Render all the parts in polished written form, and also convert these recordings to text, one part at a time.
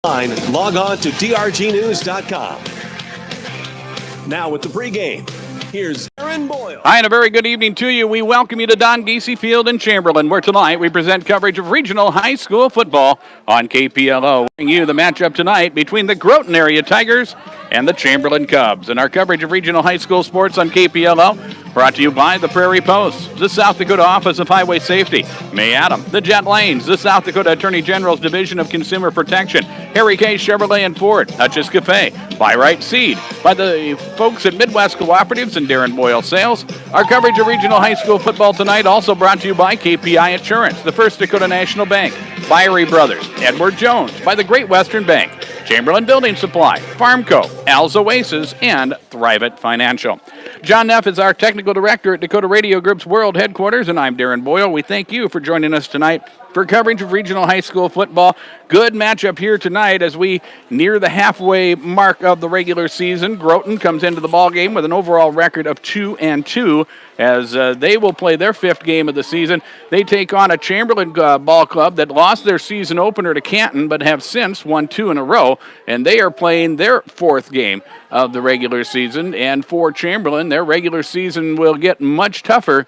Log on to drgnews.com. Now with the pregame, here's Aaron Boyle. Hi, and a very good evening to you. We welcome you to Don Giese Field in Chamberlain, where tonight we present coverage of regional high school football on KPLO. Bringing you the matchup tonight between the Groton area Tigers and the Chamberlain Cubs. And our coverage of regional high school sports on KPLO brought to you by the Prairie Post, the South Dakota Office of Highway Safety, May Adam, the Jet Lanes, the South Dakota Attorney General's Division of Consumer Protection, Harry K. Chevrolet and Ford, Hutch's Cafe, Buy Right Seed, by the folks at Midwest Cooperatives and Darren Boyle Sales. Our coverage of regional high school football tonight also brought to you by KPI Insurance, the First Dakota National Bank, Byrie Brothers, Edward Jones, by the Great Western Bank, Chamberlain Building Supply, Farmco, Al's Oasis, and Thrive It Financial. John Neff is our technical director at Dakota Radio Group's World Headquarters, and I'm Darren Boyle. We thank you for joining us tonight for coverage of regional high school football. Good matchup here tonight as we near the halfway mark of the regular season. Groton comes into the ball game with an overall record of 2-2 as they will play their fifth game of the season. They take on a Chamberlain ball club that lost their season opener to Canton but have since won 2 in a row, and they are playing their fourth game of the regular season. And for Chamberlain, their regular season will get much tougher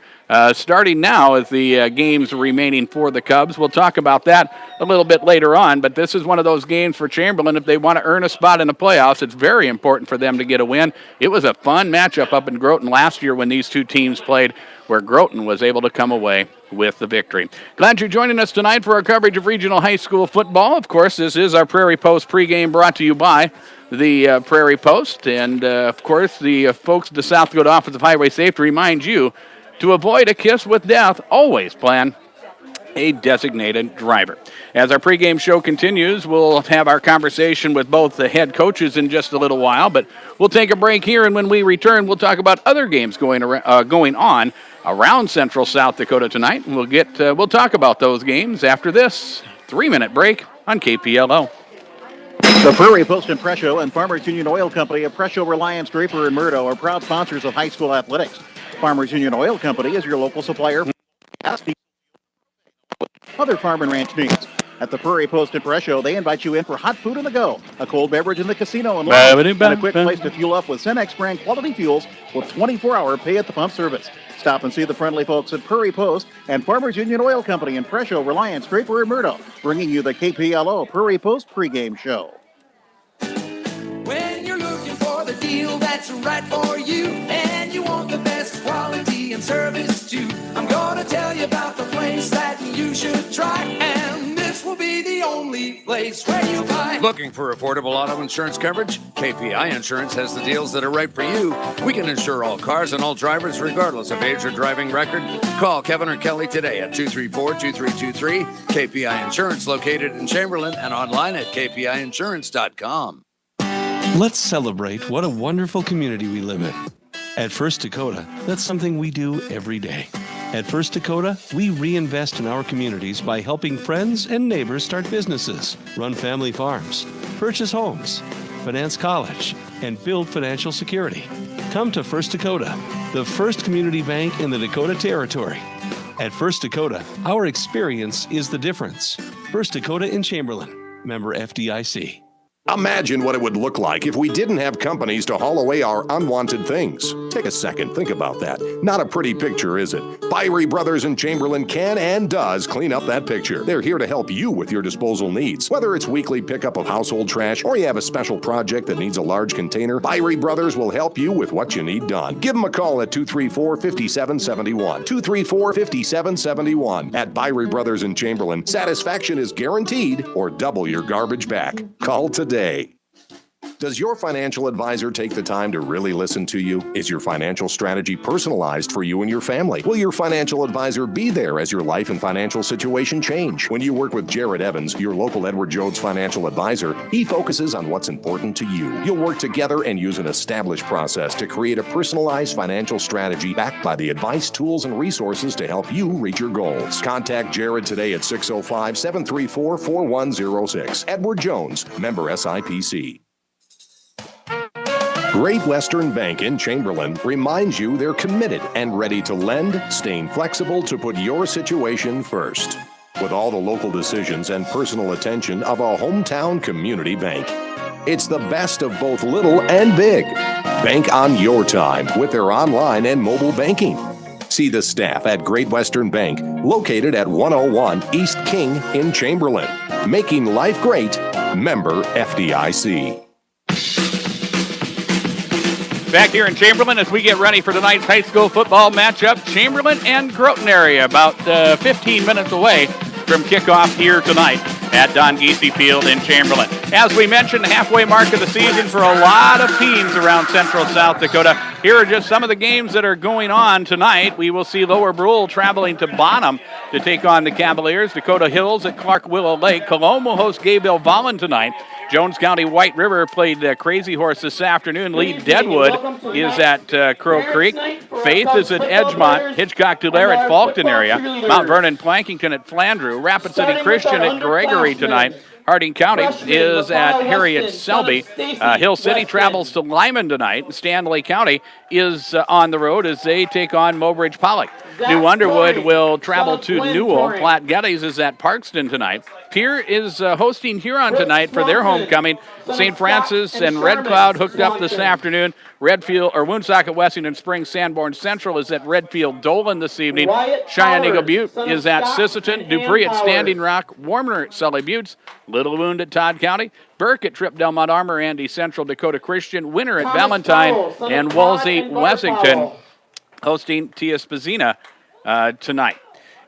starting now as the games remaining for the Cubs. We'll talk about that a little bit later on, but this is one of those games for Chamberlain. If they want to earn a spot in the playoffs, it's very important for them to get a win. It was a fun matchup up in Groton last year when these two teams played, where Groton was able to come away with the victory. Glad you're joining us tonight for our coverage of regional high school football. Of course, this is our Prairie Post pregame brought to you by the Prairie Post. And, of course, the folks at the South Dakota Office of Highway Safety remind you to avoid a kiss with death, always plan a designated driver. As our pregame show continues, we'll have our conversation with both the head coaches in just a little while, but we'll take a break here, and when we return, we'll talk about other games going on around Central South Dakota tonight. We'll talk about those games after this 3-minute break on KPLO. The Prairie Post and Presho and Farmers Union Oil Company of Presho, Reliance, Draper, and Murdo are proud sponsors of high school athletics. Farmers Union Oil Company is your local supplier for other farm and ranch needs. At the Prairie Post and Presho, they invite you in for hot food on the go, a cold beverage in the casino and lounge, and a quick place to fuel up with Cenex brand quality fuels with 24-hour pay-at-the-pump service. Stop and see the friendly folks at Prairie Post and Farmers Union Oil Company in Presho, Reliance, Draper, and Murdo, bringing you the KPLO Prairie Post pregame show. When you're looking for the deal that's right for you, and you want the best quality and service too, I'm gonna tell you about the place that you should try, and this will be the only place where you buy. Looking for affordable auto insurance coverage? KPI Insurance has the deals that are right for you. We can insure all cars and all drivers regardless of age or driving record. Call Kevin or Kelly today at 234-2323. KPI Insurance, located in Chamberlain and online at kpiinsurance.com. Let's celebrate what a wonderful community we live in. At First Dakota, that's something we do every day. At First Dakota, we reinvest in our communities by helping friends and neighbors start businesses, run family farms, purchase homes, finance college, and build financial security. Come to First Dakota, the first community bank in the Dakota Territory. At First Dakota, our experience is the difference. First Dakota in Chamberlain, member FDIC. Imagine what it would look like if we didn't have companies to haul away our unwanted things. Take a second, think about that. Not a pretty picture, is it? Byrie Brothers in Chamberlain can and does clean up that picture. They're here to help you with your disposal needs. Whether it's weekly pickup of household trash or you have a special project that needs a large container, Byrie Brothers will help you with what you need done. Give them a call at 234-5771. 234-5771. At Byrie Brothers in Chamberlain, satisfaction is guaranteed or double your garbage back. Call today. Does your financial advisor take the time to really listen to you? Is your financial strategy personalized for you and your family? Will your financial advisor be there as your life and financial situation change? When you work with Jared Evans, your local Edward Jones financial advisor, he focuses on what's important to you. You'll work together and use an established process to create a personalized financial strategy backed by the advice, tools, and resources to help you reach your goals. Contact Jared today at 605-734-4106. Edward Jones, member SIPC. Great Western Bank in Chamberlain reminds you they're committed and ready to lend, staying flexible to put your situation first. with all the local decisions and personal attention of a hometown community bank. It's the best of both little and big. Bank on your time with their online and mobile banking. See the staff at Great Western Bank, located at 101 East King in Chamberlain. Making life great. Member FDIC. Back here in Chamberlain as we get ready for tonight's high school football matchup, Chamberlain and Groton area, about 15 minutes away from kickoff here tonight at Don Giese Field in Chamberlain. As we mentioned, halfway mark of the season for a lot of teams around central South Dakota. Here are just some of the games that are going on tonight. We will see Lower Brule traveling to Bonham to take on the Cavaliers. Dakota Hills at Clark Willow Lake. Cologne will host Gayville Vollen tonight. Jones County White River played Crazy Horse this afternoon. Lee Deadwood is at Crow Creek. Faith is at Edgemont. Hitchcock Tulare at Faulkton area. Mount Vernon Plankington at Flandreau. Rapid City Christian at Gregory tonight. Harding County is at Harriet Selby. Hill City travels to Lyman tonight. Stanley County is on the road as they take on Mobridge Pollock. New Underwood will travel to Newell. Platte Geddes is at Parkston tonight. Pierre is hosting Huron tonight for their homecoming. St. Francis and Red Cloud hooked up this afternoon. Redfield or Woonsocket Wessington Springs Sanborn Central is at Redfield Dolan this evening. Cheyenne Eagle Butte is at Sisseton. Dupree at Standing Rock. Warner at Sully Buttes. Little Wound at Todd County. Burke at Trip Delmont Armor. Andy Central Dakota Christian. Winter at Valentine. And Wolsey Wessington hosting Tia Spazina tonight.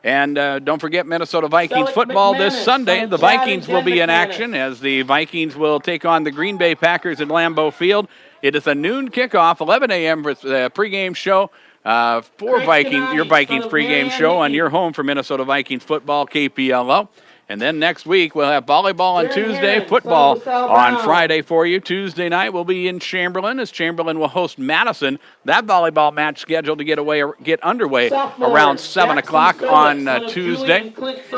And don't forget Minnesota Vikings football this Sunday. The Vikings will be in action as the Vikings will take on the Green Bay Packers at Lambeau Field. It is a noon kickoff, 11 a.m. for the pregame show for your Vikings pregame show on your home for Minnesota Vikings football, KPLO. And then next week, we'll have volleyball on Tuesday, football on Friday for you. Tuesday night, we'll be in Chamberlain as Chamberlain will host Madison. That volleyball match scheduled to get underway around 7 o'clock on Tuesday.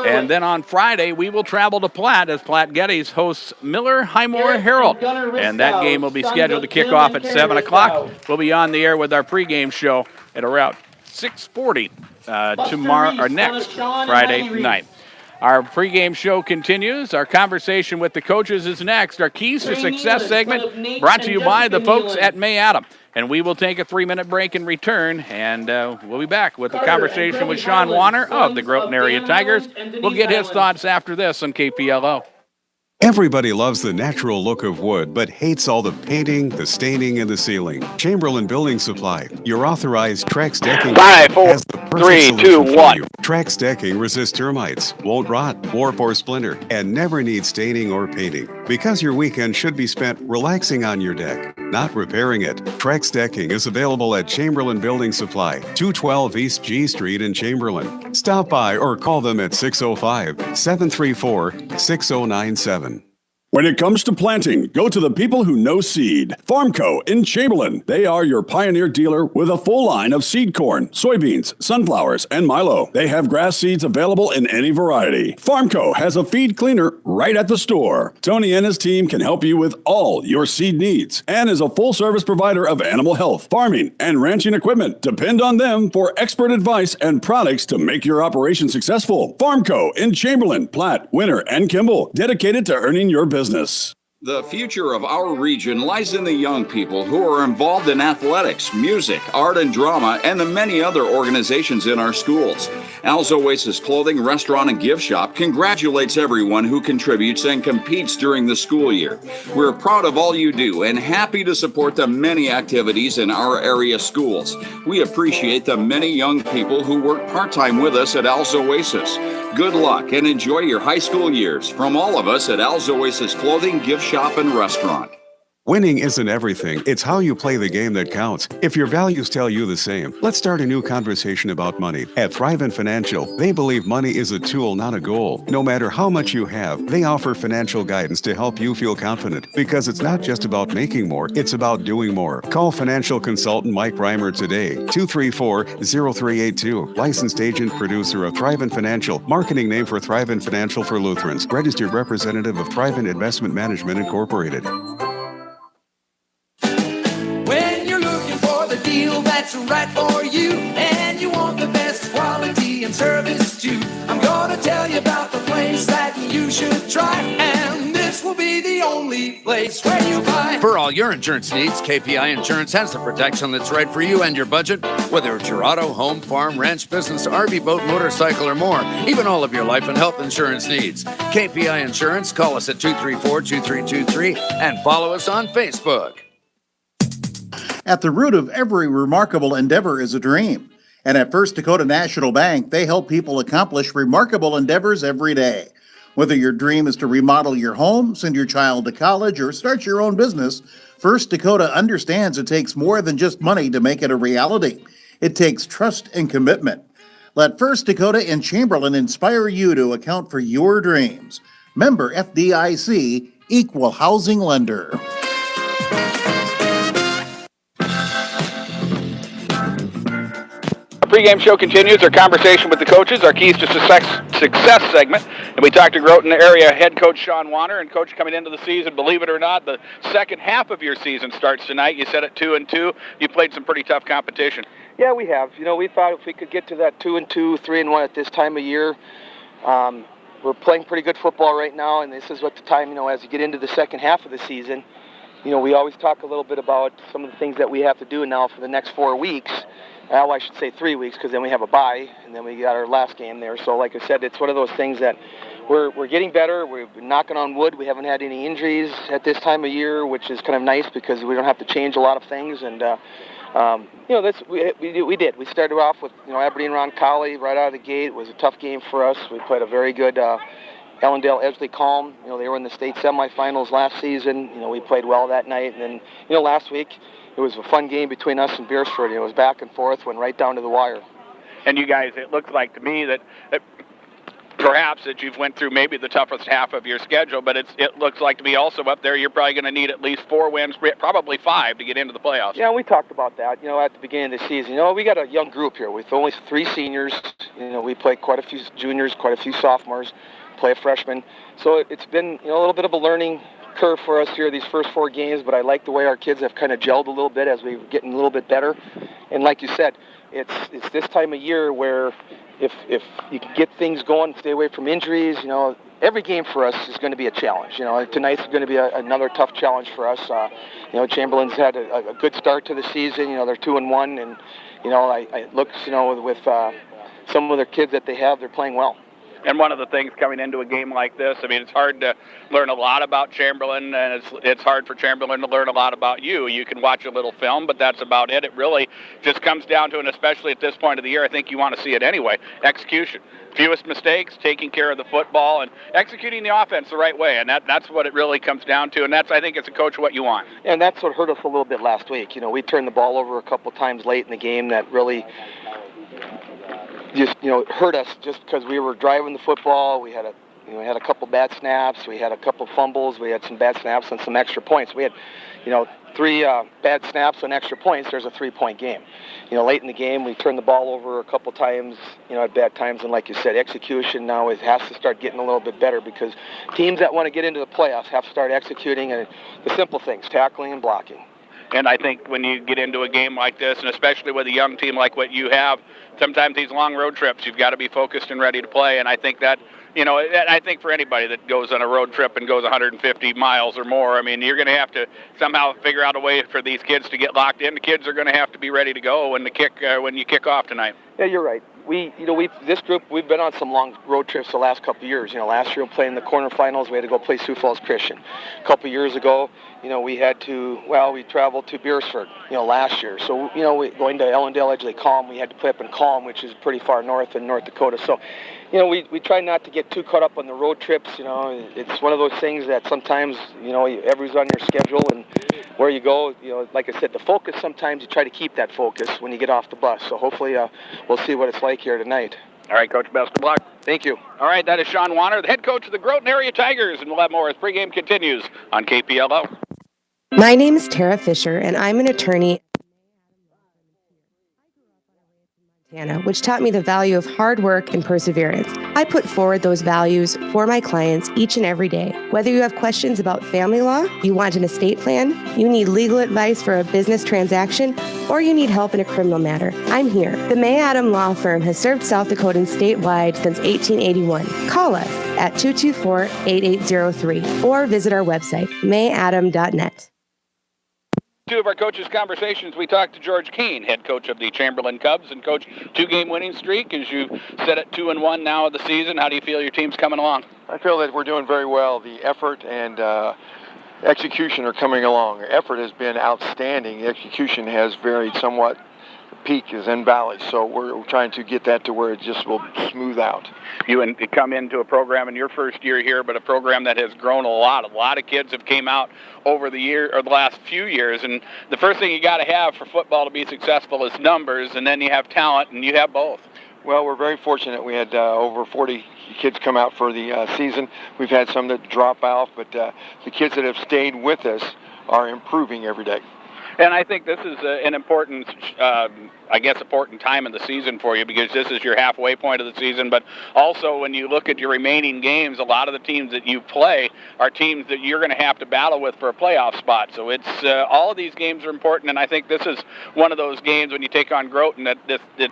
And then on Friday, we will travel to Platte as Platte Geddes hosts Miller Highmore Herald. And that game will be scheduled to kick off at 7 o'clock. We'll be on the air with our pregame show at around 6:40 tomorrow or next Friday night. Our pregame show continues. Our conversation with the coaches is next. Our Keys to Success segment brought to you by the folks at May Adam. And we will take a 3-minute break and return, and we'll be back with a conversation with Sean Warner of the Groton Area Tigers. We'll get his thoughts after this on KPLO. Everybody loves the natural look of wood, but hates all the painting, the staining, and the sealing. Chamberlain Building Supply, your authorized Trex decking, 5, 4, has the perfect 3, solution 2, for 1. you. Trex decking resists termites, won't rot, warp, or splinter, and never needs staining or painting. Because your weekend should be spent relaxing on your deck, not repairing it. Trex decking is available at Chamberlain Building Supply, 212 East G Street in Chamberlain. Stop by or call them at 605-734-6097. When it comes to planting, go to the people who know seed. Farmco in Chamberlain. They are your Pioneer dealer with a full line of seed corn, soybeans, sunflowers, and milo. They have grass seeds available in any variety. Farmco has a feed cleaner right at the store. Tony and his team can help you with all your seed needs and is a full-service provider of animal health, farming, and ranching equipment. Depend on them for expert advice and products to make your operation successful. Farmco in Chamberlain, Platte, Winter, and Kimball. Dedicated to earning your business. The future of our region lies in the young people who are involved in athletics, music, art and drama, and the many other organizations in our schools. Al's Oasis Clothing, Restaurant, and Gift Shop congratulates everyone who contributes and competes during the school year. We're proud of all you do and happy to support the many activities in our area schools. We appreciate the many young people who work part-time with us at Al's Oasis. Good luck and enjoy your high school years from all of us at Al's Oasis Clothing, Gift Shop, and Restaurant. Winning isn't everything. It's how you play the game that counts. If your values tell you the same, let's start a new conversation about money. At Thrivent Financial, they believe money is a tool, not a goal. No matter how much you have, they offer financial guidance to help you feel confident. Because it's not just about making more, it's about doing more. Call financial consultant Mike Reimer today, 234-0382. Licensed agent, producer of Thrivent Financial, marketing name for Thrivent Financial for Lutherans. Registered representative of Thrivent Investment Management Incorporated. That's right for you, and you want the best quality and service too. I'm gonna tell you about you should try. And this will be the only place where you buy. For all your insurance needs, KPI Insurance has the protection that's right for you and your budget. Whether it's your auto, home, farm, ranch, business, RV, boat, motorcycle, or more, even all of your life and health insurance needs. KPI Insurance, call us at 234-2323 and follow us on Facebook. At the root of every remarkable endeavor is a dream. And at First Dakota National Bank, they help people accomplish remarkable endeavors every day. Whether your dream is to remodel your home, send your child to college, or start your own business, First Dakota understands it takes more than just money to make it a reality. It takes trust and commitment. Let First Dakota and Chamberlain inspire you to account for your dreams. Member FDIC, Equal Housing Lender. Our pregame show continues. Our conversation with the coaches, our keys to success segment. And we talked to Groton area head coach Sean Warner. And coach, coming into the season, believe it or not, the second half of your season starts tonight. You said it 2-2. You played some pretty tough competition. Yeah, we have. We thought if we could get to that 2-2, 3-1 at this time of year, we're playing pretty good football right now. And this is what the time, as you get into the second half of the season, we always talk a little bit about some of the things that we have to do now for the next 4 weeks. Well, I should say 3 weeks, because then we have a bye, and then we got our last game there. So like I said, it's one of those things that we're getting better. We're knocking on wood. We haven't had any injuries at this time of year, which is kind of nice because we don't have to change a lot of things. And, we did. We started off with, Aberdeen Roncalli right out of the gate. It was a tough game for us. We played a very good Ellendale Edgeley Calm. They were in the state semifinals last season. We played well that night. And then, last week, it was a fun game between us and Beersford. It was back and forth, went right down to the wire. And you guys, it looks like to me that perhaps that you've went through maybe the toughest half of your schedule, but it looks like to me also up there you're probably going to need at least 4 wins, probably 5 to get into the playoffs. Yeah, we talked about that, at the beginning of the season. We got a young group here. We've only 3 seniors. We played quite a few juniors, quite a few sophomores, play a freshman. So it's been, a little bit of a learning curve for us here these first 4 games, but I like the way our kids have kind of gelled a little bit as we're getting a little bit better. And like you said, it's this time of year where if you can get things going, stay away from injuries, every game for us is going to be a challenge. Tonight's going to be another tough challenge for us. Chamberlain's had a good start to the season. They're 2-1, and I look, with some of their kids that they have, they're playing well. And one of the things coming into a game like this, it's hard to learn a lot about Chamberlain, and it's hard for Chamberlain to learn a lot about you. You can watch a little film, but that's about it. It really just comes down to, and especially at this point of the year, I think you want to see it anyway, execution. Fewest mistakes, taking care of the football, and executing the offense the right way. And that's what it really comes down to, and that's, I think, as a coach, what you want. And that's what hurt us a little bit last week. We turned the ball over a couple times late in the game that really just hurt us just because we were driving the football. We had a couple bad snaps, we had a couple fumbles, we had some bad snaps and some extra points. We had 3 bad snaps and extra points. There's a 3-point game. Late in the game we turned the ball over a couple times at bad times, and like you said, execution now has to start getting a little bit better, because teams that want to get into the playoffs have to start executing the simple things, tackling and blocking. And I think when you get into a game like this, and especially with a young team like what you have, sometimes these long road trips, you've got to be focused and ready to play. And I think that, I think for anybody that goes on a road trip and goes 150 miles or more, you're going to have to somehow figure out a way for these kids to get locked in. The kids are going to have to be ready to go when you kick off tonight. Yeah, you're right. This group, we've been on some long road trips the last couple of years. Last year we played in the quarterfinals. We had to go play Sioux Falls Christian. A couple of years ago, we traveled to Beersford, last year. So, going to Ellendale Edgeley Calm, we had to play up in Calm, which is pretty far north in North Dakota. So, we try not to get too caught up on the road trips. It's one of those things that sometimes, everybody's on your schedule, and where you go, like I said, the focus, sometimes you try to keep that focus when you get off the bus. So hopefully we'll see what it's like here tonight. All right, Coach, best of luck. Thank you. All right, that is Sean Warner, the head coach of the Groton Area Tigers, and we'll have more as pregame continues on KPLO. My name is Tara Fisher, and I'm an attorney. which taught me the value of hard work and perseverance. I put forward those values for my clients each and every day. Whether you have questions about family law, you want an estate plan, you need legal advice for a business transaction, or you need help in a criminal matter, I'm here. The May Adam Law Firm has served South Dakotans statewide since 1881. Call us at 224-8803 or visit our website, mayadam.net. Two of our coaches' conversations, we talked to George Keene, head coach of the Chamberlain Cubs, and coach, 2-game winning streak. As you set at 2-1 now of the season, how do you feel your team's coming along? I feel that we're doing very well. The effort and execution are coming along. Effort has been outstanding. Execution has varied somewhat. Peaks and valleys, so we're trying to get that to where it just will smooth out. You come into a program in your first year here, but a program that has grown a lot. A lot of kids have came out over the year or the last few years, and the first thing you got to have for football to be successful is numbers, and then you have talent, and you have both. Well, we're very fortunate. We had over 40 kids come out for the season. We've had some that drop off, but the kids that have stayed with us are improving every day. And I think this is an important, important time in the season for you, because this is your halfway point of the season. But also, when you look at your remaining games, a lot of the teams that you play are teams that you're going to have to battle with for a playoff spot. So it's all of these games are important, and I think this is one of those games when you take on Groton that the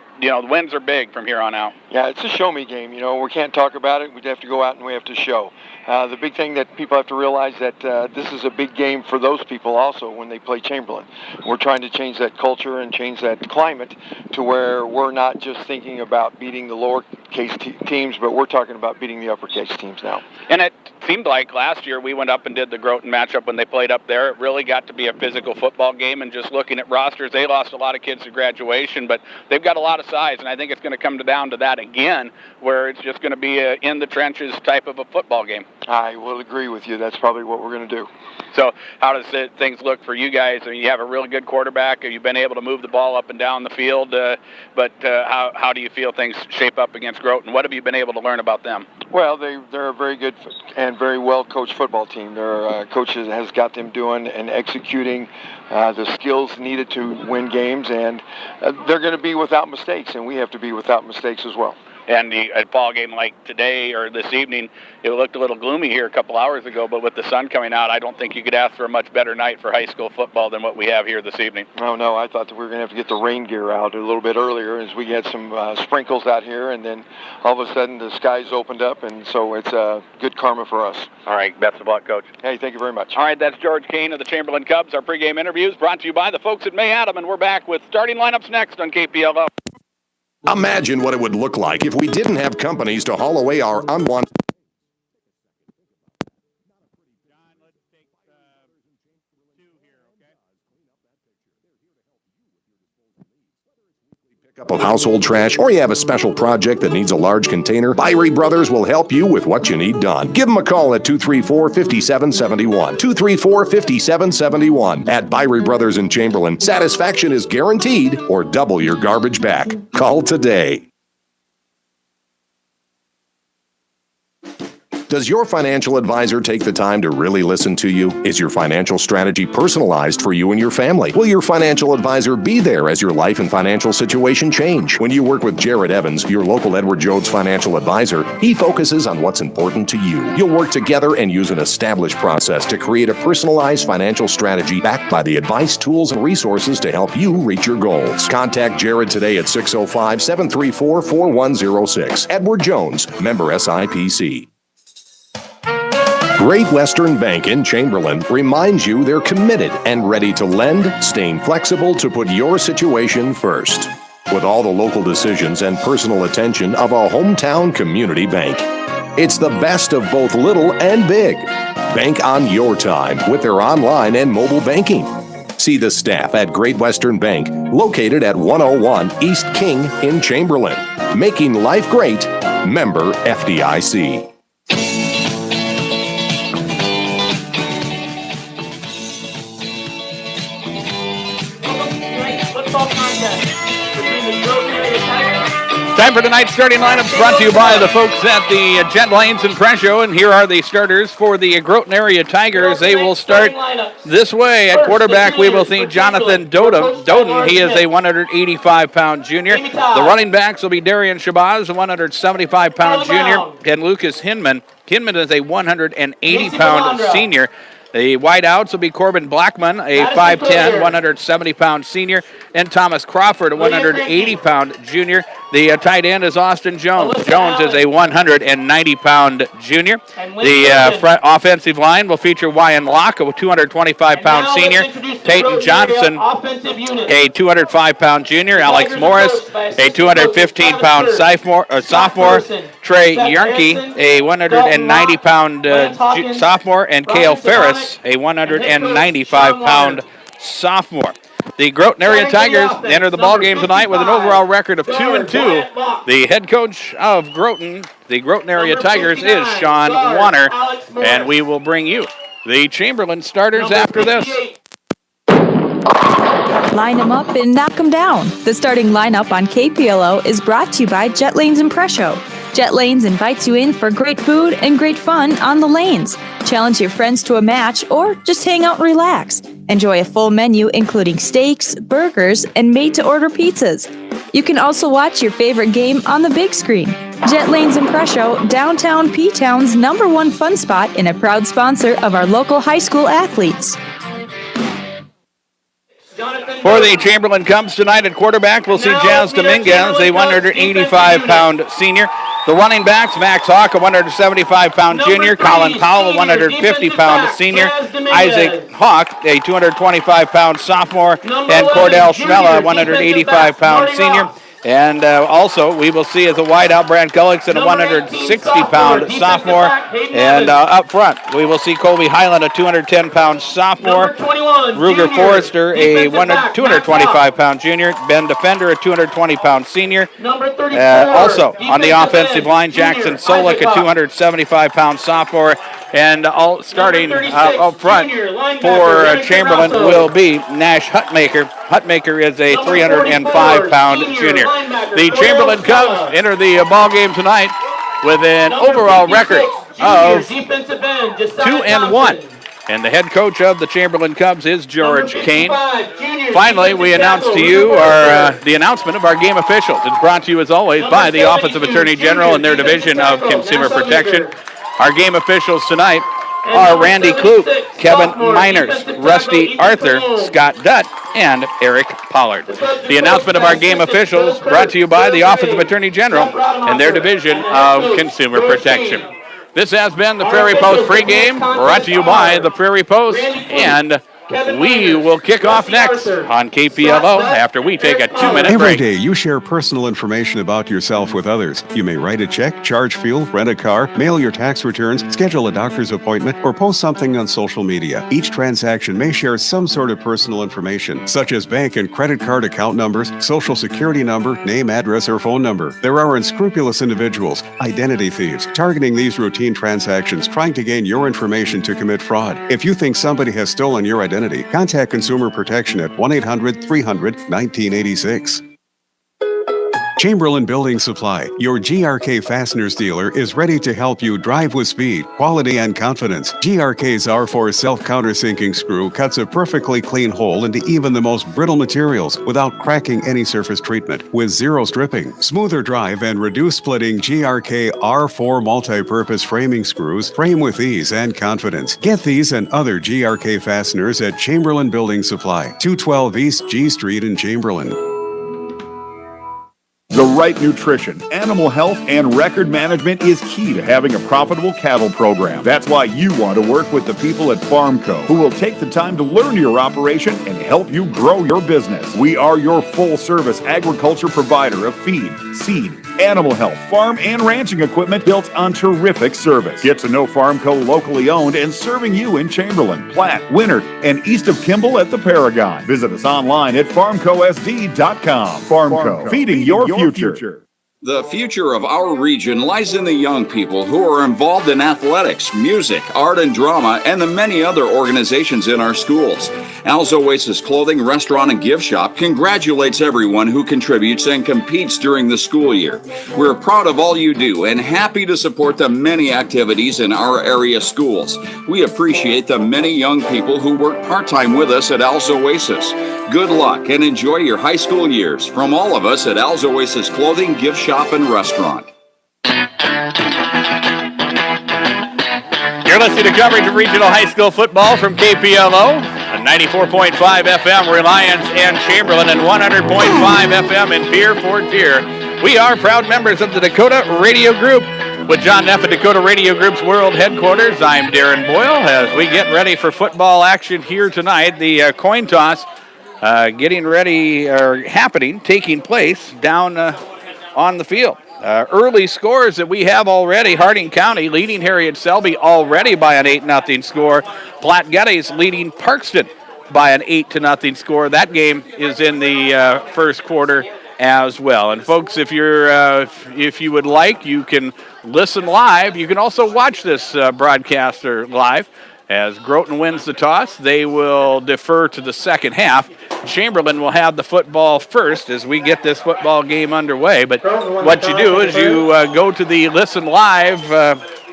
wins are big from here on out. Yeah, it's a show-me game. We can't talk about it. We have to go out and we have to show. The big thing that people have to realize that this is a big game for those people also when they play Chamberlain. We're trying to change that culture and change that climate to where we're not just thinking about beating the lowercase teams, but we're talking about beating the uppercase teams now. And it seemed like last year we went up and did the Groton matchup when they played up there. It really got to be a physical football game, and just looking at rosters, they lost a lot of kids to graduation, but they've got a lot of size, and I think it's going to come down to that again, where it's just going to be a in-the-trenches type of a football game. I will agree with you. That's probably what we're going to do. So how does things look for you guys? I mean, you have a really good quarterback. You've been able to move the ball up and down the field, but how do you feel things shape up against Groton? What have you been able to learn about them? Well, they're a very good and very well-coached football team. Their coach has got them doing and executing the skills needed to win games, and they're going to be without mistakes, and we have to be without mistakes as well. And a ball game like today or this evening, it looked a little gloomy here a couple hours ago, but with the sun coming out, I don't think you could ask for a much better night for high school football than what we have here this evening. Oh, no, I thought that we were going to have to get the rain gear out a little bit earlier as we had some sprinkles out here, and then all of a sudden the skies opened up, and so it's good karma for us. All right, best of luck, Coach. Hey, thank you very much. All right, that's George Keene of the Chamberlain Cubs. Our pregame interviews brought to you by the folks at May Adam, and we're back with starting lineups next on KPLO. Imagine what it would look like if we didn't have companies to haul away our unwanted. Up of household trash, or you have a special project that needs a large container, Byrie Brothers will help you with what you need done. Give them a call at 234-5771. 234-5771. At Byrie Brothers in Chamberlain, satisfaction is guaranteed or double your garbage back. Call today. Does your financial advisor take the time to really listen to you? Is your financial strategy personalized for you and your family? Will your financial advisor be there as your life and financial situation change? When you work with Jared Evans, your local Edward Jones financial advisor, he focuses on what's important to you. You'll work together and use an established process to create a personalized financial strategy backed by the advice, tools, and resources to help you reach your goals. Contact Jared today at 605-734-4106. Edward Jones, member SIPC. Great Western Bank in Chamberlain reminds you they're committed and ready to lend, staying flexible to put your situation first. With all the local decisions and personal attention of a hometown community bank. It's the best of both little and big. Bank on your time with their online and mobile banking. See the staff at Great Western Bank, located at 101 East King in Chamberlain. Making life great. Member FDIC. Time for tonight's starting lineups brought to you by the folks at the Jet Lanes in Presho. And here are the starters for the Groton area Tigers. They will start this way. At quarterback, we will see Jonathan Doden. He is a 185-pound junior. The running backs will be Darian Shabazz, a 175-pound junior, and Lucas Hinman. Hinman is a 180-pound senior. The wideouts will be Corbin Blackman, a 5'10", 170-pound senior, and Thomas Crawford, a 180-pound junior. The tight end is Austin Jones. Jones is a 190-pound junior. The front offensive line will feature Wyan Locke, a 225-pound senior. Peyton Johnson, a 205-pound junior. Alex Morris, a 215-pound sophomore. Trey Yarnke, a 190-pound sophomore. And Cale Ferris, a 195-pound sophomore. The Groton area Tigers enter the ballgame tonight with an overall record of 2-2. The head coach of Groton, the Groton area Tigers, is Sean Warner, and we will bring you the Chamberlain starters after this. Line them up and knock them down. The starting lineup on KPLO is brought to you by Jet Lanes in Presho. Jet Lanes invites you in for great food and great fun on the lanes. Challenge your friends to a match or just hang out and relax. Enjoy a full menu including steaks, burgers, and made-to-order pizzas. You can also watch your favorite game on the big screen. Jet Lanes in Presho, downtown P-Town's #1 fun spot and a proud sponsor of our local high school athletes. For the Chamberlain Cubs tonight at quarterback, we'll see Jazz Dominguez, a 185-pound senior. The running backs, Max Hawk, a 175-pound junior. Colin Powell, a 150-pound senior. Isaac Hawk, a 225-pound sophomore. And Cordell Schmella, a 185-pound senior. And also, we will see as a wideout, Brad Gullickson, a 160-pound sophomore. And up front, we will see Colby Highland, a 210-pound sophomore. Ruger Forrester, a 225-pound junior. Ben Defender, a 220-pound senior. Also, on the offensive line, Jackson Solik, a 275-pound sophomore. And all starting up front for Chamberlain will be Nash Hutmaker. Hutmaker is a 305-pound junior. The Chamberlain Cubs enter the ball game tonight with an overall record of 2-1. And the head coach of the Chamberlain Cubs is George Kane. Finally, we announce to you the announcement of our game officials. It's brought to you, as always, by the Office of Attorney General and their Division of Consumer Protection. Our game officials tonight are Randy Kloop, Kevin Miners, Rusty Arthur, Scott Dutt, and Eric Pollard. The announcement of our game officials brought to you by the Office of Attorney General and their Division of Consumer Protection. This has been the Prairie Post pregame, brought to you by the Prairie Post, and we will kick off next on KPLO after we take a 2-minute break. Every day you share personal information about yourself with others. You may write a check, charge fuel, rent a car, mail your tax returns, schedule a doctor's appointment, or post something on social media. Each transaction may share some sort of personal information, such as bank and credit card account numbers, social security number, name, address, or phone number. There are unscrupulous individuals, identity thieves, targeting these routine transactions, trying to gain your information to commit fraud. If you think somebody has stolen your identity, contact Consumer Protection at 1-800-300-1986. Chamberlain Building Supply, your GRK Fasteners dealer, is ready to help you drive with speed, quality, and confidence. GRK's R4 self-countersinking screw cuts a perfectly clean hole into even the most brittle materials without cracking any surface treatment, with zero stripping. Smoother drive and reduced splitting GRK R4 multi-purpose framing screws frame with ease and confidence. Get these and other GRK fasteners at Chamberlain Building Supply, 212 East G Street in Chamberlain. The right nutrition, animal health, and record management is key to having a profitable cattle program. That's why you want to work with the people at Farmco, who will take the time to learn your operation and help you grow your business. We are your full-service agriculture provider of feed, seed, animal health, farm, and ranching equipment built on terrific service. Get to know Farmco locally owned and serving you in Chamberlain, Platte, Winter, and east of Kimball at the Paragon. Visit us online at farmcosd.com. Farmco, feeding your future. The future of our region lies in the young people who are involved in athletics, music, art and drama, and the many other organizations in our schools. Al's Oasis Clothing, Restaurant, and Gift Shop congratulates everyone who contributes and competes during the school year. We're proud of all you do and happy to support the many activities in our area schools. We appreciate the many young people who work part-time with us at Al's Oasis. Good luck and enjoy your high school years from all of us at Al's Oasis Clothing, Gift Shop, and Restaurant. You're listening to coverage of regional high school football from KPLO, on 94.5 FM Reliance and Chamberlain, and 100.5 FM in Pierre Fort Pierre. We are proud members of the Dakota Radio Group. With John Neff at Dakota Radio Group's World Headquarters, I'm Darren Boyle. As we get ready for football action here tonight, the coin toss taking place down on the field. Early scores that we have already: Harding County leading Harriet Selby already by an 8-0 score. Platte Geddes leading Parkston by an 8-0 score. That game is in the first quarter as well. And folks, if you would like, you can listen live. You can also watch this broadcaster live. As Groton wins the toss, they will defer to the second half. Chamberlain will have the football first as we get this football game underway. But what you do is you go to the Listen Live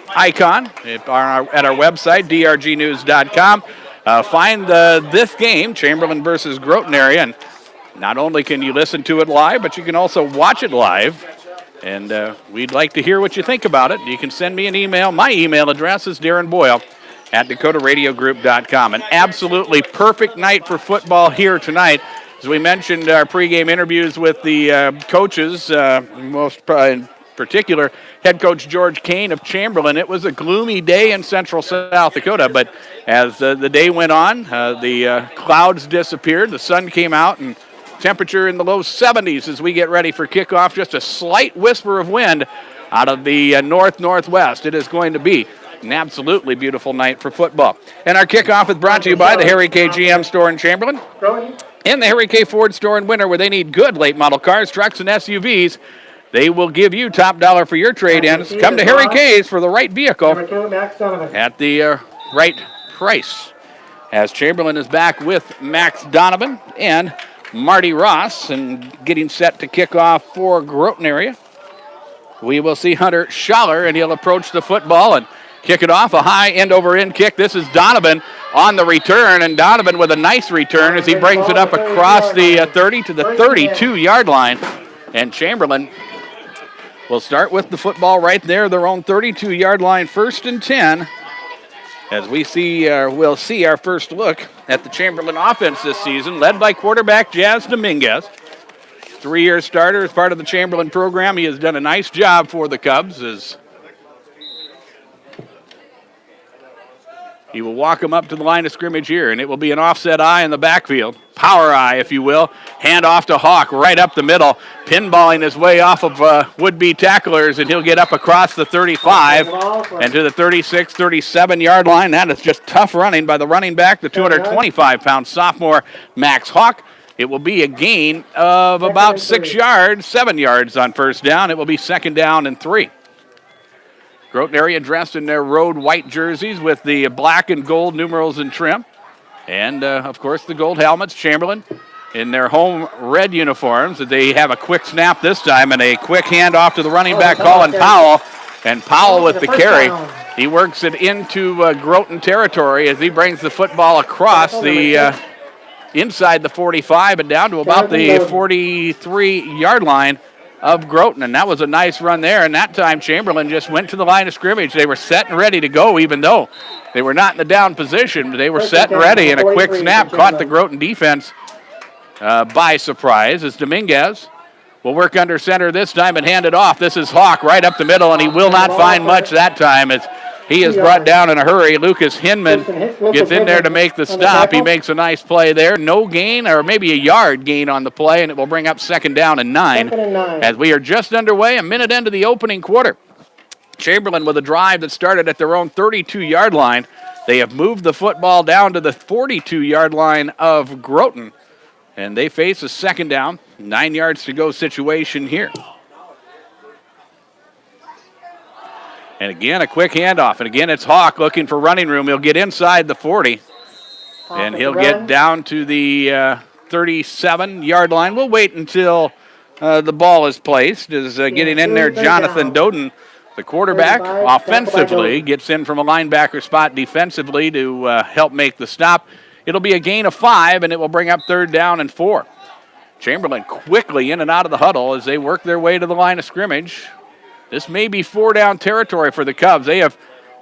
icon at our website, drgnews.com. Find this game, Chamberlain versus Groton area, and not only can you listen to it live, but you can also watch it live. And we'd like to hear what you think about it. You can send me an email. My email address is Darren Boyle at DakotaRadioGroup.com. An absolutely perfect night for football here tonight. As we mentioned, our pregame interviews with the coaches, in particular, head coach George Kane of Chamberlain. It was a gloomy day in central South Dakota, but as the day went on, the clouds disappeared, the sun came out, and temperature in the low 70s as we get ready for kickoff. Just a slight whisper of wind out of the north-northwest. It is going to be an absolutely beautiful night for football. And our kickoff is brought to you by the Harry K. GM store in Chamberlain and the Harry K. Ford store in Winter, where they need good late model cars, trucks, and SUVs. They will give you top dollar for your trade-ins. Come to Harry K's for the right vehicle at the right price. As Chamberlain is back with Max Donovan and Marty Ross and getting set to kick off for Groton area. We will see Hunter Schaller, and he'll approach the football and kick it off. A high end-over-end kick. This is Donovan on the return, and Donovan with a nice return as he brings it up across the 30 to the 32-yard line. And Chamberlain will start with the football right there, their own 32-yard line, 1st and 10. As we'll see our first look at the Chamberlain offense this season, led by quarterback Jazz Dominguez. 3-year starter as part of the Chamberlain program. He has done a nice job for the Cubs as he will walk him up to the line of scrimmage here, and it will be an offset eye in the backfield. Power eye, if you will. Hand off to Hawk right up the middle, pinballing his way off of would-be tacklers, and he'll get up across the 35 and to the 36, 37-yard line. That is just tough running by the running back, the 225-pound sophomore Max Hawk. It will be a gain of about 7 yards on first down. It will be 2nd down and 3. Groton area dressed in their road white jerseys with the black and gold numerals and trim. And, of course, the gold helmets. Chamberlain in their home red uniforms. They have a quick snap this time and a quick handoff to the running back, Colin Powell. And Powell with the carry. He works it into Groton territory as he brings the football across the inside the 45 and down to about the 43-yard line of Groton, and that was a nice run there. And that time Chamberlain just went to the line of scrimmage. They were set and ready to go, even though they were not in the down position. They were set and ready, and a quick snap caught the Groton defense by surprise as Dominguez will work under center this time and hand it off. This is Hawk right up the middle, and he will not find much that time as he is brought down in a hurry. Lucas Hinman gets in there to make the stop. He makes a nice play there. No gain, or maybe a yard gain on the play, and it will bring up 2nd down and 9 as we are just underway, a minute into the opening quarter. Chamberlain with a drive that started at their own 32-yard line. They have moved the football down to the 42-yard line of Groton, and they face a 2nd down, 9 yards to go situation here. And again, a quick handoff. And again, it's Hawk looking for running room. He'll get inside the 40. And he'll get down to the 37-yard line. We'll wait until the ball is placed. Is getting in there Jonathan Doden, the quarterback, offensively, gets in from a linebacker spot defensively to help make the stop. It'll be a gain of 5, and it will bring up 3rd down and 4. Chamberlain quickly in and out of the huddle as they work their way to the line of scrimmage. This may be 4-down territory for the Cubs. They have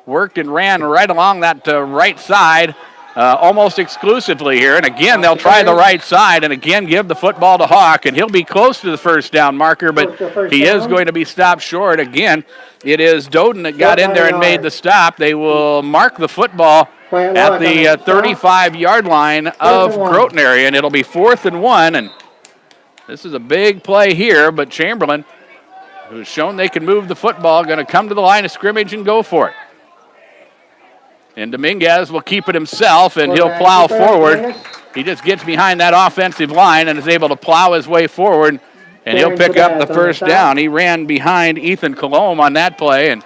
worked and ran right along that right side almost exclusively here. And again, they'll try the right side and again give the football to Hawk. And he'll be close to the 1st down marker, but he is going to be stopped short. Again, it is Doden that got in there and made the stop. They will mark the football at the 35-yard line of Groton area, and it'll be 4th and 1. And this is a big play here, but Chamberlain, who's shown they can move the football, going to come to the line of scrimmage and go for it. And Dominguez will keep it himself, and he'll plow forward. He just gets behind that offensive line and is able to plow his way forward, and he'll pick up the 1st down. He ran behind Ethan Colomb on that play, and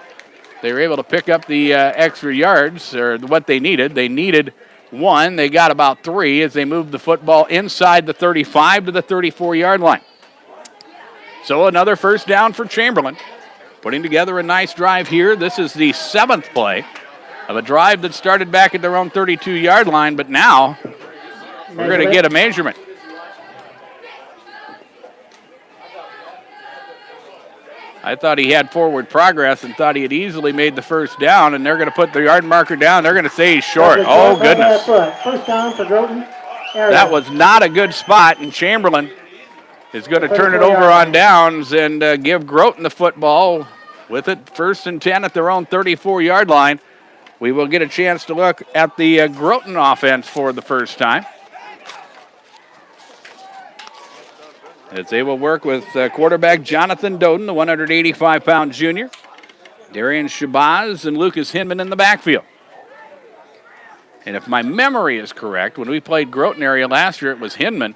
they were able to pick up the extra yards, or what they needed. They needed 1. They got about 3 as they moved the football inside the 35 to the 34-yard line. So another 1st down for Chamberlain. Putting together a nice drive here. This is the 7th play of a drive that started back at their own 32-yard line, but now we're going to get a measurement. I thought he had forward progress and thought he had easily made the 1st down, and they're going to put the yard marker down. They're going to say he's short. Oh, goodness. 1st down for Groton. That was not a good spot, and Chamberlain is going to turn it over on downs and give Groton the football with it. 1st and 10 at their own 34-yard line. We will get a chance to look at the Groton offense for the first time. As they will work with quarterback Jonathan Doden, the 185-pound junior. Darian Shabazz and Lucas Hinman in the backfield. And if my memory is correct, when we played Groton area last year, it was Hinman.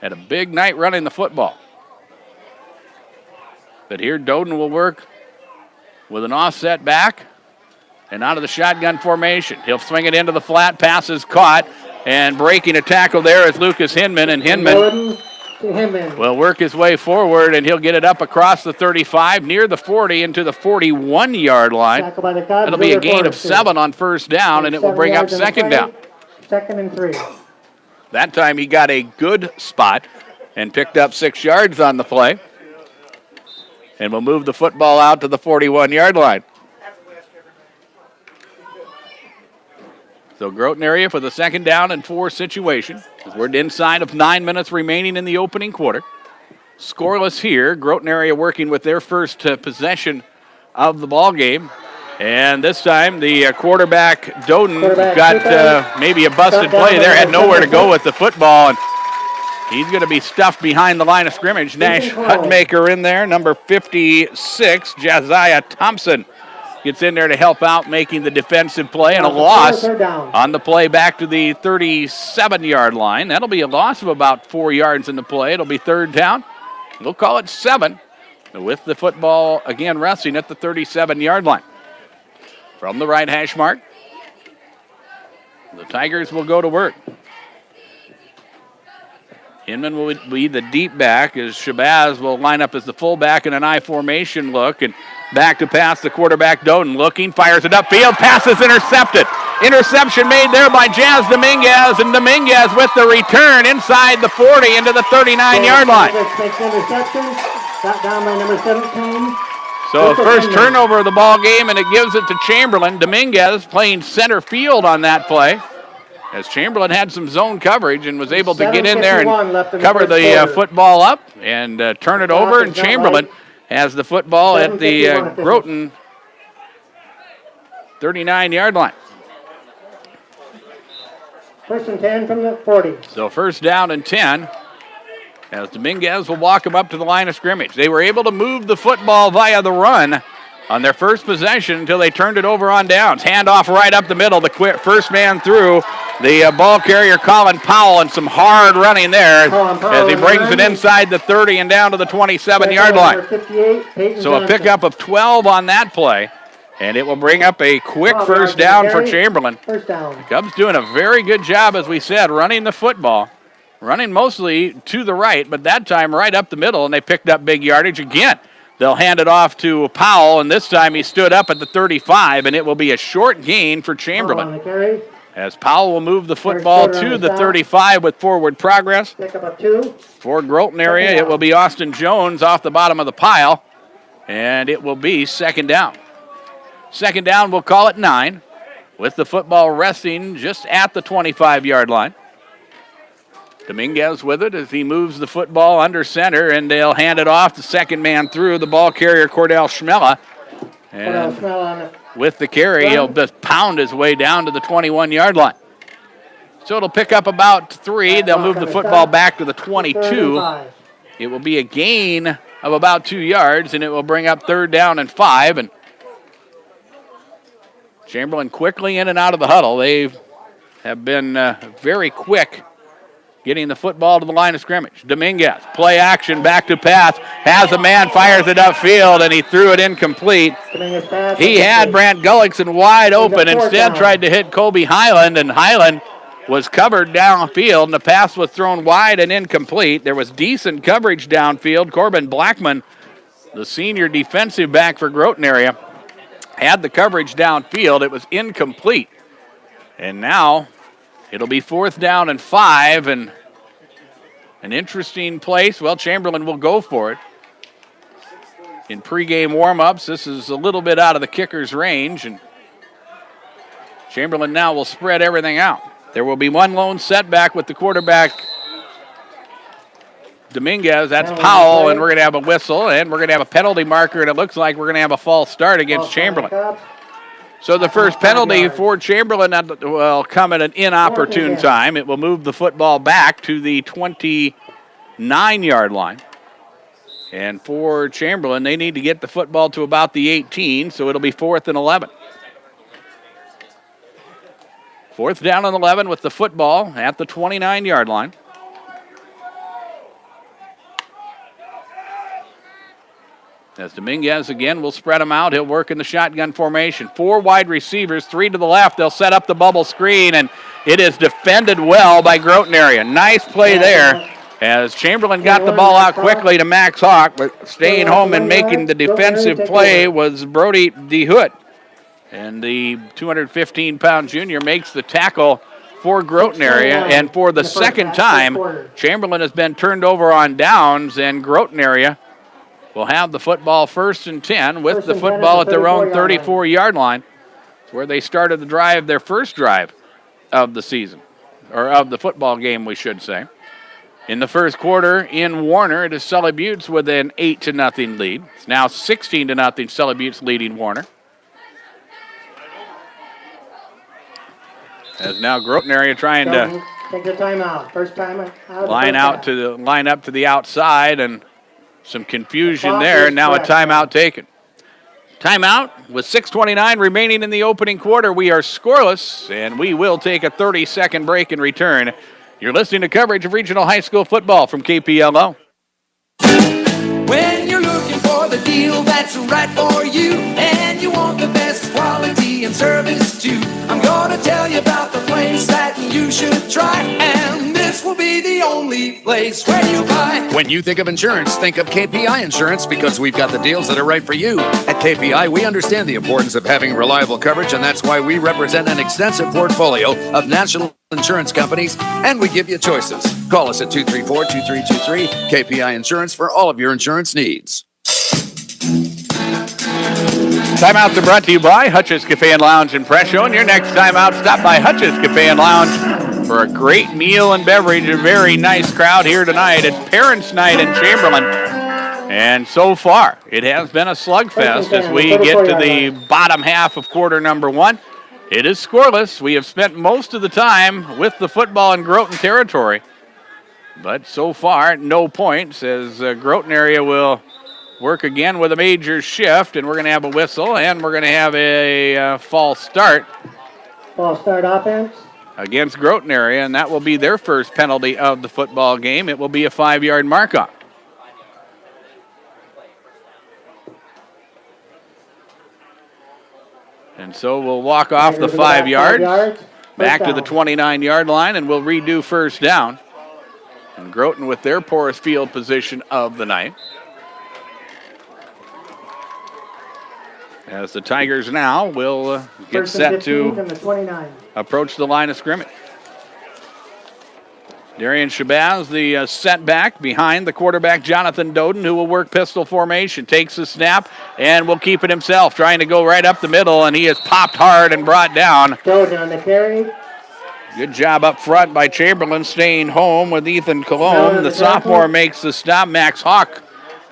Had a big night running the football. But here Doden will work with an offset back and out of the shotgun formation. He'll swing it into the flat, pass is caught, and breaking a tackle there is Lucas Hinman, and Hinman will work his way forward, and he'll get it up across the 35, near the 40, into the 41-yard line. It'll be a gain of 7 on 1st down, and it will bring up 2nd down. 2nd and 3. That time he got a good spot and picked up 6 yards on the play. And we'll move the football out to the 41-yard line. So Groton area for the 2nd down and 4 situation. We're inside of 9 minutes remaining in the opening quarter. Scoreless here. Groton area working with their first possession of the ball game. And this time the quarterback, Doden, got maybe a busted play there, had nowhere to go with the football. And he's going to be stuffed behind the line of scrimmage. Nash Hutmaker in there, number 56, Josiah Thompson gets in there to help out, making the defensive play, and a loss on the play back to the 37-yard line. That'll be a loss of about 4 yards in the play. It'll be 3rd down. We'll call it 7 with the football again resting at the 37-yard line. From the right hash mark, the Tigers will go to work. Hinman will be the deep back as Shabazz will line up as the fullback in an I formation look, and back to pass the quarterback Doden looking, fires it upfield, pass is intercepted. Interception made there by Jazz Dominguez, and Dominguez with the return inside the 40 into the 39-yard line. Interception, got down by number 17. So first turnover of the ball game, and it gives it to Chamberlain. Dominguez playing center field on that play, as Chamberlain had some zone coverage and was able to get in there and cover the football up and turn it over. And Chamberlain has the football at the Groton 39-yard line. 1st and 10 from the 40. So 1st down and 10. As Dominguez will walk him up to the line of scrimmage. They were able to move the football via the run on their first possession until they turned it over on downs. Handoff right up the middle. The first man through, the ball carrier Colin Powell, and some hard running there as he brings it inside the 30 and down to the 27-yard line. So a pickup of 12 on that play. And it will bring up a quick first down for Chamberlain. First down. The Cubs doing a very good job, as we said, running the football. Running mostly to the right, but that time right up the middle, and they picked up big yardage again. They'll hand it off to Powell, and this time he stood up at the 35, and it will be a short gain for Chamberlain. As Powell will move the football to the 35 with forward progress. Pick up a 2. For Groton area, it will be Austin Jones off the bottom of the pile, and it will be second down. Second down, we'll call it 9, with the football resting just at the 25-yard line. Dominguez with it as he moves the football under center, and they'll hand it off. The second man through, the ball carrier, Cordell Schmella. And with the carry, he'll just pound his way down to the 21-yard line. So it'll pick up about 3. They'll move the football back to the 22. It will be a gain of about 2 yards, and it will bring up third down and 5. And Chamberlain quickly in and out of the huddle. They have been very quick getting the football to the line of scrimmage. Dominguez, play action, back to pass, has a man, fires it upfield, and he threw it incomplete. He had Brant Gullickson wide open, instead tried to hit Kobe Highland, and Highland was covered downfield, and the pass was thrown wide and incomplete. There was decent coverage downfield. Corbin Blackman, the senior defensive back for Groton area, had the coverage downfield. It was incomplete. And now it'll be fourth down and 5, and an interesting place. Well, Chamberlain will go for it. In pregame warm-ups, this is a little bit out of the kicker's range, and Chamberlain now will spread everything out. There will be one lone setback with the quarterback, Dominguez. That's Powell, and we're going to have a whistle, and we're going to have a penalty marker, and it looks like we're going to have a false start against Chamberlain. So the first penalty for Chamberlain will come at an inopportune time. It will move the football back to the 29-yard line. And for Chamberlain, they need to get the football to about the 18, so it'll be 4th and 11. 4th down and 11 with the football at the 29-yard line. As Dominguez again will spread them out. He'll work in the shotgun formation. 4 wide receivers, 3 to the left. They'll set up the bubble screen, and it is defended well by Groton area. Nice play there as Chamberlain got the ball out quickly to Max Hawk, but staying home and making the defensive play was Brody DeHoot. And the 215-pound junior makes the tackle for Groton area. And for the second time, Chamberlain has been turned over on downs, and Groton area will have the football 1st and 10 with the football at their own 34-yard line. It's where they started the drive, their first drive of the season, or of the football game, we should say. In the first quarter in Warner, it is Sully Buttes with an 8-0 lead. It's now 16-0 Sully Buttes leading Warner. As now Groton area trying to take the timeout. First time out. line up to the outside, and some confusion there. Now a timeout taken. Timeout with 6:29 remaining in the opening quarter. We are scoreless, and we will take a 30-second break and return. You're listening to coverage of regional high school football from KPLO. When you're looking for the deal that's right for you, and you want the best quality and service too, I'm gonna tell you about the place that you should try, and this will be the only place where you buy. When you think of insurance, think of KPI Insurance, because we've got the deals that are right for you. At KPI, we understand the importance of having reliable coverage, and that's why we represent an extensive portfolio of national insurance companies, and we give you choices. Call us at 234-2323, KPI Insurance, for all of your insurance needs. Timeouts are brought to you by Hutch's Cafe and Lounge in Presho. And your next timeout, stop by Hutch's Cafe and Lounge for a great meal and beverage. A very nice crowd here tonight. It's Parents' Night in Chamberlain. And so far, it has been a slugfest as we get to the bottom half of quarter number 1. It is scoreless. We have spent most of the time with the football in Groton territory. But so far, no points, as Groton area will work again with a major shift, and we're going to have a whistle, and we're going to have a false start. False start offense against Groton area, and that will be their first penalty of the football game. It will be a 5-yard mark-off. And so we'll walk off the 5 yards, back to the 29-yard line, and we'll redo first down. And Groton with their poorest field position of the night. As the Tigers now will get set to approach the line of scrimmage. Darian Shabazz, the setback behind the quarterback, Jonathan Doden, who will work pistol formation. Takes the snap and will keep it himself, trying to go right up the middle, and he is popped hard and brought down. Doden on the carry. Good job up front by Chamberlain, staying home with Ethan Cologne. The sophomore makes the stop. Max Hawk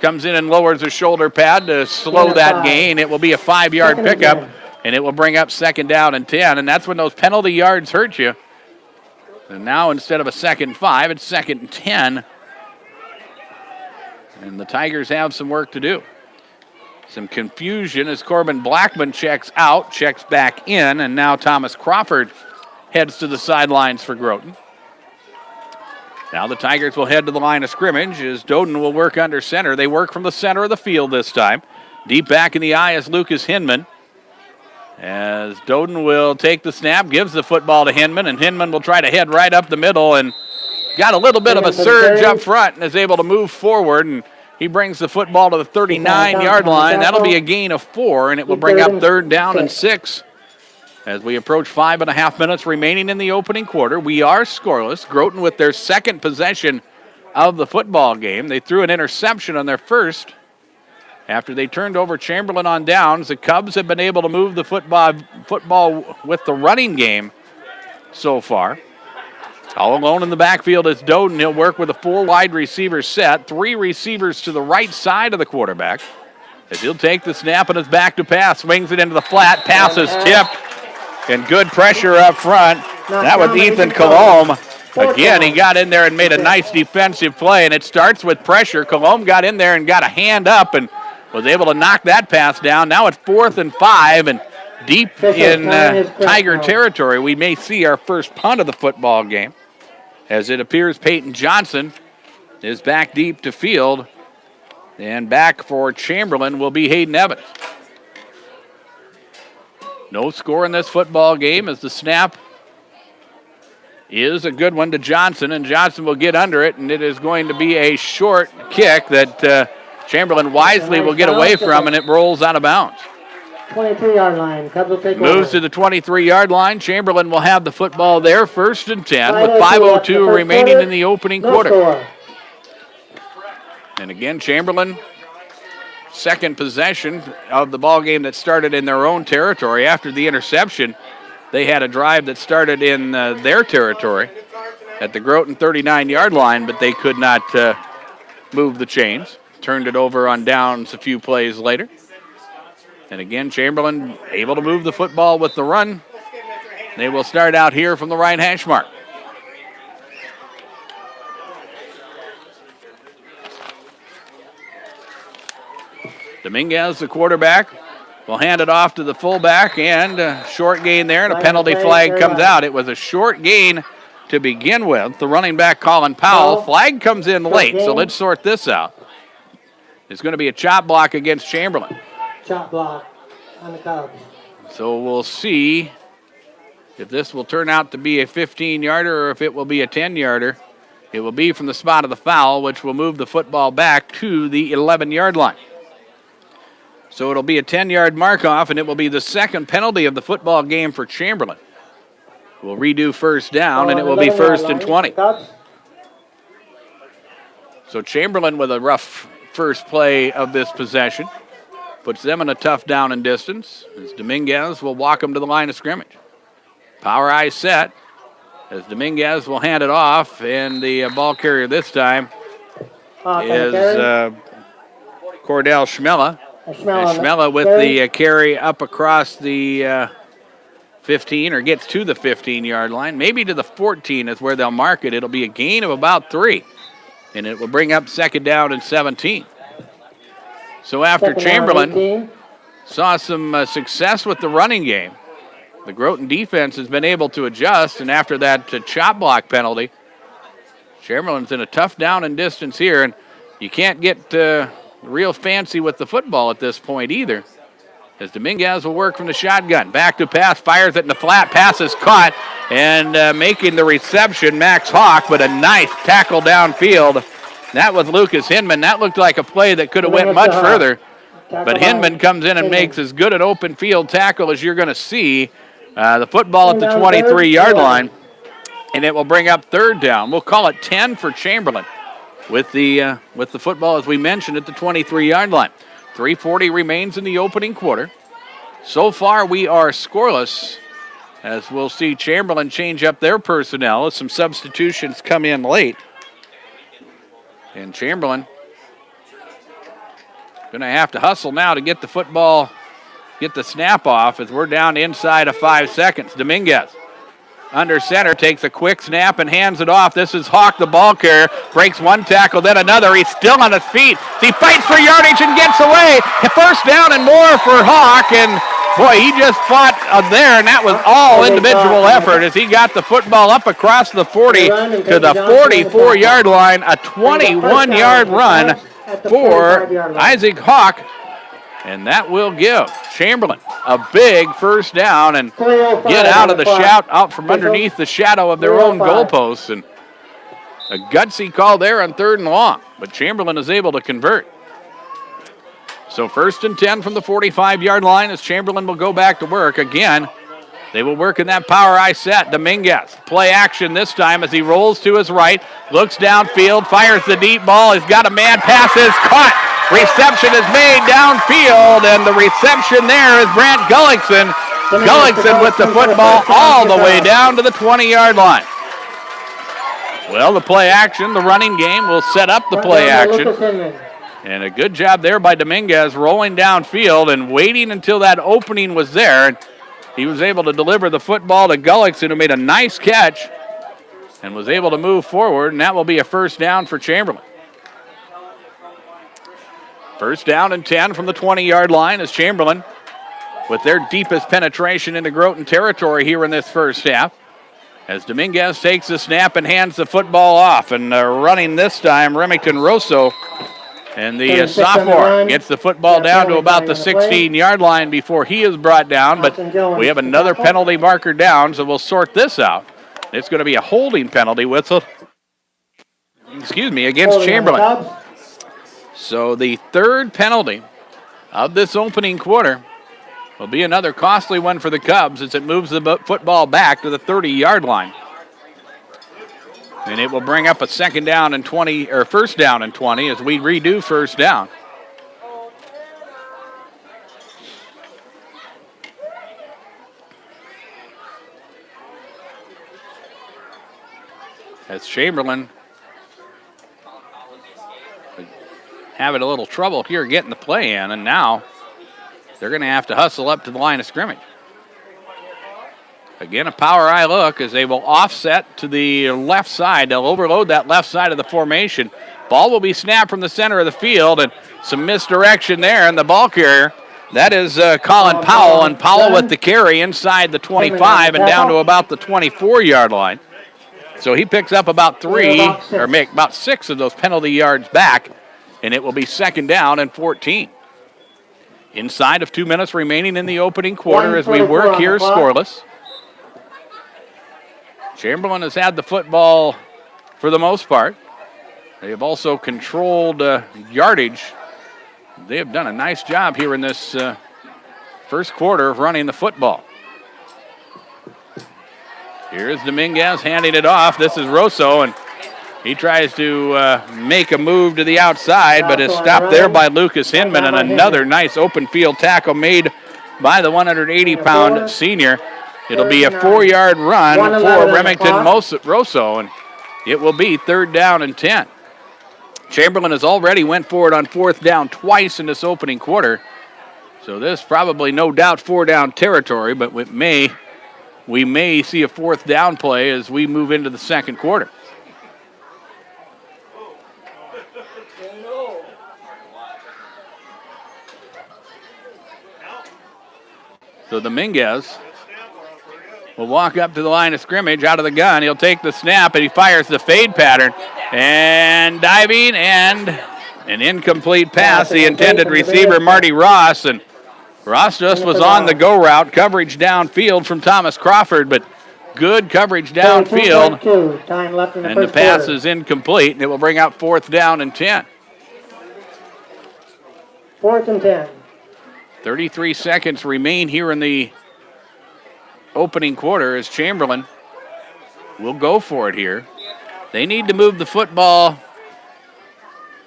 comes in and lowers the shoulder pad to slow that gain. It will be a 5-yard pickup, and it will bring up 2nd down and 10, and that's when those penalty yards hurt you. And now instead of a 2nd and 5, it's 2nd and 10. And the Tigers have some work to do. Some confusion as Corbin Blackman checks out, checks back in, and now Thomas Crawford heads to the sidelines for Groton. Now the Tigers will head to the line of scrimmage as Doden will work under center. They work from the center of the field this time. Deep back in the eye is Lucas Hinman. As Doden will take the snap, gives the football to Hinman, and Hinman will try to head right up the middle and got a little bit of a surge up front and is able to move forward, and he brings the football to the 39-yard line. That'll be a gain of 4, and it will bring up 3rd down and 6. As we approach 5.5 minutes remaining in the opening quarter, we are scoreless. Groton with their 2nd possession of the football game. They threw an interception on their first. After they turned over Chamberlain on downs, the Cubs have been able to move the football with the running game so far. All alone in the backfield is Doden. He'll work with a 4 wide receiver set, 3 receivers to the right side of the quarterback. As he'll take the snap and is back to pass, swings it into the flat, pass is tipped, and good pressure up front. That was Ethan Colomb. Again, he got in there and made a nice defensive play, and it starts with pressure. Colomb got in there and got a hand up and was able to knock that pass down. Now it's 4th and 5, and deep in Tiger territory, we may see our first punt of the football game. As it appears Peyton Johnson is back deep to field, and back for Chamberlain will be Hayden Evans. No score in this football game as the snap is a good one to Johnson, and Johnson will get under it, and it is going to be a short kick that Chamberlain wisely will get away from, and it rolls out of bounds. 23-yard line. Cubs will take Moves to the 23-yard line. Chamberlain will have the football there, 1st and 10, with 5:02 remaining in the opening quarter. And again, Chamberlain, 2nd possession of the ball game that started in their own territory. After the interception, they had a drive that started in their territory at the Groton 39-yard line, but they could not move the chains. Turned it over on downs a few plays later. And again, Chamberlain able to move the football with the run. They will start out here from the right hash mark. Dominguez, the quarterback, will hand it off to the fullback, and a short gain there, and a penalty flag comes out. It was a short gain to begin with. The running back, Colin Powell. Flag comes in late, so let's sort this out. It's going to be a chop block against Chamberlain. Chop block on the Cubs. So we'll see if this will turn out to be a 15-yarder or if it will be a 10-yarder. It will be from the spot of the foul, which will move the football back to the 11-yard line. So it'll be a 10-yard mark-off, and it will be the 2nd penalty of the football game for Chamberlain. We'll redo first down, and it will be 1st and 20. So Chamberlain with a rough first play of this possession. Puts them in a tough down and distance as Dominguez will walk them to the line of scrimmage. Power eye set as Dominguez will hand it off, and the ball carrier this time is Cordell Schmella. Schmella with the carry up across the 15, or gets to the 15-yard line. Maybe to the 14 is where they'll mark it. It'll be a gain of about 3, and it will bring up 2nd down and 17. So after Chamberlain saw some success with the running game, the Groton defense has been able to adjust, and after that chop block penalty, Chamberlain's in a tough down and distance here, and you can't get real fancy with the football at this point either. as Dominguez will work from the shotgun. Back to pass, fires it in the flat. Pass is caught, and making the reception, Max Hawk, but a nice tackle downfield. That was Lucas Hinman. That looked like a play that could have went much further, but Hinman comes in and makes as good an open field tackle as you're going to see. The football at the 23-yard line, and it will bring up third down. We'll call it 10 for Chamberlain with the football, as we mentioned, at the 23-yard line. 3:40 remains in the opening quarter. So far, we are scoreless, as we'll see Chamberlain change up their personnel as some substitutions come in late. And Chamberlain going to have to hustle now to get the football, get the snap off, as we're down inside of 5 seconds. Dominguez under center, takes a quick snap and hands it off. This is Hawk, the ball carrier, breaks one tackle, then another. He's still on his feet. He fights for yardage and gets away. First down and more for Hawk, and boy, he just fought there, and that was all individual effort as he got the football up across the 40 to the 44-yard line, a 21-yard run for Isaac Hawk, and that will give Chamberlain a big first down and get out from underneath the shadow of their own goalposts. And a gutsy call there on 3rd and long, but Chamberlain is able to convert. So 1st and 10 from the 45-yard line as Chamberlain will go back to work. Again, they will work in that power I set. Dominguez, play action this time as he rolls to his right, looks downfield, fires the deep ball. He's got a man, pass is caught. Reception is made downfield, and the reception there is Brant Gullickson. Gullickson with the football all the way down to the 20-yard line. Well, the play action, the running game will set up the play action. And a good job there by Dominguez rolling downfield and waiting until that opening was there. And he was able to deliver the football to Gullickson, who made a nice catch and was able to move forward, and that will be a first down for Chamberlain. First down and 10 from the 20-yard line as Chamberlain, with their deepest penetration into Groton territory here in this first half, as Dominguez takes the snap and hands the football off. And running this time, Remington Rosso, and the sophomore gets the football down to about the 16-yard line before he is brought down. But we have another penalty marker down, so we'll sort this out. It's going to be a holding penalty whistle, against Chamberlain. So the third penalty of this opening quarter will be another costly one for the Cubs as it moves the football back to the 30-yard line. And it will bring up a first down and 20 as we redo first down. As Chamberlain having a little trouble here getting the play in, and now they're going to have to hustle up to the line of scrimmage. Again, a power eye look as they will offset to the left side. They'll overload that left side of the formation. Ball will be snapped from the center of the field, and some misdirection there, and the ball carrier, that is Colin Powell, and Powell with the carry inside the 25 and down to about the 24-yard line. So he picks up about about 6 of those penalty yards back, and it will be second down and 14. Inside of 2 minutes remaining in the opening quarter as we work here scoreless. Chamberlain has had the football for the most part. They have also controlled yardage. They have done a nice job here in this first quarter of running the football. Here's Dominguez handing it off. This is Rosso, and he tries to make a move to the outside, but is stopped there by Lucas Hinman, and another nice open field tackle made by the 180-pound senior. It'll be a 4-yard run for Remington Rosso, and it will be third down and 10. Chamberlain has already went forward on fourth down twice in this opening quarter, so this probably no doubt 4-down territory, but we may see a fourth down play as we move into the second quarter. So Dominguez will walk up to the line of scrimmage out of the gun. He'll take the snap, and he fires the fade pattern. And diving, and an incomplete pass. The intended receiver, Marty Ross. And Rostos was on the go route, coverage downfield from Thomas Crawford, but good coverage downfield. Time left in the And the first pass quarter. is incomplete, and it will bring out 4th down and 10. 4th and 10. 33 seconds remain here in the opening quarter as Chamberlain will go for it here. They need to move the football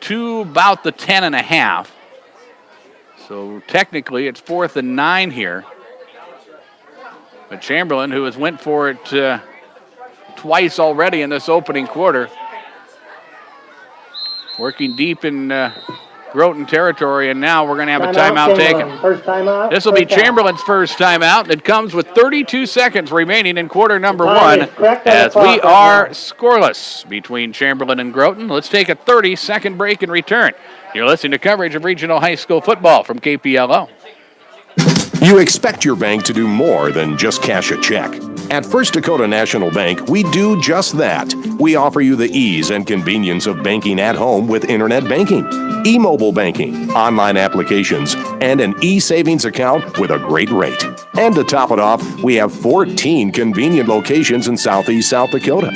to about the 10.5. So technically it's 4th and 9 here. But Chamberlain, who has went for it twice already in this opening quarter, working deep in Groton territory, and now we're going to have a timeout taken. First timeout. This will be Chamberlain's first timeout. It comes with 32 seconds remaining in quarter number one as we are scoreless between Chamberlain and Groton. Let's take a 30-second break and return. You're listening to coverage of regional high school football from KPLO. You expect your bank to do more than just cash a check. At First Dakota National Bank, we do just that. We offer you the ease and convenience of banking at home with internet banking, e-mobile banking, online applications, and an e-savings account with a great rate. And to top it off, we have 14 convenient locations in Southeast South Dakota.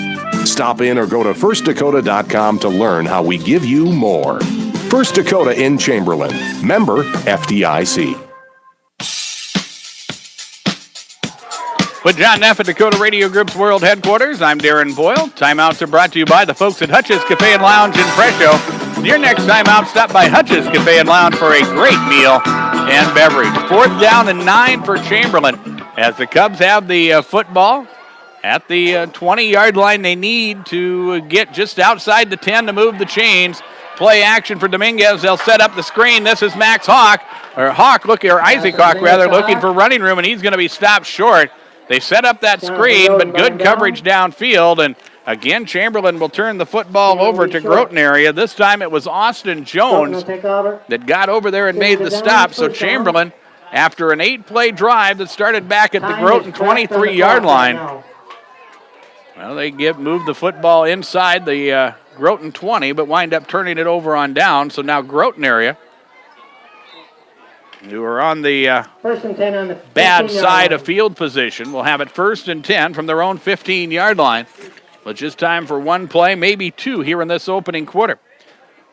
Stop in or go to firstdakota.com to learn how we give you more. First Dakota in Chamberlain. Member FDIC. With John Neff at Dakota Radio Group's World Headquarters, I'm Darren Boyle. Timeouts are brought to you by the folks at Hutch's Cafe and Lounge in Fresho. Your next timeout, stop by Hutch's Cafe and Lounge for a great meal and beverage. 4th down and 9 for Chamberlain as the Cubs have the football at the 20-yard line. They need to get just outside the 10 to move the chains. Play action for Dominguez. They'll set up the screen. This is Max Isaac Hawk looking for running room, and he's going to be stopped short. They set up that screen, but good coverage downfield, and again, Chamberlain will turn the football over to Groton area. This time it was Austin Jones that got over there and made the stop, so Chamberlain, after an 8-play drive that started back at the Groton 23-yard line, well, they move the football inside the Groton 20, but wind up turning it over on down, so now Groton area, who are on the bad side of field position, will have it 1st and 10 from their own 15-yard line. But just time for one play, maybe two here in this opening quarter.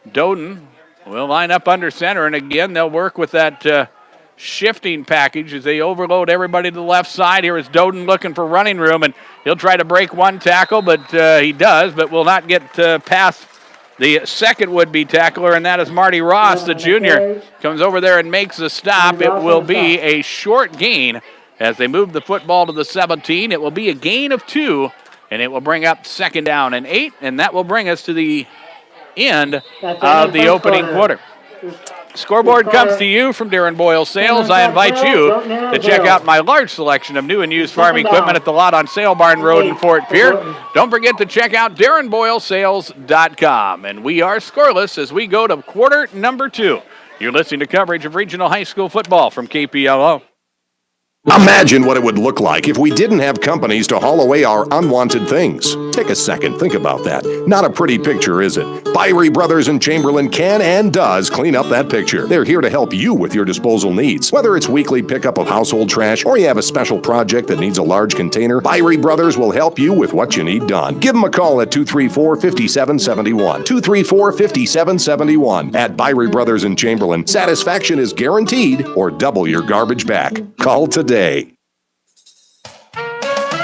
Doden will line up under center, and again, they'll work with that shifting package as they overload everybody to the left side. Here is Doden looking for running room, and he'll try to break one tackle, but he does, but will not get past the second would-be tackler, and that is Marty Ross, the junior. Comes over there and makes a stop. It will be a short gain as they move the football to the 17. It will be a gain of 2, and it will bring up 2nd down and 8, and that will bring us to the end of the opening quarter. Scoreboard comes to you from Darren Boyle Sales. I invite you to check out my large selection of new and used farm equipment at the lot on Sale Barn Road in Fort Pierre. Don't forget to check out DarrenBoyleSales.com. And we are scoreless as we go to quarter number 2. You're listening to coverage of regional high school football from KPLO. Imagine what it would look like if we didn't have companies to haul away our unwanted things. Take a second, think about that. Not a pretty picture, is it? Byrie Brothers in Chamberlain can and does clean up that picture. They're here to help you with your disposal needs. Whether it's weekly pickup of household trash or you have a special project that needs a large container, Byrie Brothers will help you with what you need done. Give them a call at 234-5771. 234-5771. At Byrie Brothers in Chamberlain, satisfaction is guaranteed or double your garbage back. Call today.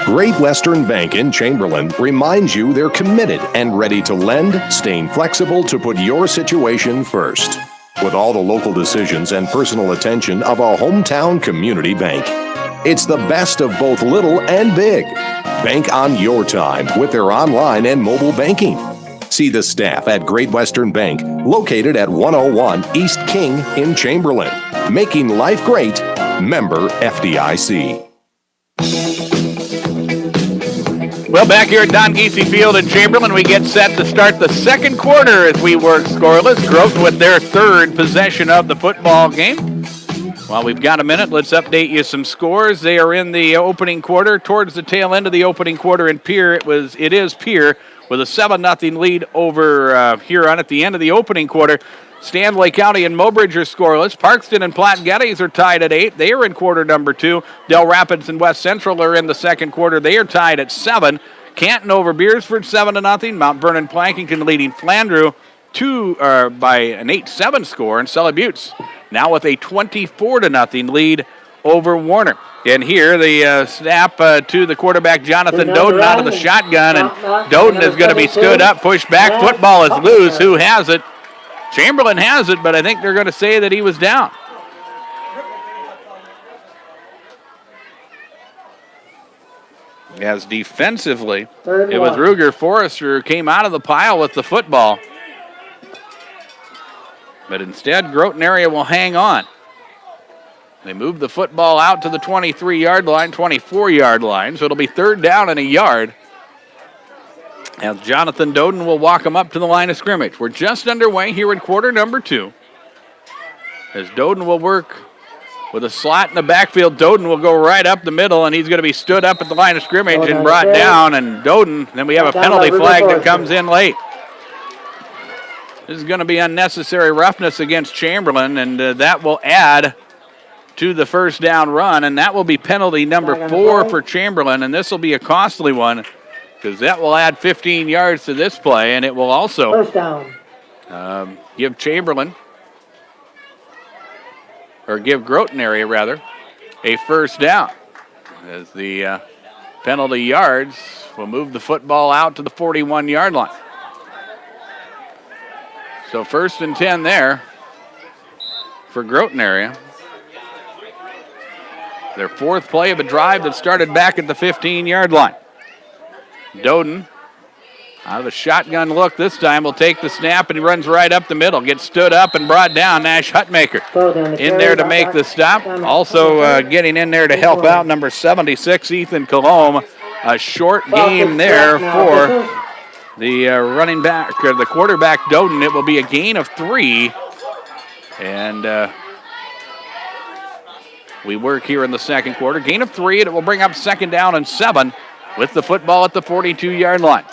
Great Western Bank in Chamberlain reminds you they're committed and ready to lend, staying flexible to put your situation first. With all the local decisions and personal attention of a hometown community bank. It's the best of both little and big. Bank on your time with their online and mobile banking. See the staff at Great Western Bank, located at 101 East King in Chamberlain. Making life great. Member FDIC. Well, back here at Don Giese Field in Chamberlain, we get set to start the second quarter as we work scoreless. Groton with their 3rd possession of the football game. While we've got a minute, let's update you some scores. They are in the opening quarter, towards the tail end of the opening quarter in Pierre. It is Pierre with a 7-0 lead over Huron at the end of the opening quarter. Stanley County and Mobridge are scoreless. Parkston and Platte Geddes are tied at 8. They are in quarter number 2. Del Rapids and West Central are in the second quarter. They are tied at 7. Canton over Beersford 7-0. Mount Vernon Plankington leading Flandreau by an 8-7 score. And Sully Buttes now with a 24-0 lead over Warner. And here the snap to the quarterback Jonathan Doden out of the shotgun. And Doden is going to be stood up, pushed back. Football is loose. Who has it? Chamberlain has it, but I think they're going to say that he was down. As defensively, it was Ruger Forrester who came out of the pile with the football. But instead, Groton area will hang on. They move the football out to the 23-yard line, 24-yard line, so it'll be 3rd down and a yard. As Jonathan Doden will walk him up to the line of scrimmage. We're just underway here in quarter number 2. As Doden will work with a slot in the backfield, Doden will go right up the middle, and he's going to be stood up at the line of scrimmage and brought down. And Doden, then we have a penalty flag that comes in late. This is going to be unnecessary roughness against Chamberlain, and that will add to the first down run, and that will be penalty number 4 for Chamberlain, and this will be a costly one, because that will add 15 yards to this play, and it will also First down. give Chamberlain, or give Groton area rather, a first down. As the penalty yards will move the football out to the 41-yard line. So 1st and 10 there for Groton area. Their 4th play of a drive that started back at the 15-yard line. Doden, out of the shotgun look this time, will take the snap, and he runs right up the middle. Gets stood up and brought down. Nash Hutmaker in there to make the stop. Also getting in there to help out, number 76, Ethan Colomb. A short game there for the running back, or the quarterback, Doden. It will be a gain of 3. And we work here in the second quarter. Gain of 3, and it will bring up 2nd down and 7 with the football at the 42-yard line.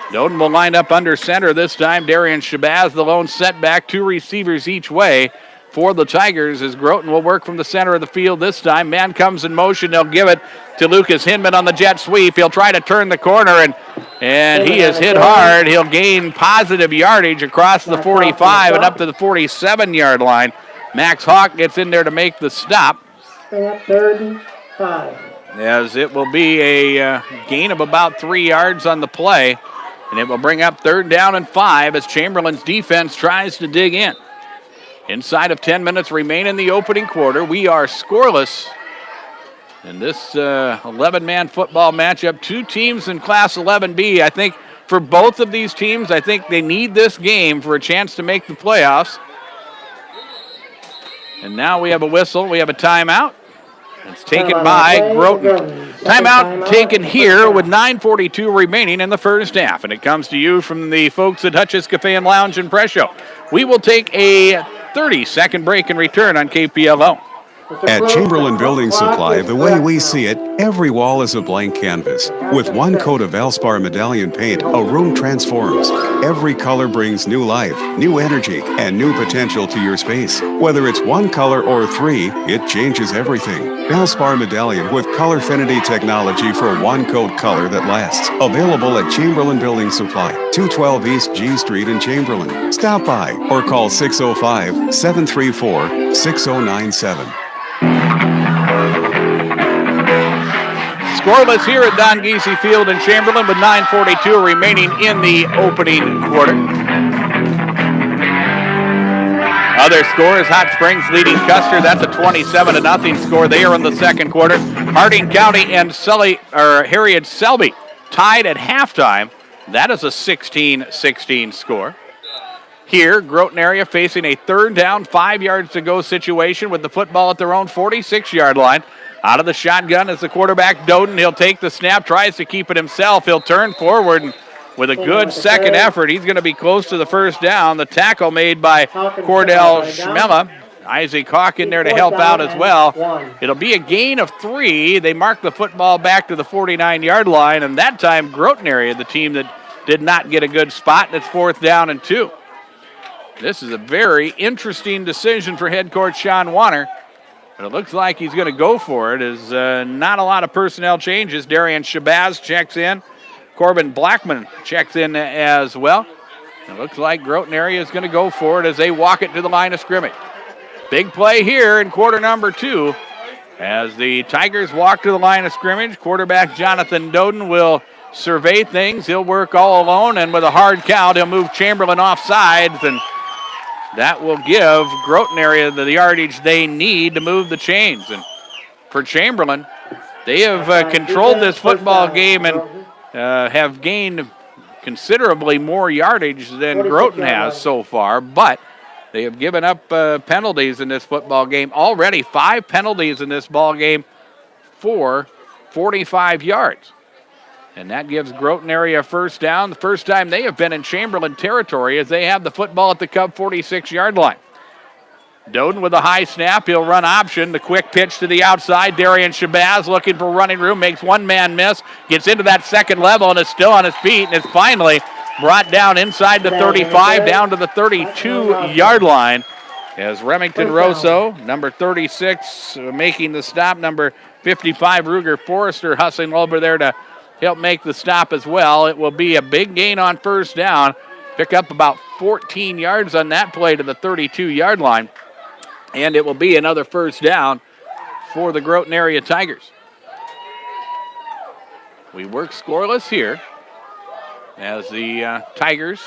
Doden will line up under center this time. Darian Shabazz, the lone setback, 2 receivers each way for the Tigers, as Groton will work from the center of the field this time. Man comes in motion. They'll give it to Lucas Hinman on the jet sweep. He'll try to turn the corner, and he is hit hard. He'll gain positive yardage across the 45 and up to the 47-yard line. Max Hawk gets in there to make the stop. 3rd and 5. As it will be a gain of about 3 yards on the play, and it will bring up 3rd down and 5 as Chamberlain's defense tries to dig in. Inside of 10 minutes remain in the opening quarter. We are scoreless in this 11-man football matchup. 2 teams in Class 11B. I think for both of these teams, I think they need this game for a chance to make the playoffs. And now we have a whistle. We have a timeout. It's taken by Groton. Timeout taken here with 9:42 remaining in the first half. And it comes to you from the folks at Hutch's Cafe and Lounge in Presho. We will take a 30-second break and return on KPLO. At Chamberlain Building Supply, the way we see it, every wall is a blank canvas. With one coat of Valspar Medallion paint, a room transforms. Every color brings new life, new energy, and new potential to your space. Whether it's one color or 3, it changes everything. Valspar Medallion with Colorfinity technology for one coat color that lasts. Available at Chamberlain Building Supply, 212 East G Street in Chamberlain. Stop by or call 605-734-6097. Scoreless here at Don Giese Field in Chamberlain with 9:42 remaining in the opening quarter. Other scores, Hot Springs leading Custer. That's a 27-0 score. They are in the second quarter. Harding County and Harriet Selby tied at halftime. That is a 16-16 score. Here, Groton area facing a 3rd down, 5 yards to go situation with the football at their own 46-yard line. Out of the shotgun is the quarterback, Doden. He'll take the snap, tries to keep it himself. He'll turn forward, and with a good second effort, he's going to be close to the first down. The tackle made by Cordell Schmella Isaac Hawk in there to help out as well. It'll be a gain of 3. They mark the football back to the 49-yard line, and that time Groton area, the team that did not get a good spot, and it's 4th down and 2. This is a very interesting decision for head coach Sean Warner, but it looks like he's going to go for it. As not a lot of personnel changes. Darian Shabazz checks in. Corbin Blackman checks in as well. It looks like Groton area is going to go for it as they walk it to the line of scrimmage. Big play here in quarter number 2 as the Tigers walk to the line of scrimmage. Quarterback Jonathan Doden will survey things. He'll work all alone, and with a hard count, he'll move Chamberlain off sides, and that will give Groton area the yardage they need to move the chains. And for Chamberlain, they have controlled this football game and have gained considerably more yardage than Groton has so far, but they have given up penalties in this football game. Already 5 penalties in this ball game for 45 yards. And that gives Groton area a first down. The first time they have been in Chamberlain territory as they have the football at the Cub 46-yard line. Doden with a high snap. He'll run option. The quick pitch to the outside. Darian Shabazz looking for running room. Makes one man miss. Gets into that second level and is still on his feet. And is finally brought down inside the 35 down to the 32-yard line. As Remington Rosso, number 36, making the stop. Number 55, Ruger Forrester, hustling over there to help make the stop as well. It will be a big gain on first down. Pick up about 14 yards on that play to the 32-yard line. And it will be another first down for the Groton area Tigers. We work scoreless here as the Tigers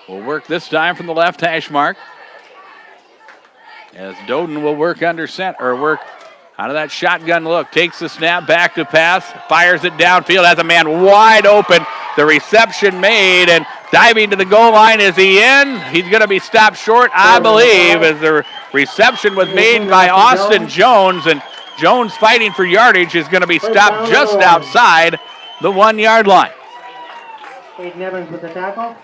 will work this time from the left hash mark. As Doden will work under center, or work out of that shotgun look. Takes the snap, back to pass, fires it downfield, has a man wide open. The reception made, and diving to the goal line. Is he in? He's going to be stopped short, I believe, as the reception was made by Austin Jones, and Jones fighting for yardage is going to be stopped just outside the 1-yard line. Aiden Evans with the tackle.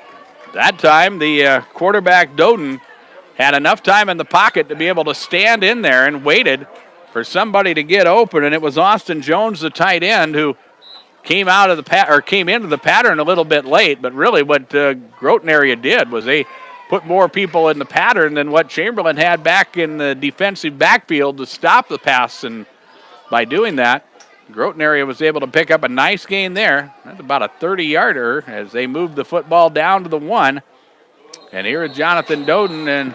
That time, the quarterback Doden had enough time in the pocket to be able to stand in there and waited for somebody to get open, and it was Austin Jones, the tight end, who came out of the came into the pattern a little bit late. But really, what Groton area did was they put more people in the pattern than what Chamberlain had back in the defensive backfield to stop the pass, and by doing that, Groton area was able to pick up a nice gain there. That's about a 30-yarder as they moved the football down to the 1. And here is Jonathan Doden, and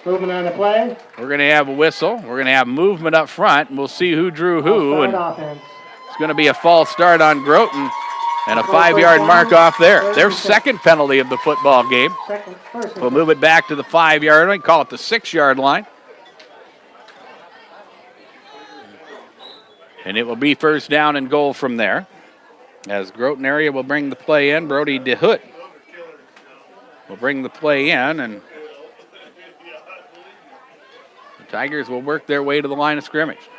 movement on the play. We're going to have a whistle. We're going to have movement up front, and we'll see who drew who. And it's going to be a false start on Groton and a 5-yard mark off there. Their second penalty of the football game. We'll move it back to the 5-yard line, call it the 6-yard line. And it will be first down and goal from there. As Groton area will bring the play in. Brody DeHoot will bring the play in, and the Tigers will work their way to the line of scrimmage.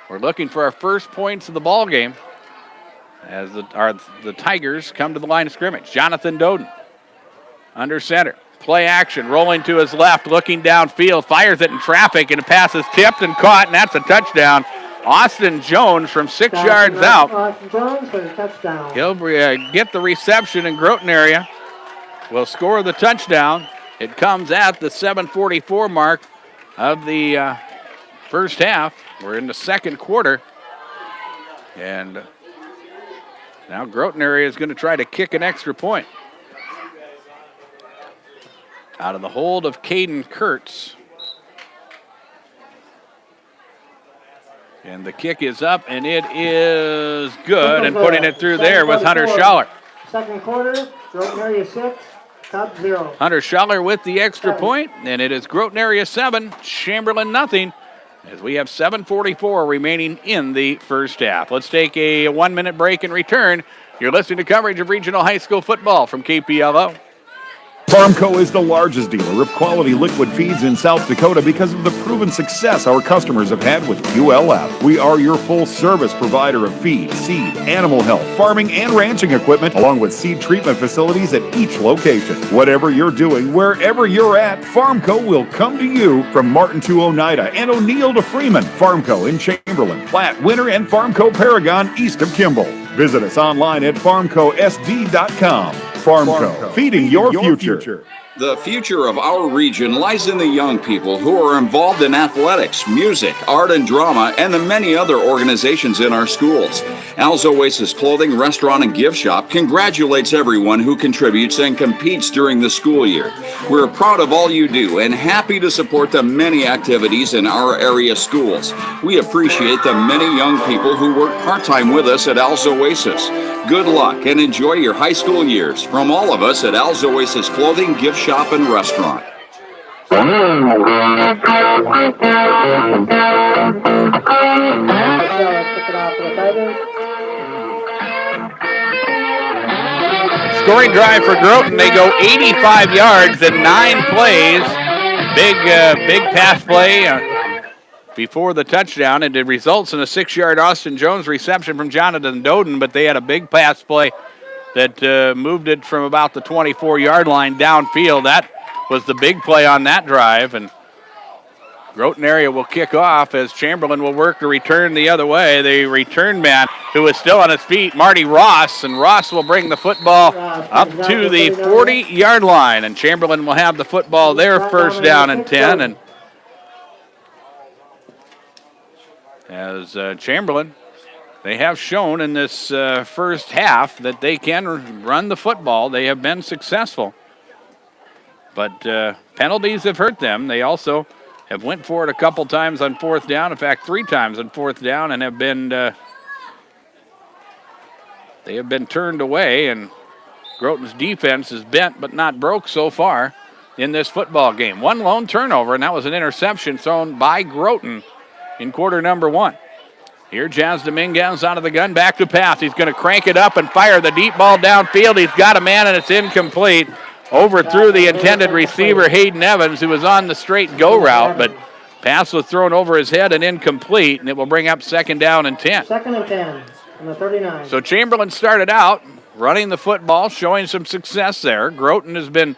We're looking for our first points of the ball game as the Tigers come to the line of scrimmage. Jonathan Doden under center. Play action, rolling to his left, looking downfield, fires it in traffic, and the pass is tipped and caught, and that's a touchdown. Austin Jones from 6 yards out. Austin Jones for the touchdown. He'll get the reception in Groton area. Will score the touchdown. It comes at the 7:44 mark of the first half. We're in the second quarter. And now Groton area is going to try to kick an extra point. Out of the hold of Caden Kurtz. And the kick is up, and it is good. And putting it through there was Hunter Schaller. Second quarter, Groton area 6, Cub 0. Hunter Schaller with the extra point, and it is Groton area 7, Chamberlain nothing, as we have 7:44 remaining in the first half. Let's take a 1-minute break and return. You're listening to coverage of regional high school football from KPLO. Farmco is the largest dealer of quality liquid feeds in South Dakota because of the proven success our customers have had with ULF. We are your full-service provider of feed, seed, animal health, farming, and ranching equipment, along with seed treatment facilities at each location. Whatever you're doing, wherever you're at, Farmco will come to you. From Martin to Oneida and O'Neill to Freeman, Farmco in Chamberlain, Platte, Winter, and Farmco Paragon east of Kimball. Visit us online at farmcosd.com. Farmco, feeding your future. The future of our region lies in the young people who are involved in athletics, music, art and drama, and the many other organizations in our schools. Al's Oasis Clothing, Restaurant, and Gift Shop congratulates everyone who contributes and competes during the school year. We're proud of all you do and happy to support the many activities in our area schools. We appreciate the many young people who work part-time with us at Al's Oasis. Good luck and enjoy your high school years from all of us at Al's Oasis Clothing, Gift Shop, and Restaurant. Scoring drive for Groton. They go 85 yards in 9 plays. Big pass play before the touchdown, and it results in a 6-yard Austin Jones reception from Jonathan Doden, but they had a big pass play that moved it from about the 24-yard line downfield. That was the big play on that drive, and Groton area will kick off as Chamberlain will work to return the other way. The return man, who is still on his feet, Marty Ross, and Ross will bring the football up to the 40-yard line, and Chamberlain will have the football there, first down and 10, and as Chamberlain, they have shown in this first half that they can run the football. They have been successful. But penalties have hurt them. They also have went for it a couple times on fourth down. In fact, 3 times on fourth down, and have been they have been turned away. And Groton's defense is bent but not broke so far in this football game. 1 lone turnover, and that was an interception thrown by Groton in quarter number 1. Here, Jazz Dominguez out of the gun, back to pass. He's going to crank it up and fire the deep ball downfield. He's got a man, and it's incomplete. Overthrew the intended receiver, Hayden Evans, who was on the straight go route, but pass was thrown over his head and incomplete, and it will bring up 2nd down and 10. 2nd and 10 on the 39. So Chamberlain started out running the football, showing some success there. Groton has been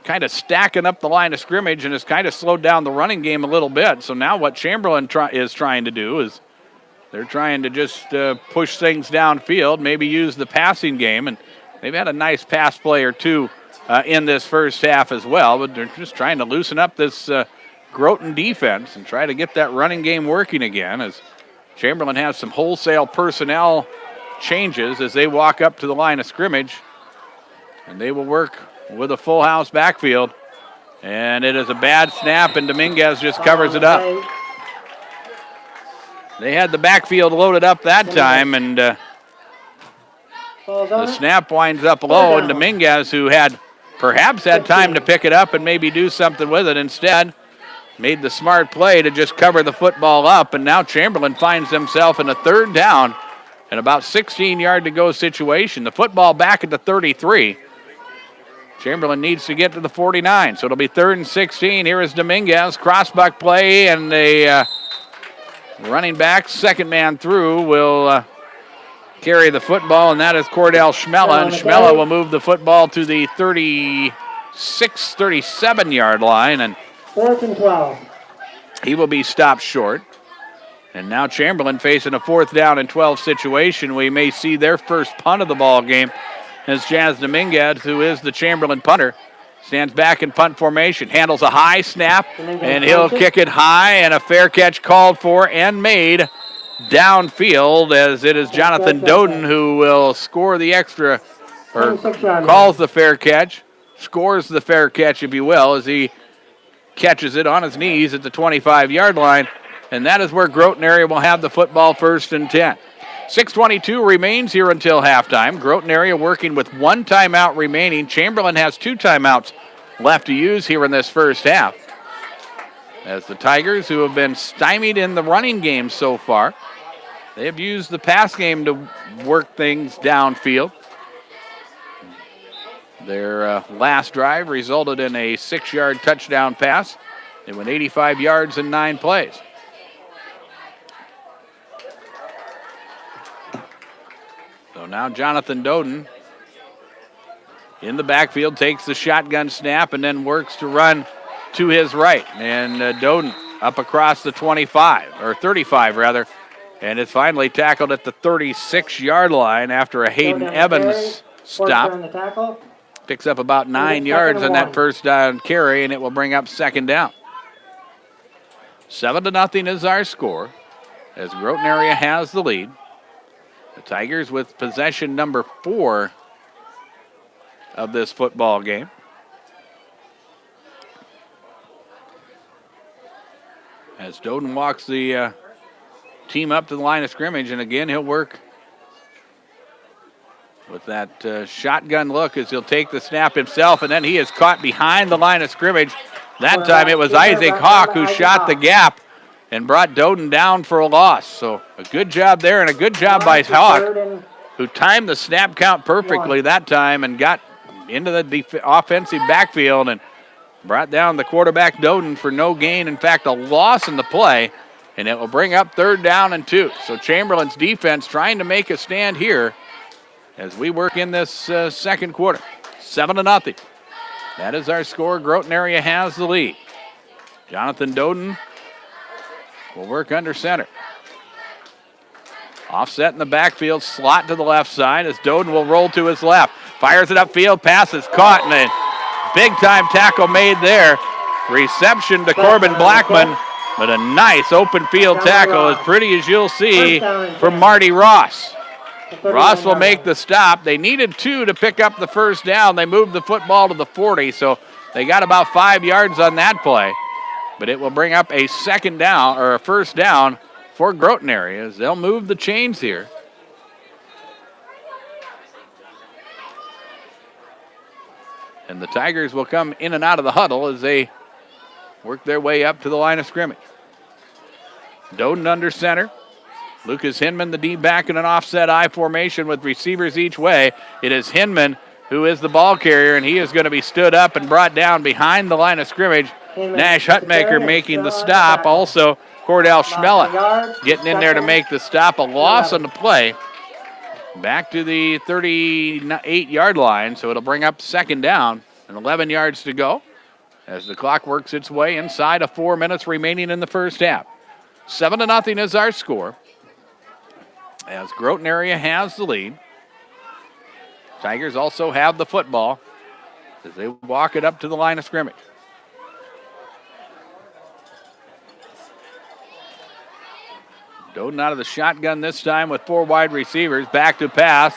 kind of stacking up the line of scrimmage and has kind of slowed down the running game a little bit. So now what Chamberlain is trying to do is they're trying to just push things downfield, maybe use the passing game, and they've had a nice pass play or two in this first half as well, but they're just trying to loosen up this Groton defense and try to get that running game working again, as Chamberlain has some wholesale personnel changes as they walk up to the line of scrimmage, and they will work with a full house backfield, and it is a bad snap, and Dominguez just covers it up. They had the backfield loaded up that time, and the snap winds up low, and Dominguez, who had perhaps had time to pick it up and maybe do something with it, instead made the smart play to just cover the football up, and now Chamberlain finds himself in a 3rd down and about 16-yard to go situation. The football back at the 33. Chamberlain needs to get to the 49, so it'll be 3rd and 16. Here is Dominguez, crossbuck play, and the running back, second man through, will carry the football, and that is Cordell Schmella, and Schmella will move the football to the 36, 37-yard line, and 4th and 12. he will be stopped short. And now Chamberlain facing a 4th down and 12 situation. We may see their first punt of the ball game as Jazz Dominguez, who is the Chamberlain punter, stands back in punt formation, handles a high snap, and he'll kick it high, and a fair catch called for and made downfield, as it is Jonathan Doden who will score the extra, or calls the fair catch, scores the fair catch, if you will, as he catches it on his knees at the 25-yard line, and that is where Groton area will have the football, 1st and 10. 6:22 remains here until halftime. Groton area working with 1 timeout remaining. Chamberlain has 2 timeouts left to use here in this first half, as the Tigers, who have been stymied in the running game so far, they have used the pass game to work things downfield. Their last drive resulted in a 6-yard touchdown pass. They went 85 yards in 9 plays. So now Jonathan Doden in the backfield takes the shotgun snap and then works to run to his right. And Doden up across the 25, or 35 rather. And it's finally tackled at the 36-yard line after a Hayden Evans stop. Picks up about 9 yards on that first down carry, and it will bring up second down. 7-0 is our score as Groton area has the lead. The Tigers with possession number 4 of this football game. As Doden walks the team up to the line of scrimmage, and again he'll work with that shotgun look as he'll take the snap himself, and then he is caught behind the line of scrimmage. That time it was Isaac Hawk who shot the gap and brought Doden down for a loss. So a good job there and a good job by Hawk, who timed the snap count perfectly that time and got into the offensive backfield and brought down the quarterback Doden for no gain. In fact, a loss in the play, and it will bring up 3rd down and 2. So Chamberlain's defense trying to make a stand here as we work in this second quarter. 7-0. That is our score. Groton area has the lead. Jonathan Doden will work under center. Offset in the backfield, slot to the left side as Doden will roll to his left. Fires it upfield, pass is caught, and a big-time tackle made there. Reception to Corbin Blackman, but a nice open field tackle, as pretty as you'll see from Marty Ross. Ross will make the stop. They needed 2 to pick up the first down. They moved the football to the 40, so they got about 5 yards on that play. But it will bring up a second down, or a first down for Groton area as they'll move the chains here. And the Tigers will come in and out of the huddle as they work their way up to the line of scrimmage. Doden under center. Lucas Hinman, the D-back, in an offset I formation with receivers each way. It is Hinman who is the ball carrier, and he is going to be stood up and brought down behind the line of scrimmage. Nash Hutmaker making the stop. Also, Cordell Schmella getting in there to make the stop. A loss on the play. Back to the 38-yard line, so it'll bring up second down and 11 yards to go as the clock works its way inside of 4 minutes remaining in the first half. 7-0 is our score as Groton area has the lead. Tigers also have the football as they walk it up to the line of scrimmage. Doden out of the shotgun this time with 4 wide receivers. Back to pass.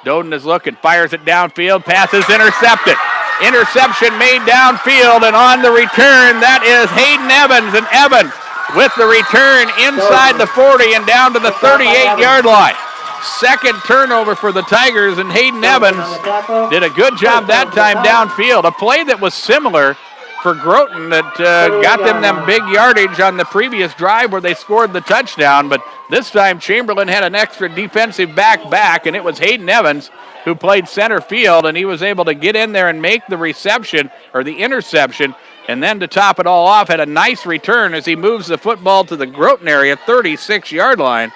Doden is looking, fires it downfield. Pass is intercepted. Interception made downfield, and on the return, that is Hayden Evans. And Evans with the return inside the 40 and down to the 38-yard line. Second turnover for the Tigers, and Hayden Evans did a good job that time downfield. A play that was similar for Groton that got them big yardage on the previous drive where they scored the touchdown, but this time Chamberlain had an extra defensive back, and it was Hayden Evans who played center field, and he was able to get in there and make the reception, or the interception, and then to top it all off, had a nice return as he moves the football to the Groton area 36-yard line.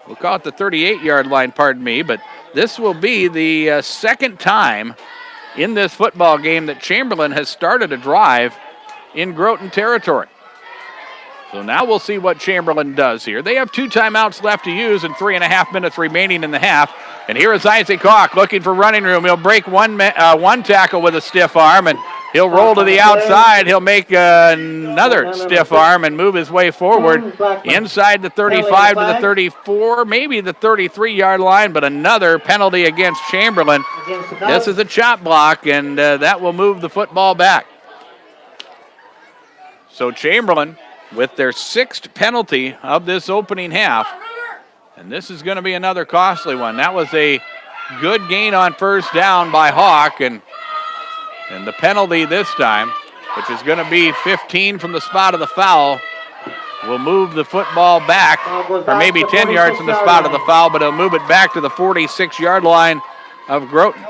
We'll call it the 38-yard line, pardon me, but this will be the second time in this football game that Chamberlain has started a drive in Groton territory. So now we'll see what Chamberlain does here. They have 2 timeouts left to use and 3.5 minutes remaining in the half. And here is Isaac Hawk looking for running room. He'll break one tackle with a stiff arm, and he'll roll to the outside. He'll make another stiff arm and move his way forward inside the 35 to the 34, maybe the 33-yard line, but another penalty against Chamberlain. This is a chop block, and that will move the football back. So Chamberlain with their 6th penalty of this opening half, and this is going to be another costly one. That was a good gain on first down by Hawk, and the penalty this time, which is going to be 15 from the spot of the foul, will move the football back, or maybe 10 yards from the spot of the foul, but it'll move it back to the 46-yard line of Groton.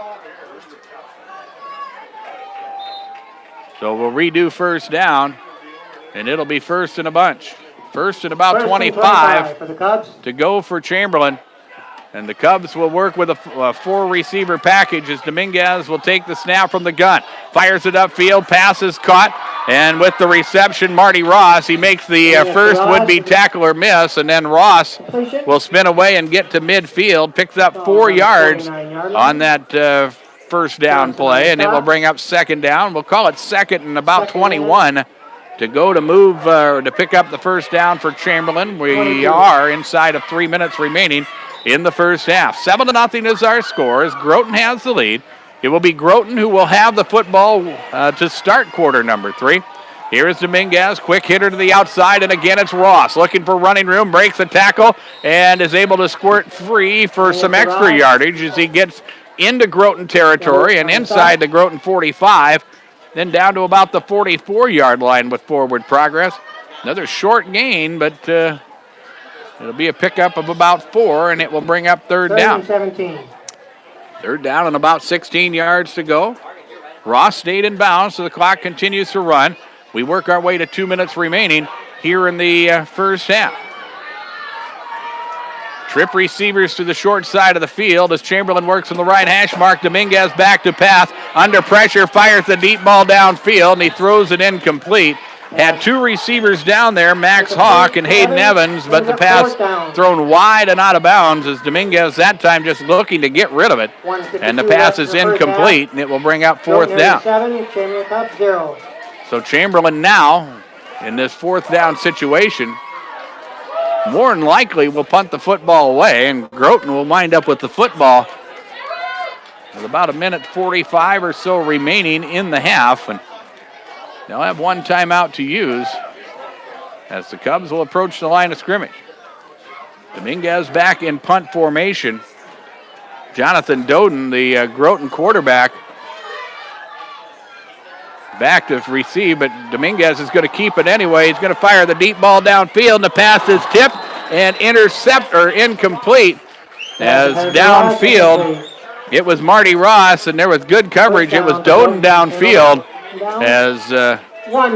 So we'll redo first down, and it'll be first and a bunch. First and about 25 for the Cubs. to go for Chamberlain. And the Cubs will work with a 4-receiver package as Dominguez will take the snap from the gun. Fires it upfield, pass is caught, and with the reception, Marty Ross, he makes the first would-be tackle or miss, and then Ross will spin away and get to midfield, picks up 4 yards on that first down play, and it will bring up second down. We'll call it second and about 21 to go to move to pick up the first down for Chamberlain. We are inside of 3 minutes remaining in the first half. 7-0 is our score as Groton has the lead. It will be Groton who will have the football to start quarter number 3. Here is Dominguez, quick hitter to the outside, and again it's Ross looking for running room, breaks the tackle, and is able to squirt free for some extra yardage as he gets into Groton territory and inside the Groton 45, then down to about the 44-yard line with forward progress. Another short gain, but it'll be a pickup of about 4, and it will bring up third down. 17. Third down and about 16 yards to go. Ross stayed in bounds, so the clock continues to run. We work our way to 2 minutes remaining here in the first half. Trip receivers to the short side of the field as Chamberlain works on the right hash mark. Dominguez back to pass. Under pressure, fires the deep ball downfield, and he throws it incomplete. Had 2 receivers down there, Max Hawk and Hayden Evans, but the pass thrown wide and out of bounds as Dominguez that time just looking to get rid of it. And the pass is incomplete, and it will bring up fourth down. 7, Chamberlain Cubs 0. So Chamberlain now, in this fourth down situation, more than likely will punt the football away, and Groton will wind up with the football with about 1:45 or so remaining in the half. And they'll have one timeout to use as the Cubs will approach the line of scrimmage. Dominguez back in punt formation. Jonathan Doden, the Groton quarterback, back to receive, but Dominguez is going to keep it anyway. He's going to fire the deep ball downfield, and the pass is tipped and incomplete. As downfield, it was Marty Ross, and there was good coverage. It was Doden downfield as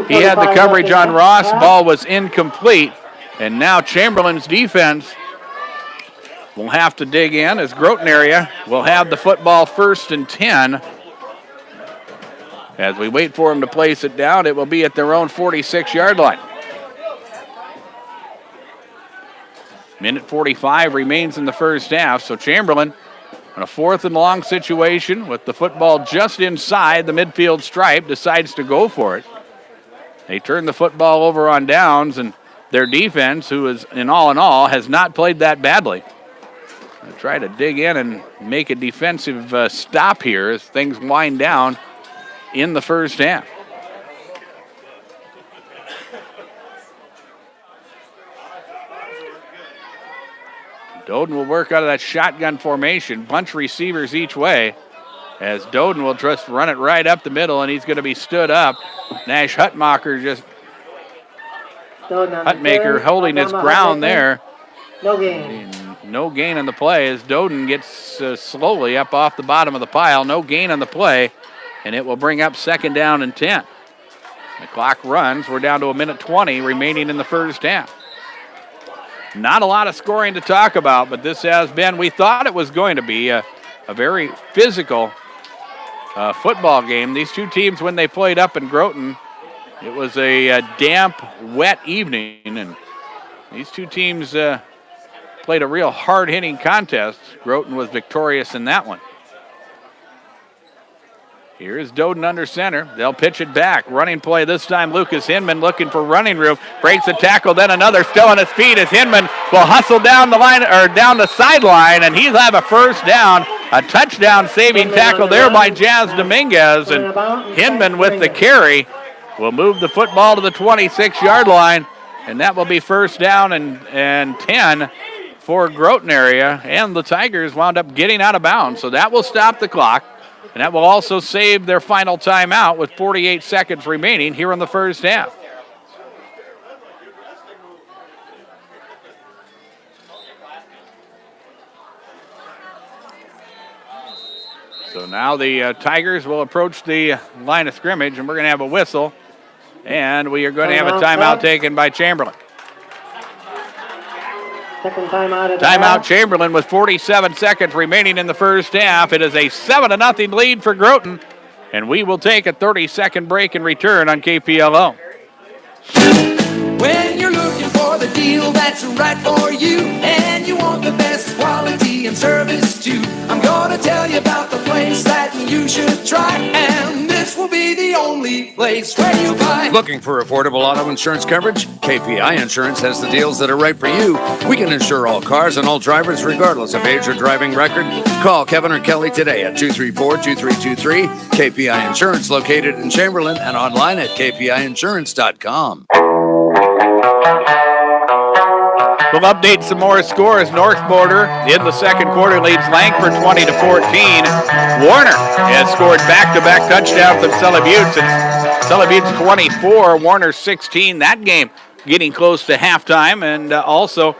he had the coverage on Ross. Ball was incomplete, and now Chamberlain's defense will have to dig in as Groton area will have the football first and 10. As we wait for him to place it down, it will be at their own 46-yard line. 1:45 remains in the first half, so Chamberlain on a 4th and long situation with the football just inside the midfield stripe decides to go for it. They turn the football over on downs, and their defense, who is in all, has not played that badly. They'll try to dig in and make a defensive stop here as things wind down in the first half. Doden will work out of that shotgun formation, bunch receivers each way, as Doden will just run it right up the middle, and he's going to be stood up. Nash Hutmacher Hutmaker holding his ground there. No gain. No gain on the play as Doden gets slowly up off the bottom of the pile. No gain on the play, and it will bring up second down and 10. The clock runs. We're down to 1:20 remaining in the first half. Not a lot of scoring to talk about, but this has been, we thought it was going to be a very physical football game. These two teams, when they played up in Groton, it was a damp, wet evening, and these two teams played a real hard-hitting contest. Groton was victorious in that one. Here's Doden under center. They'll pitch it back. Running play this time. Lucas Hinman looking for running room. Breaks the tackle. Then another still on his feet as Hinman will hustle down the line or down the sideline, and he'll have a first down. A touchdown saving tackle there by Jazz Dominguez, and Hinman with the carry will move the football to the 26-yard line, and that will be first down and 10 for Groton area, and the Tigers wound up getting out of bounds, so that will stop the clock. And that will also save their final timeout with 48 seconds remaining here in the first half. So now the Tigers will approach the line of scrimmage, and we're going to have a whistle. And we are going to have a timeout taken by Chamberlain. Second timeout of the Timeout half. Chamberlain with 47 seconds remaining in the first half. It is a 7-0 lead for Groton. And we will take a 30-second break and return on KPLO. When you're looking for the deal that's right for you, and you want the best quality and service too, I'm gonna tell you about the place that you should try, and this will be the only place where you buy. Looking for affordable auto insurance coverage? KPI Insurance has the deals that are right for you. We can insure all cars and all drivers regardless of age or driving record. Call Kevin or Kelly today at 234-2323. KPI Insurance, located in Chamberlain and online at kpiinsurance.com. We'll update some more scores. North Border in the second quarter leads Langford 20-14. Warner has scored back-to-back touchdowns from Sully Buttes. It's Sully Buttes 24, Warner 16. That game getting close to halftime. And also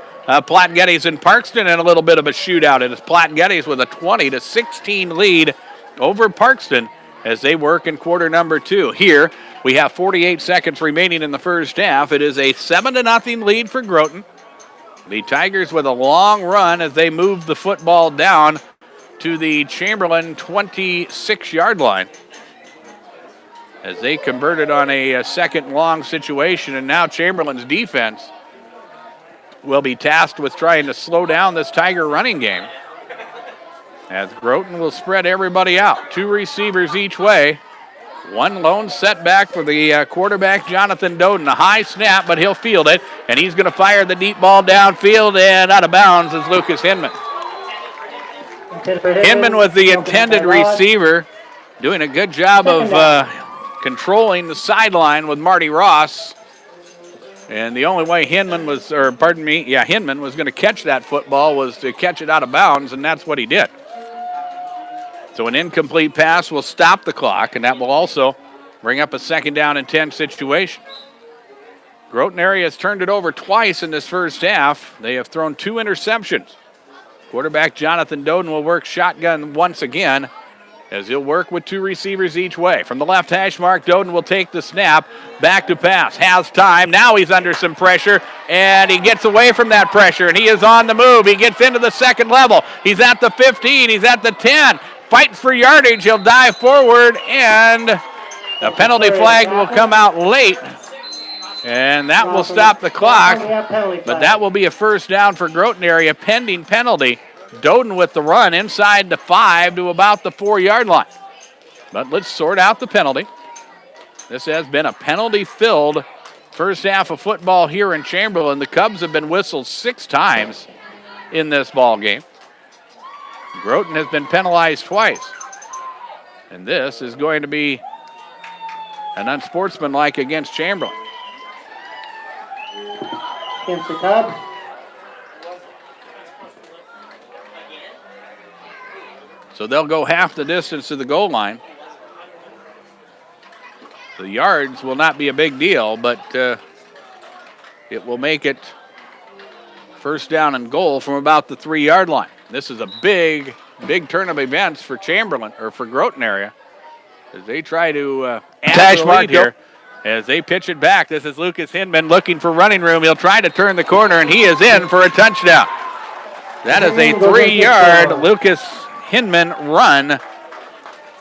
Platte Geddes and Parkston in a little bit of a shootout. It is Platte Geddes with a 20-16 lead over Parkston as they work in quarter number 2. Here we have 48 seconds remaining in the first half. It is a 7-0 lead for Groton. The Tigers with a long run as they move the football down to the Chamberlain 26-yard line. As they converted on a second long situation, and now Chamberlain's defense will be tasked with trying to slow down this Tiger running game. As Groton will spread everybody out. 2 receivers each way. One lone setback for the quarterback, Jonathan Doden. A high snap, but he'll field it, and he's going to fire the deep ball downfield, and out of bounds is Lucas Hinman. Hinman was the intended receiver, doing a good job of controlling the sideline with Marty Ross. And the only way Hinman was going to catch that football was to catch it out of bounds, and that's what he did. So an incomplete pass will stop the clock, and that will also bring up a 2nd down and 10 situation. Groton area has turned it over twice in this first half. They have thrown 2 interceptions. Quarterback Jonathan Doden will work shotgun once again as he'll work with 2 receivers each way. From the left hash mark, Doden will take the snap, back to pass, has time. Now he's under some pressure, and he gets away from that pressure, and he is on the move. He gets into the second level. He's at the 15, he's at the 10. Fights for yardage, he'll dive forward, and a penalty flag will come out late, and that will stop the clock, but that will be a first down for Groton area, pending penalty. Doden with the run inside the 5 to about the 4-yard line. But let's sort out the penalty. This has been a penalty-filled first half of football here in Chamberlain. The Cubs have been whistled 6 times in this ball game. Groton has been penalized twice. And this is going to be an unsportsmanlike against Chamberlain. Against the Cubs. So they'll go half the distance to the goal line. The yards will not be a big deal, but it will make it first down and goal from about the 3-yard line. This is a big turn of events for Chamberlain, or for Groton area, as they try to add to the lead here. As they pitch it back, this is Lucas Hinman looking for running room. He'll try to turn the corner, and he is in for a touchdown. That is a 3-yard Lucas Hinman run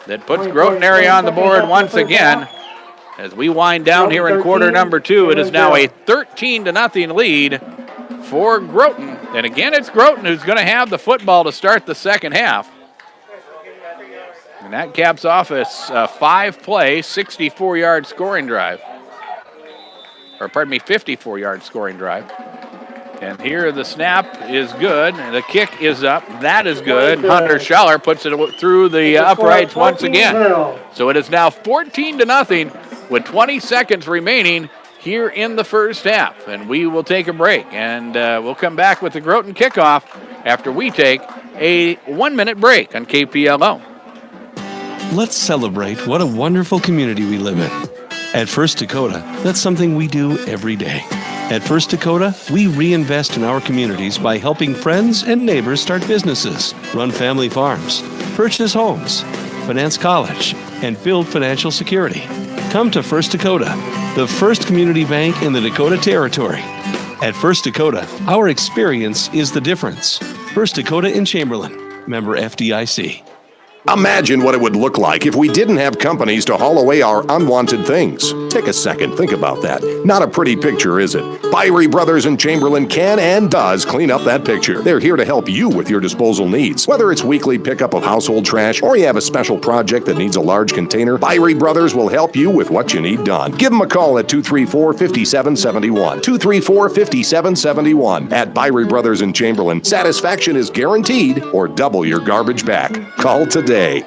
that puts Groton area on the board once again. As we wind down here in quarter number 2, it is now a 13-0 lead for Groton. And again, it's Groton who's going to have the football to start the second half. And that caps off a 5-play, 64-yard scoring drive. Or pardon me, 54-yard scoring drive. And here the snap is good. The kick is up. That is good. Hunter Schaller puts it through the uprights once again. So it is now 14-0 with 20 seconds remaining here in the first half. And we will take a break. And we'll come back with the Groton kickoff after we take a 1-minute break on KPLO. Let's celebrate what a wonderful community we live in. At First Dakota, that's something we do every day. At First Dakota, we reinvest in our communities by helping friends and neighbors start businesses, run family farms, purchase homes, finance college, and build financial security. Come to First Dakota, the first community bank in the Dakota Territory. At First Dakota, our experience is the difference. First Dakota in Chamberlain, member FDIC. Imagine what it would look like if we didn't have companies to haul away our unwanted things. Take a second, think about that. Not a pretty picture, is it? Byrie Brothers in Chamberlain can and does clean up that picture. They're here to help you with your disposal needs. Whether it's weekly pickup of household trash or you have a special project that needs a large container, Byrie Brothers will help you with what you need done. Give them a call at 234-5771. 234-5771. At Byrie Brothers in Chamberlain, satisfaction is guaranteed or double your garbage back. Call today. The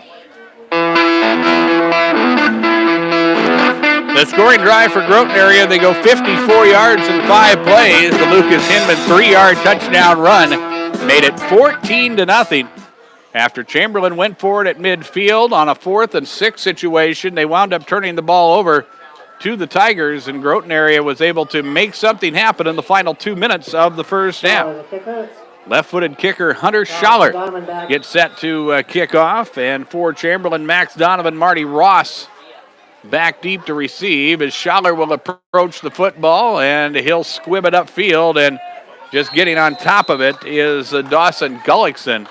scoring drive for Groton area, they go 54 yards in 5 plays. The Lucas Hinman 3-yard touchdown run made it 14-0. After Chamberlain went for it at midfield on a 4th and 6 situation, they wound up turning the ball over to the Tigers, and Groton area was able to make something happen in the final 2 minutes of the first half. Left-footed kicker Hunter Schaller gets set to kick off, and for Chamberlain, Max Donovan, Marty Ross back deep to receive as Schaller will approach the football, and he'll squib it upfield, and just getting on top of it is Dawson Gullickson.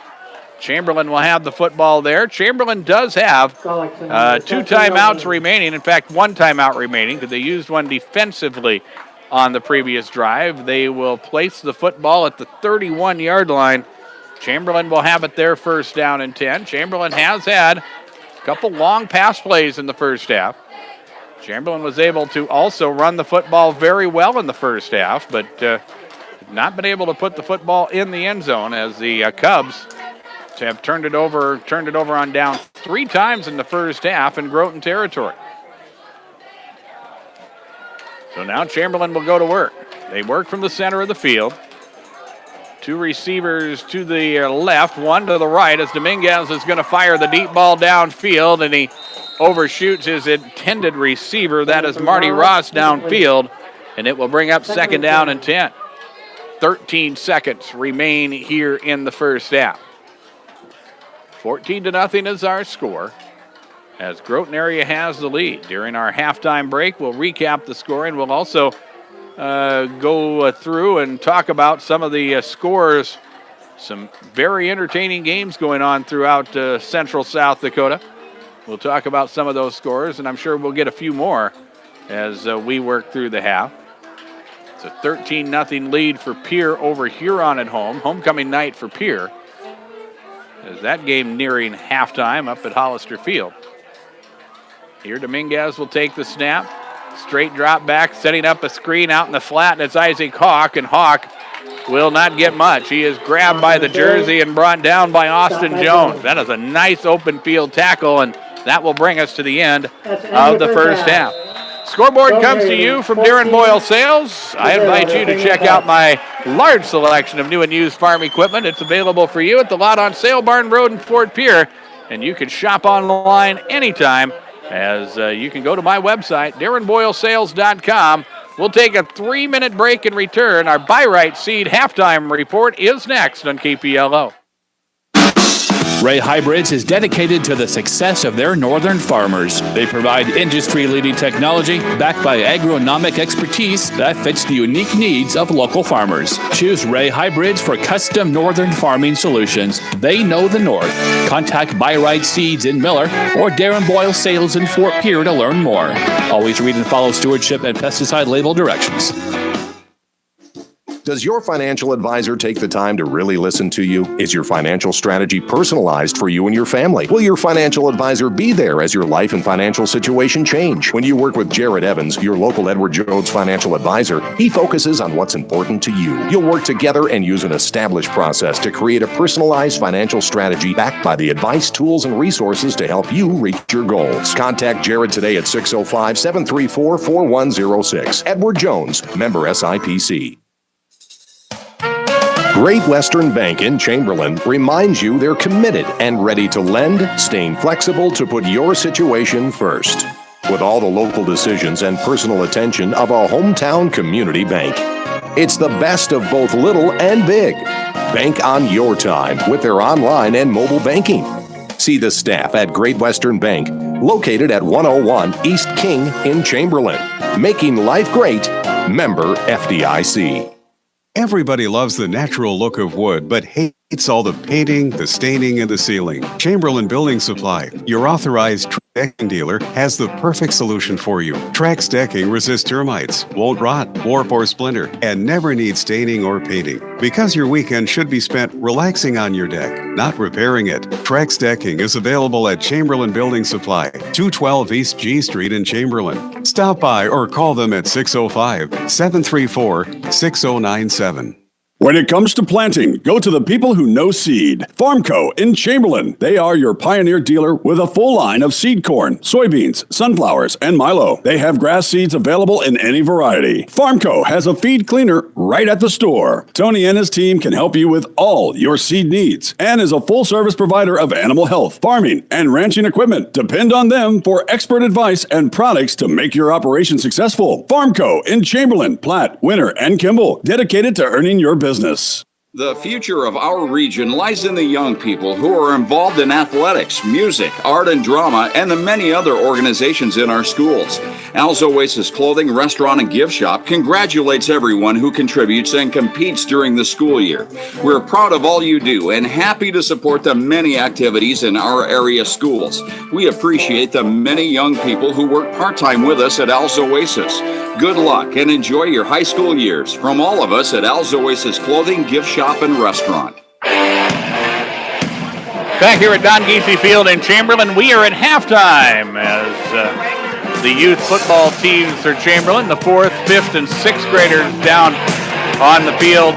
Chamberlain will have the football there. Chamberlain does have 2 timeouts remaining. In fact, 1 timeout remaining because they used one defensively on the previous drive. They will place the football at the 31-yard line. Chamberlain will have it there, first down and 10. Chamberlain has had a couple long pass plays in the first half. Chamberlain was able to also run the football very well in the first half, but not been able to put the football in the end zone as the Cubs have turned it over on down 3 times in the first half in Groton territory. So now Chamberlain will go to work. They work from the center of the field. 2 receivers to the left, 1 to the right as Dominguez is going to fire the deep ball downfield, and he overshoots his intended receiver. That is Marty Ross downfield, and it will bring up 2nd down and 10. 13 seconds remain here in the first half. 14-0 is our score, as Groton area has the lead. During our halftime break, we'll recap the scoring. We'll also go through and talk about some of the scores. Some very entertaining games going on throughout central South Dakota. We'll talk about some of those scores, and I'm sure we'll get a few more as we work through the half. It's a 13-0 lead for Pierre over Huron at home. Homecoming night for Pierre, as that game nearing halftime up at Hollister Field. Here Dominguez will take the snap. Straight drop back, setting up a screen out in the flat, and it's Isaac Hawk, and Hawk will not get much. He is grabbed by the jersey and brought down by Austin Jones. That is a nice open field tackle, and that will bring us to the end of the first half. Scoreboard comes to you from Darren Boyle Sales. I invite you to check out my large selection of new and used farm equipment. It's available for you at the lot on Sale Barn Road in Fort Pierre, and you can shop online anytime, as you can go to my website, DarrenBoyleSales.com. We'll take a 3-minute break and return. Our Buy Right Seed halftime report is next on KPLO. Ray Hybrids is dedicated to the success of their northern farmers. They provide industry-leading technology backed by agronomic expertise that fits the unique needs of local farmers. Choose Ray Hybrids for custom northern farming solutions. They know the north. Contact Buy Right Seeds in Miller or Darren Boyle Sales in Fort Pierre to learn more. Always read and follow stewardship and pesticide label directions. Does your financial advisor take the time to really listen to you? Is your financial strategy personalized for you and your family? Will your financial advisor be there as your life and financial situation change? When you work with Jared Evans, your local Edward Jones financial advisor, he focuses on what's important to you. You'll work together and use an established process to create a personalized financial strategy backed by the advice, tools, and resources to help you reach your goals. Contact Jared today at 605-734-4106. Edward Jones, member SIPC. Great Western Bank in Chamberlain reminds you they're committed and ready to lend, staying flexible to put your situation first. With all the local decisions and personal attention of a hometown community bank. It's the best of both little and big. Bank on your time with their online and mobile banking. See the staff at Great Western Bank, located at 101 East King in Chamberlain. Making life great. Member FDIC. Everybody loves the natural look of wood, but hates all the painting, the staining, and the sealing. Chamberlain Building Supply, your authorized decking dealer, has the perfect solution for you. Trax Decking resists termites, won't rot, warp, or splinter, and never needs staining or painting. Because your weekend should be spent relaxing on your deck, not repairing it. Trax Decking is available at Chamberlain Building Supply, 212 East G Street in Chamberlain. Stop by or call them at 605-734-6097. When it comes to planting, go to the people who know seed. Farmco in Chamberlain. They are your pioneer dealer with a full line of seed corn, soybeans, sunflowers, and milo. They have grass seeds available in any variety. Farmco has a feed cleaner right at the store. Tony and his team can help you with all your seed needs and is a full-service provider of animal health, farming, and ranching equipment. Depend on them for expert advice and products to make your operation successful. Farmco in Chamberlain, Platte, Winter, and Kimball. Dedicated to earning your business. The future of our region lies in the young people who are involved in athletics, music, art and drama, and the many other organizations in our schools. Al's Oasis Clothing, Restaurant, and Gift Shop congratulates everyone who contributes and competes during the school year. We're proud of all you do and happy to support the many activities in our area schools. We appreciate the many young people who work part-time with us at Al's Oasis. Good luck and enjoy your high school years from all of us at Al's Oasis Clothing, Gift Shop, and Restaurant. Back here at Don Giese Field in Chamberlain, we are at halftime as the youth football teams for Chamberlain, the 4th, 5th, and 6th graders down on the field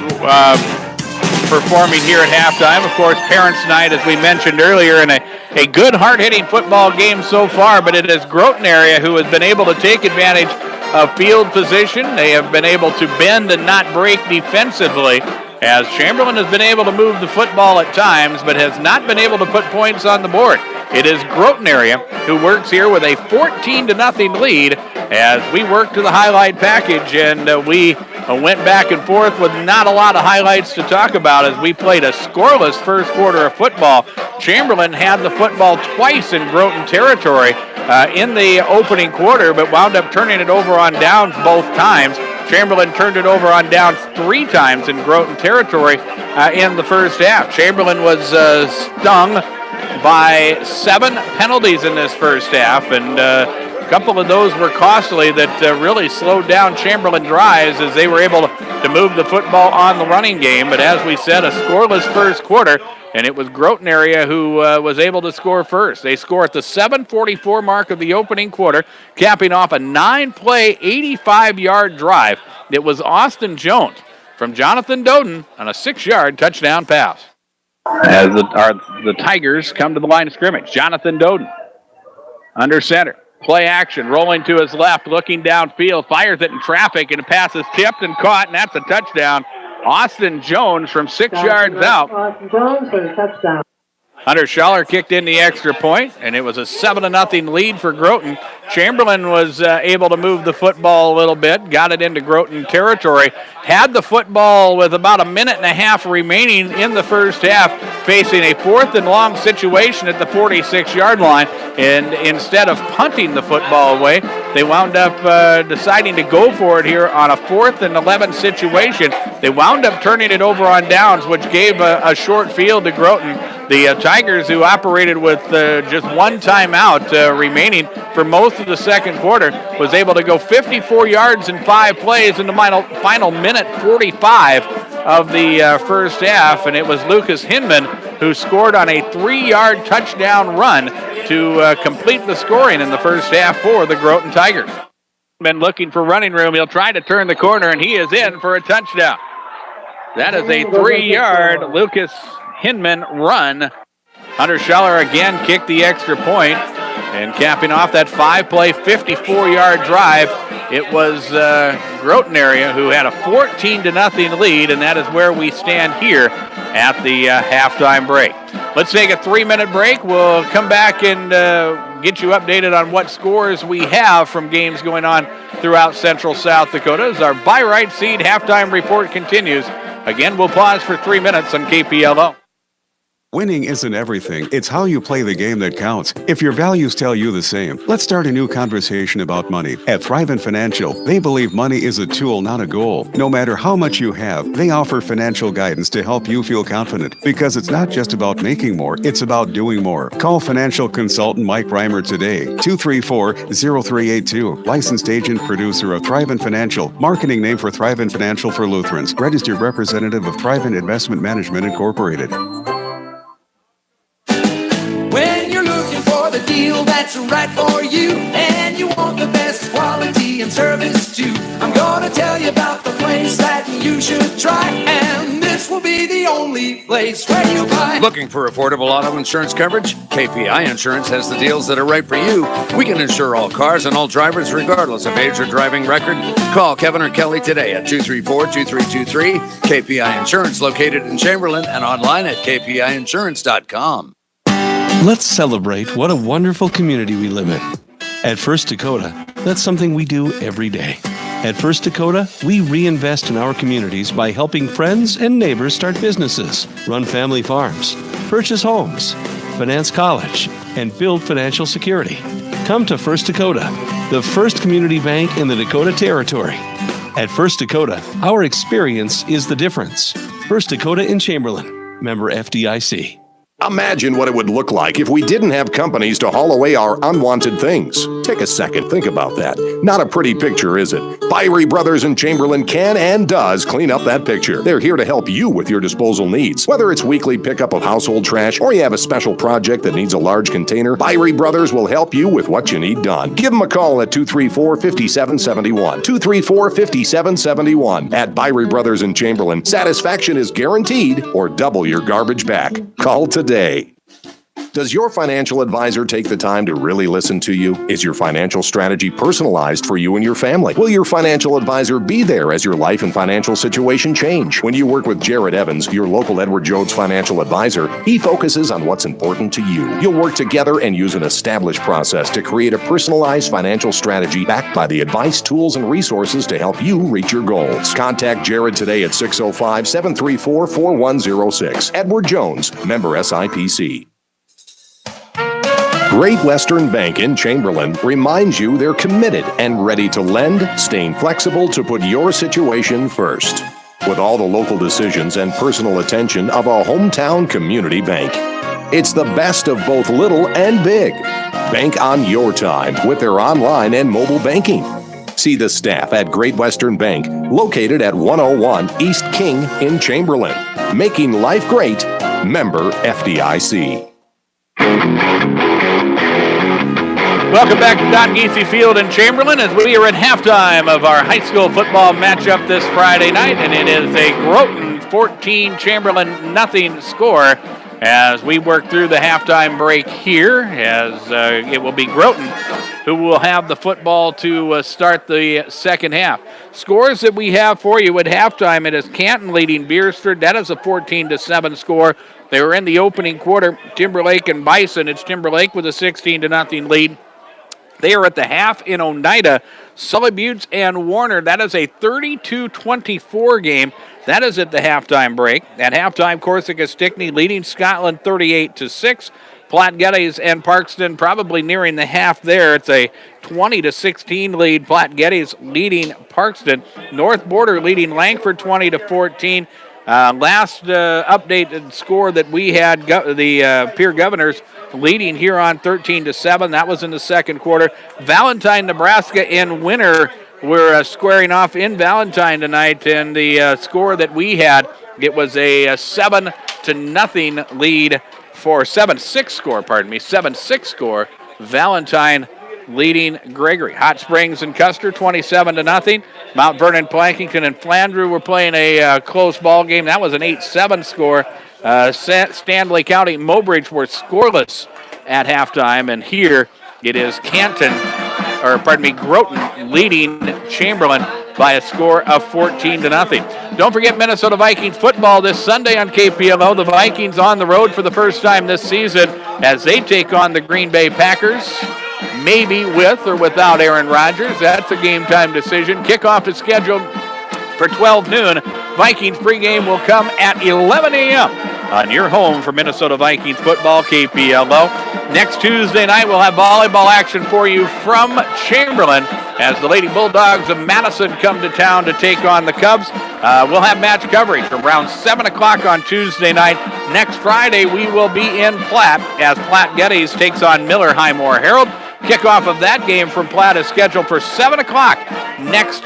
performing here at halftime. Of course, Parents' Night, as we mentioned earlier, and a good, hard-hitting football game so far, but it is Groton area who has been able to take advantage of field position. They have been able to bend and not break defensively, as Chamberlain has been able to move the football at times, but has not been able to put points on the board. It is Groton area who works here with a 14-0 lead as we work to the highlight package, and we went back and forth with not a lot of highlights to talk about as we played a scoreless first quarter of football. Chamberlain had the football twice in Groton territory in the opening quarter, but wound up turning it over on downs both times. Chamberlain turned it over on downs 3 times in Groton territory in the first half. Chamberlain was stung by 7 penalties in this first half, and a couple of those were costly that really slowed down Chamberlain drives as they were able to move the football on the running game. But as we said, a scoreless first quarter, and it was Groton area who was able to score first. They score at the 7:44 mark of the opening quarter, capping off a 9-play, 85-yard drive. It was Austin Jones from Jonathan Doden on a 6-yard touchdown pass. As the Tigers come to the line of scrimmage, Jonathan Doden under center. Play action, rolling to his left, looking downfield, fires it in traffic, and the pass is tipped and caught, and that's a touchdown. Austin Jones from 6 yards out. Austin Jones for the touchdown. Hunter Schaller kicked in the extra point, and it was a 7-0 lead for Groton. Chamberlain was able to move the football a little bit, got it into Groton territory, had the football with about a minute and a half remaining in the first half, facing a 4th and long situation at the 46-yard line, and instead of punting the football away, they wound up deciding to go for it here on a 4th and 11 situation. They wound up turning it over on downs, which gave a short field to Groton. The Tigers, who operated with just 1 timeout remaining for most of the second quarter, was able to go 54 yards in 5 plays in the final minute 45 of the first half, and it was Lucas Hinman who scored on a 3-yard touchdown run to complete the scoring in the first half for the Groton Tigers. Been looking for running room. He'll try to turn the corner, and he is in for a touchdown. That is a 3-yard Lucas Hinman run. Hunter Schaller again kicked the extra point, and capping off that 5-play, 54-yard drive, it was Groton area who had a 14-0 lead, and that is where we stand here at the halftime break. Let's take a 3-minute break. We'll come back and get you updated on what scores we have from games going on throughout Central South Dakota as our Buy Right Seed halftime report continues. Again, we'll pause for 3 minutes on KPLO. Winning isn't everything. It's how you play the game that counts. If your values tell you the same, let's start a new conversation about money. At Thrivent Financial, they believe money is a tool, not a goal. No matter how much you have, they offer financial guidance to help you feel confident. Because it's not just about making more, it's about doing more. Call financial consultant Mike Reimer today, 234-0382. Licensed agent producer of Thrivent Financial, marketing name for Thrivent Financial for Lutherans. Registered representative of Thrivent Investment Management Incorporated. When you're looking for the deal that's right for you, and you want the best quality and service too, I'm gonna tell you about the place that you should try, and this will be the only place where you buy. Looking for affordable auto insurance coverage? KPI Insurance has the deals that are right for you. We can insure all cars and all drivers regardless of age or driving record. Call Kevin or Kelly today at 234-2323. KPI Insurance, located in Chamberlain and online at kpiinsurance.com. Let's celebrate what a wonderful community we live in. At First Dakota, that's something we do every day. At First Dakota, we reinvest in our communities by helping friends and neighbors start businesses, run family farms, purchase homes, finance college, and build financial security. Come to First Dakota, the first community bank in the Dakota Territory. At First Dakota, our experience is the difference. First Dakota in Chamberlain, member FDIC. Imagine what it would look like if we didn't have companies to haul away our unwanted things. Take a second, think about that. Not a pretty picture, is it? Byrie Brothers in Chamberlain can and does clean up that picture. They're here to help you with your disposal needs. Whether it's weekly pickup of household trash or you have a special project that needs a large container, Byrie Brothers will help you with what you need done. Give them a call at 234-5771. 234-5771. At Byrie Brothers in Chamberlain, satisfaction is guaranteed or double your garbage back. Call today. Does your financial advisor take the time to really listen to you? Is your financial strategy personalized for you and your family? Will your financial advisor be there as your life and financial situation change? When you work with Jared Evans, your local Edward Jones financial advisor, he focuses on what's important to you. You'll work together and use an established process to create a personalized financial strategy backed by the advice, tools, and resources to help you reach your goals. Contact Jared today at 605-734-4106. Edward Jones, member SIPC. Great Western Bank in Chamberlain reminds you they're committed and ready to lend, staying flexible to put your situation first. With all the local decisions and personal attention of a hometown community bank. It's the best of both little and big. Bank on your time with their online and mobile banking. See the staff at Great Western Bank, located at 101 East King in Chamberlain. Making life great. Member FDIC. Welcome back to Don Giese Field in Chamberlain as we are at halftime of our high school football matchup this Friday night, and it is a Groton 14, Chamberlain nothing score as we work through the halftime break here, as it will be Groton who will have the football to start the second half. Scores that we have for you at halftime, it is Canton leading Beersford. That is a 14-7 score. They were in the opening quarter. Timberlake and Bison. It's Timberlake with a 16-0 lead. They are at the half in Oneida. Sully Buttes and Warner. That is a 32-24 game. That is at the halftime break. At halftime, Corsica Stickney leading Scotland 38-6. Platte Geddes and Parkston probably nearing the half there. It's a 20-16 lead. Platte Geddes leading Parkston. North Border leading Langford 20-14. Last updated score that we had, the Peer Governors leading Huron 13-7. That was in the second quarter. Valentine, Nebraska, and Winter were squaring off in Valentine tonight, and the score that we had, it was a 7-0 lead for 7-6 score. 7-6 score. Valentine leading Gregory. Hot Springs and Custer 27-0. Mount Vernon, Plankington, and Flandreau were playing a close ball game. That was an 8-7 score. Stanley County, Mobridge were scoreless at halftime, and here it is Groton leading Chamberlain by a score of 14-0. Don't forget Minnesota Vikings football this Sunday on KPLO. The Vikings on the road for the first time this season as they take on the Green Bay Packers. Maybe with or without Aaron Rodgers. That's a game time decision. Kickoff is scheduled for 12 noon. Vikings pregame will come at 11 a.m. on your home for Minnesota Vikings football, KPLO. Next Tuesday night, we'll have volleyball action for you from Chamberlain as the Lady Bulldogs of Madison come to town to take on the Cubs. We'll have match coverage from around 7 o'clock on Tuesday night. Next Friday, we will be in Platte as Platte Geddes takes on Miller Highmore Herald. Kickoff of that game from Platte is scheduled for 7 o'clock next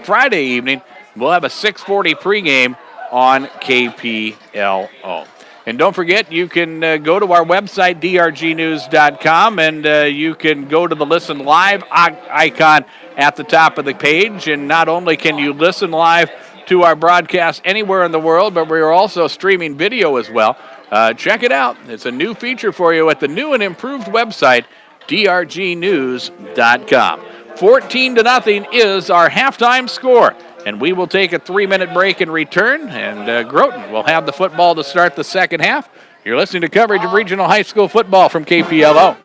Friday evening. We'll have a 6:40 pregame on KPLO. And don't forget, you can go to our website, drgnews.com, and you can go to the Listen Live icon at the top of the page. And not only can you listen live to our broadcast anywhere in the world, but we're also streaming video as well. Check it out. It's a new feature for you at the new and improved website, drgnews.com. 14-0 is our halftime score. And we will take a 3-minute break and return, and Groton will have the football to start the second half. You're listening to coverage of regional high school football from KPLO.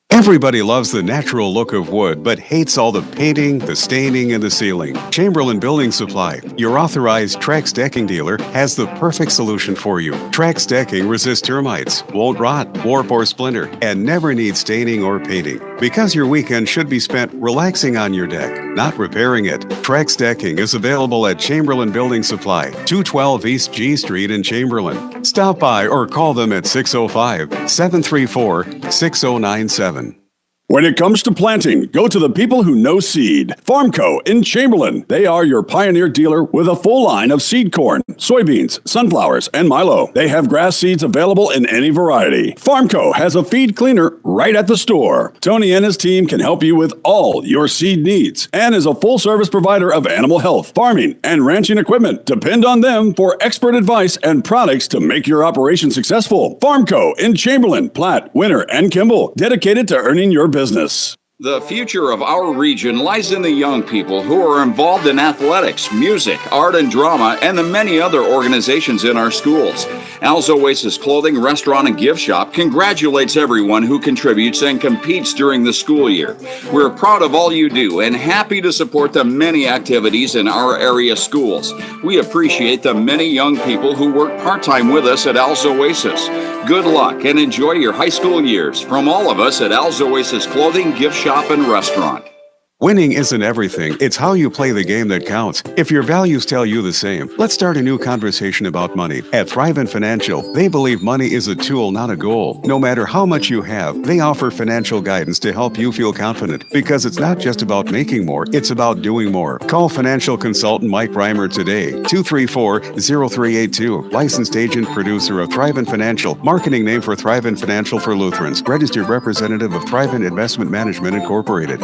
Everybody loves the natural look of wood, but hates all the painting, the staining, and the sealing. Chamberlain Building Supply, your authorized Trex decking dealer, has the perfect solution for you. Trex decking resists termites, won't rot, warp, or splinter, and never needs staining or painting. Because your weekend should be spent relaxing on your deck, not repairing it. Trex decking is available at Chamberlain Building Supply, 212 East G Street in Chamberlain. Stop by or call them at 605-734-6097. When it comes to planting, go to the people who know seed. Farmco in Chamberlain. They are your pioneer dealer with a full line of seed corn, soybeans, sunflowers, and milo. They have grass seeds available in any variety. Farmco has a feed cleaner right at the store. Tony and his team can help you with all your seed needs and is a full-service provider of animal health, farming, and ranching equipment. Depend on them for expert advice and products to make your operation successful. Farmco in Chamberlain, Platte, Winter, and Kimball. Dedicated to earning your business. The future of our region lies in the young people who are involved in athletics, music, art and drama, and the many other organizations in our schools. Al's Oasis Clothing, Restaurant, and Gift Shop congratulates everyone who contributes and competes during the school year. We're proud of all you do and happy to support the many activities in our area schools. We appreciate the many young people who work part-time with us at Al's Oasis. Good luck and enjoy your high school years from all of us at Al's Oasis Clothing, Gift Shop, and Restaurant. Winning isn't everything. It's how you play the game that counts. If your values tell you the same, let's start a new conversation about money. At Thrivent Financial, they believe money is a tool, not a goal. No matter how much you have, they offer financial guidance to help you feel confident. Because it's not just about making more, it's about doing more. Call financial consultant Mike Reimer today, 234-0382. Licensed agent producer of Thrivent Financial, marketing name for Thrivent Financial for Lutherans. Registered representative of Thrivent Investment Management Incorporated.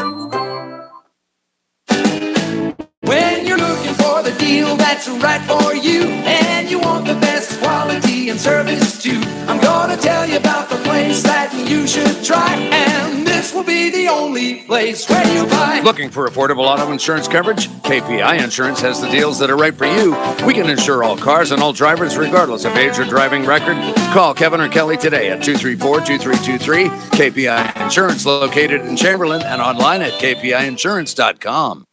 When you're looking for the deal that's right for you, and you want the best quality and service too, I'm gonna tell you about the place that you should try, and this will be the only place where you buy. Looking for affordable auto insurance coverage? KPI Insurance has the deals that are right for you. We can insure all cars and all drivers regardless of age or driving record. Call Kevin or Kelly today at 234-2323. KPI Insurance, located in Chamberlain and online at kpiinsurance.com.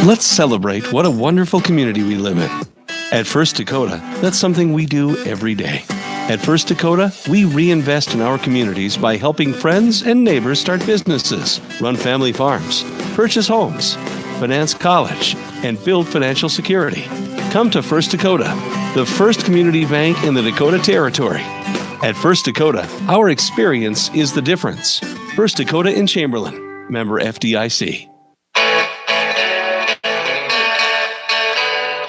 Let's celebrate what a wonderful community we live in. At First Dakota, that's something we do every day. At First Dakota, we reinvest in our communities by helping friends and neighbors start businesses, run family farms, purchase homes, finance college, and build financial security. Come to First Dakota, the first community bank in the Dakota Territory. At First Dakota, our experience is the difference. First Dakota in Chamberlain, member FDIC.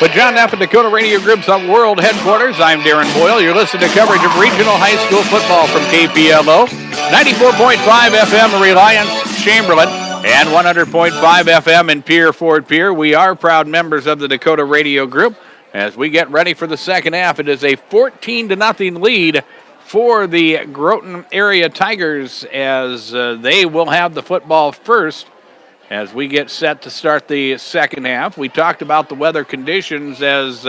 With John Neff and Dakota Radio Group's World Headquarters, I'm Darren Boyle. You're listening to coverage of regional high school football from KPLO. 94.5 FM Reliance, Chamberlain, and 100.5 FM in Pierre, Fort Pierre. We are proud members of the Dakota Radio Group. As we get ready for the second half, it is a 14-0 lead for the Groton area Tigers as they will have the football first. As we get set to start the second half, we talked about the weather conditions as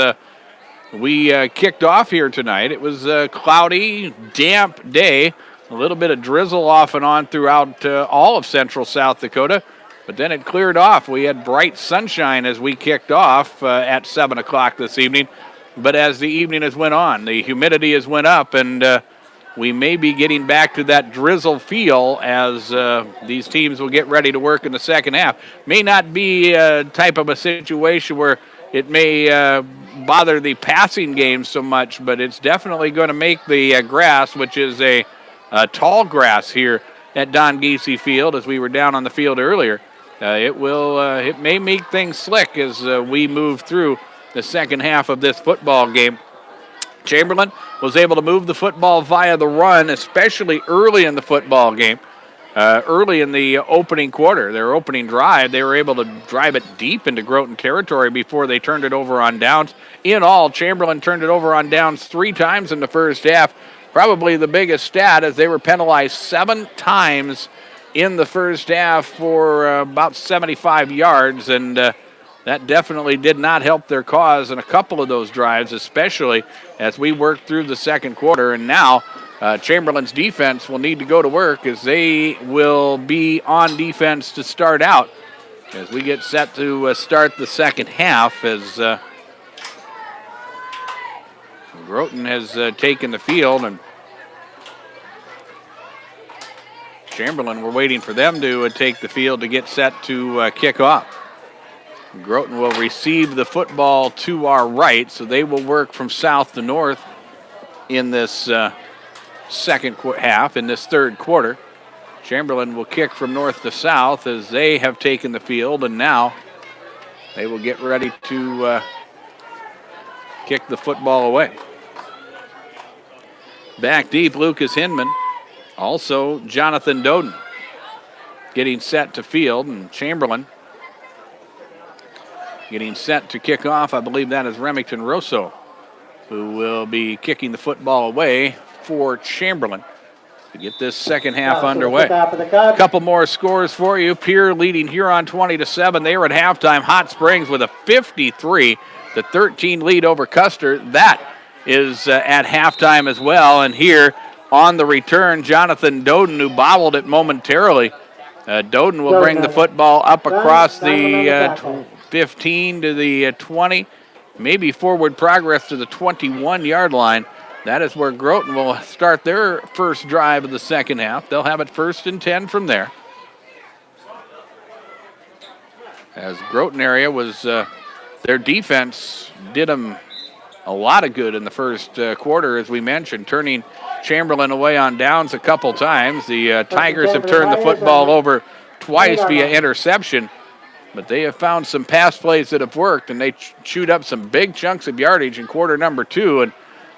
we kicked off here tonight. It was a cloudy, damp day, a little bit of drizzle off and on throughout all of central South Dakota, but then it cleared off. We had bright sunshine as we kicked off at 7 o'clock this evening. but as the evening has went on, the humidity has went up, and we may be getting back to that drizzle feel as these teams will get ready to work in the second half. May not be a type of a situation where it may bother the passing game so much, but it's definitely going to make the grass, which is a tall grass here at Don Giese Field, as we were down on the field earlier. It may make things slick as we move through the second half of this football game. Chamberlain was able to move the football via the run, especially early in the football game. Early in the opening quarter, their opening drive, they were able to drive it deep into Groton territory before they turned it over on downs. In all, Chamberlain turned it over on downs 3 times in the first half. Probably the biggest stat, as they were penalized 7 times in the first half for about 75 yards, and that definitely did not help their cause in a couple of those drives, especially as we worked through the second quarter. And now Chamberlain's defense will need to go to work, as they will be on defense to start out as we get set to start the second half, as Groton has taken the field, and Chamberlain, we're waiting for them to take the field to get set to kick off. Groton will receive the football to our right, so they will work from south to north in this second half, in this third quarter. Chamberlain will kick from north to south as they have taken the field, and now they will get ready to kick the football away. Back deep, Lucas Hinman. Also, Jonathan Doden getting set to field, and Chamberlain getting set to kick off. I believe that is Remington Rosso, who will be kicking the football away for Chamberlain to get this second half underway. A couple more scores for you. Pierre leading Huron 20-7. They were at halftime. Hot Springs with a 53-13 lead over Custer. That is at halftime as well. And here on the return, Jonathan Doden, who bobbled it momentarily. Doden will bring the football up across the 15 to the 20, maybe forward progress to the 21-yard line. That is where Groton will start their first drive of the second half. They'll have it 1st and 10 from there. As Groton area was, their defense did them a lot of good in the first quarter, as we mentioned, turning Chamberlain away on downs a couple times. The Tigers have turned the football over twice via interception, but they have found some pass plays that have worked, and they chewed up some big chunks of yardage in quarter number 2, and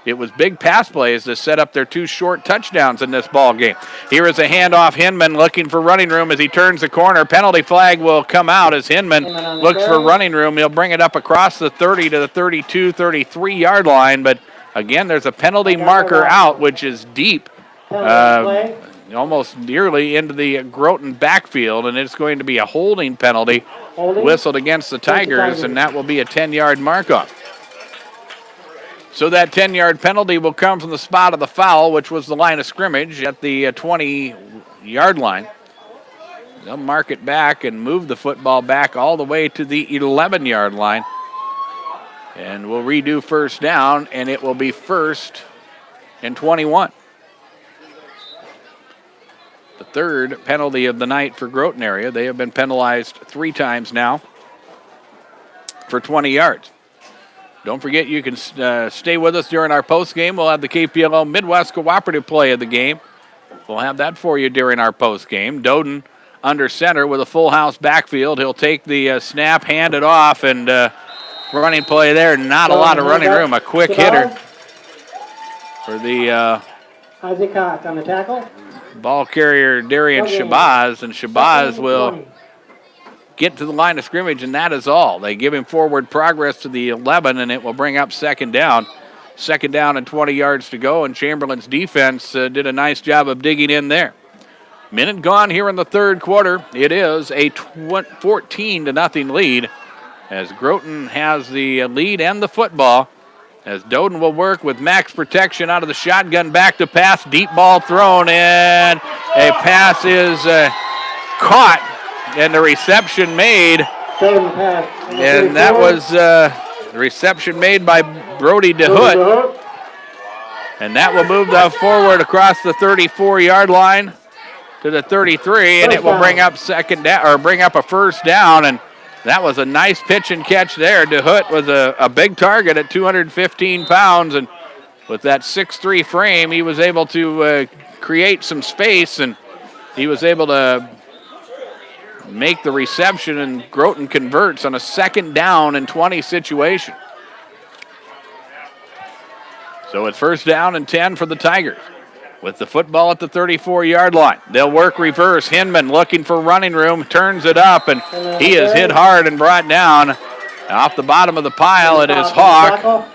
it was big pass plays that set up their 2 short touchdowns in this ball game. Here is a handoff. Hinman looking for running room as he turns the corner. Penalty flag will come out as Hinman looks for running room. He'll bring it up across the 30 to the 32, 33-yard line, but again, there's a penalty marker out, which is deep, almost nearly into the Groton backfield, and it's going to be a holding penalty whistled against the Tigers, and that will be a 10-yard mark-off. So that 10-yard penalty will come from the spot of the foul, which was the line of scrimmage at the 20-yard line. They'll mark it back and move the football back all the way to the 11-yard line. And we'll redo first down, and it will be 1st and 21. The third penalty of the night for Groton area. They have been penalized 3 times now for 20 yards. Don't forget, you can stay with us during our post game. We'll have the KPLO Midwest Cooperative play of the game. We'll have that for you during our post game. Doden under center with a full house backfield. He'll take the snap, hand it off, and running play there. Not a lot of running room. A quick hitter for the Isaac Cox on the tackle. Ball carrier Darian Shabazz, and Shabazz will get to the line of scrimmage, and that is all. They give him forward progress to the 11, and it will bring up second down. Second down and 20 yards to go, and Chamberlain's defense did a nice job of digging in there. Minute gone here in the third quarter. It is a 14-0 lead as Groton has the lead and the football, as Doden will work with max protection out of the shotgun, back to pass, deep ball thrown, and a pass is caught, and the reception made, and that was The reception made by Brody DeHoot. And that will move the forward across the 34-yard line to the 33, and it will bring up a first down. And that was a nice pitch and catch there. DeHoot was a big target at 215 pounds, and with that 6'3" frame, he was able to create some space, and he was able to make the reception, and Groton converts on a 2nd down and 20 situation. So it's 1st down and 10 for the Tigers with the football at the 34-yard line. They'll work reverse. Hinman looking for running room, turns it up, and he is hit hard and brought down. Off the bottom of the pile, it is Hawk.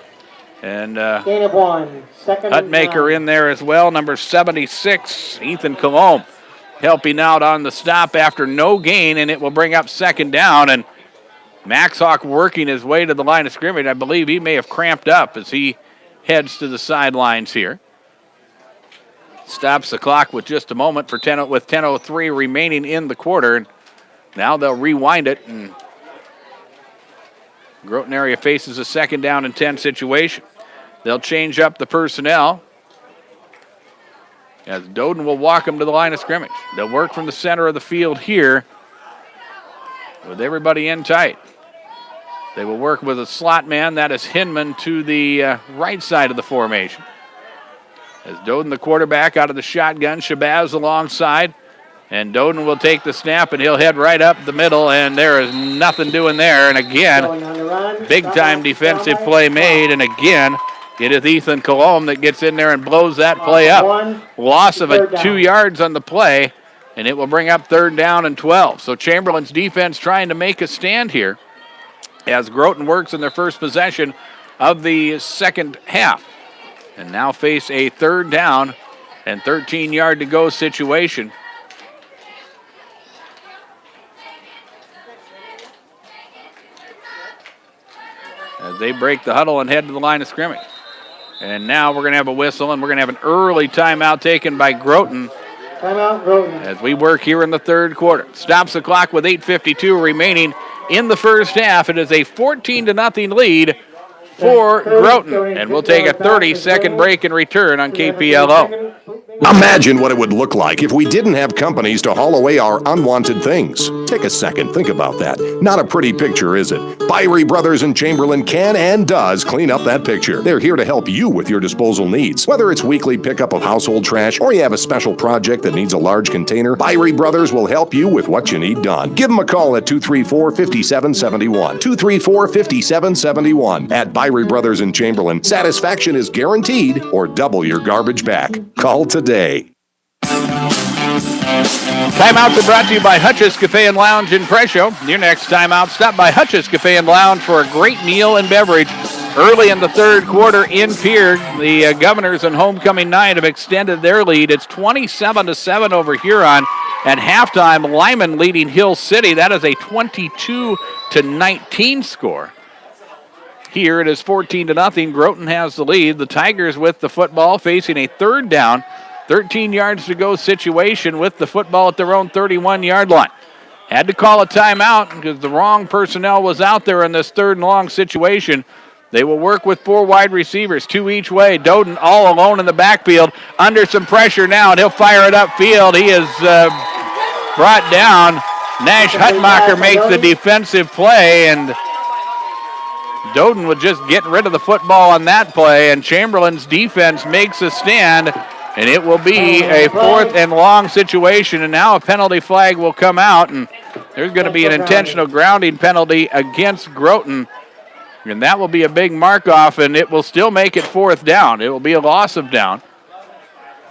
And Hutmaker in there as well, number 76, Ethan Colomb, helping out on the stop after no gain, and it will bring up 2nd down. And Max Hawk working his way to the line of scrimmage. I believe he may have cramped up as he heads to the sidelines here. Stops the clock with just a moment with 10:03 remaining in the quarter. And now they'll rewind it, and Groton area faces a 2nd down and 10 situation. They'll change up the personnel as Doden will walk them to the line of scrimmage. They'll work from the center of the field here with everybody in tight. They will work with a slot man, that is Hinman, to the right side of the formation. As Doden, the quarterback, out of the shotgun, Shabazz alongside, and Doden will take the snap, and he'll head right up the middle, and there is nothing doing there. And again, big-time defensive play made, and again, it is Ethan Colomb that gets in there and blows that play up. Loss of 2 yards on the play, and it will bring up 3rd down and 12. So Chamberlain's defense trying to make a stand here as Groton works in their first possession of the second half. And now face a 3rd down and 13-yard to go situation. As they break the huddle and head to the line of scrimmage. And now we're going to have a whistle, and we're going to have an early timeout taken by Groton. Timeout, Groton. As we work here in the 3rd quarter. Stops the clock with 8:52 remaining in the first half. It is a 14-0 lead for Groton. And we'll take a 30-second break and return on KPLO. Imagine what it would look like if we didn't have companies to haul away our unwanted things. Take a second, think about that. Not a pretty picture, is it? Byrie Brothers in Chamberlain can and does clean up that picture. They're here to help you with your disposal needs. Whether it's weekly pickup of household trash or you have a special project that needs a large container, Byrie Brothers will help you with what you need done. Give them a call at 234-5771. 234-5771. At Byrie Brothers in Chamberlain, satisfaction is guaranteed or double your garbage back. Call today. Timeouts are brought to you by Hutch's Cafe and Lounge in Presho. Your next timeout, stop by Hutch's Cafe and Lounge for a great meal and beverage. Early in the 3rd quarter in Pier, the Governors and Homecoming Night have extended their lead. It's 27-7 over Huron. At halftime, Lyman leading Hill City. That is a 22-19 score. Here it is 14-0. Groton has the lead. The Tigers with the football facing a 3rd down. 13 yards to go situation with the football at their own 31-yard line. Had to call a timeout because the wrong personnel was out there in this 3rd and long situation. They will work with 4 wide receivers, 2 each way. Doden all alone in the backfield, under some pressure now, and he'll fire it upfield. He is brought down. Nash Hutmacher makes the defensive play, and Doden was just getting rid of the football on that play, and Chamberlain's defense makes a stand. And it will be a 4th and long situation, and now a penalty flag will come out, and there's going to be an intentional grounding penalty against Groton, and that will be a big mark-off, and it will still make it 4th down. It will be a loss of down,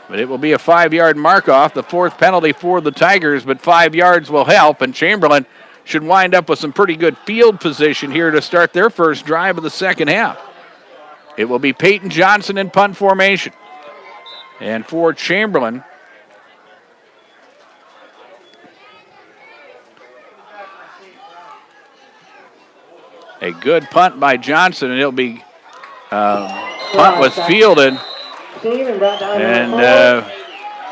but it will be a 5-yard mark-off, the 4th penalty for the Tigers, but 5 yards will help, and Chamberlain should wind up with some pretty good field position here to start their first drive of the second half. It will be Peyton Johnson in punt formation. And for Chamberlain, a good punt by Johnson, and it'll be punt was fielded, and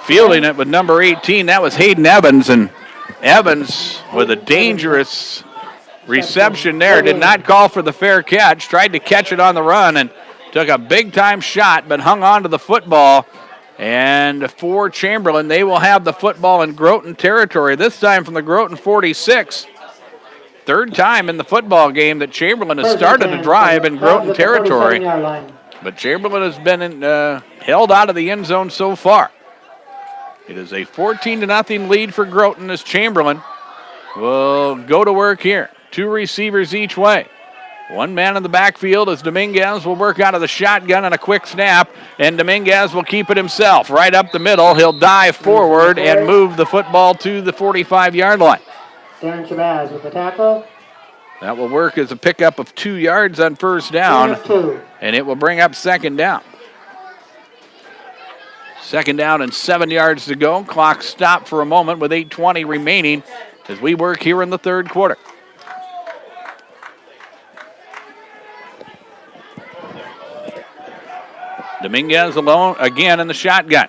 fielding it with number 18, that was Hayden Evans, and Evans with a dangerous reception there. Did not call for the fair catch. Tried to catch it on the run and took a big-time shot, but hung on to the football. And for Chamberlain, they will have the football in Groton territory, this time from the Groton 46. Third time in the football game that Chamberlain has started a drive in Groton territory. But Chamberlain has been held out of the end zone so far. It is a 14-0 lead for Groton as Chamberlain will go to work here. 2 receivers each way. 1 man in the backfield as Dominguez will work out of the shotgun on a quick snap, and Dominguez will keep it himself right up the middle. He'll dive forward and move the football to the 45-yard line. Darren Shabazz with the tackle. That will work as a pickup of 2 yards on first down, and it will bring up second down. Second down and 7 yards to go. Clock stopped for a moment with 8:20 remaining as we work here in the third quarter. Dominguez alone again in the shotgun.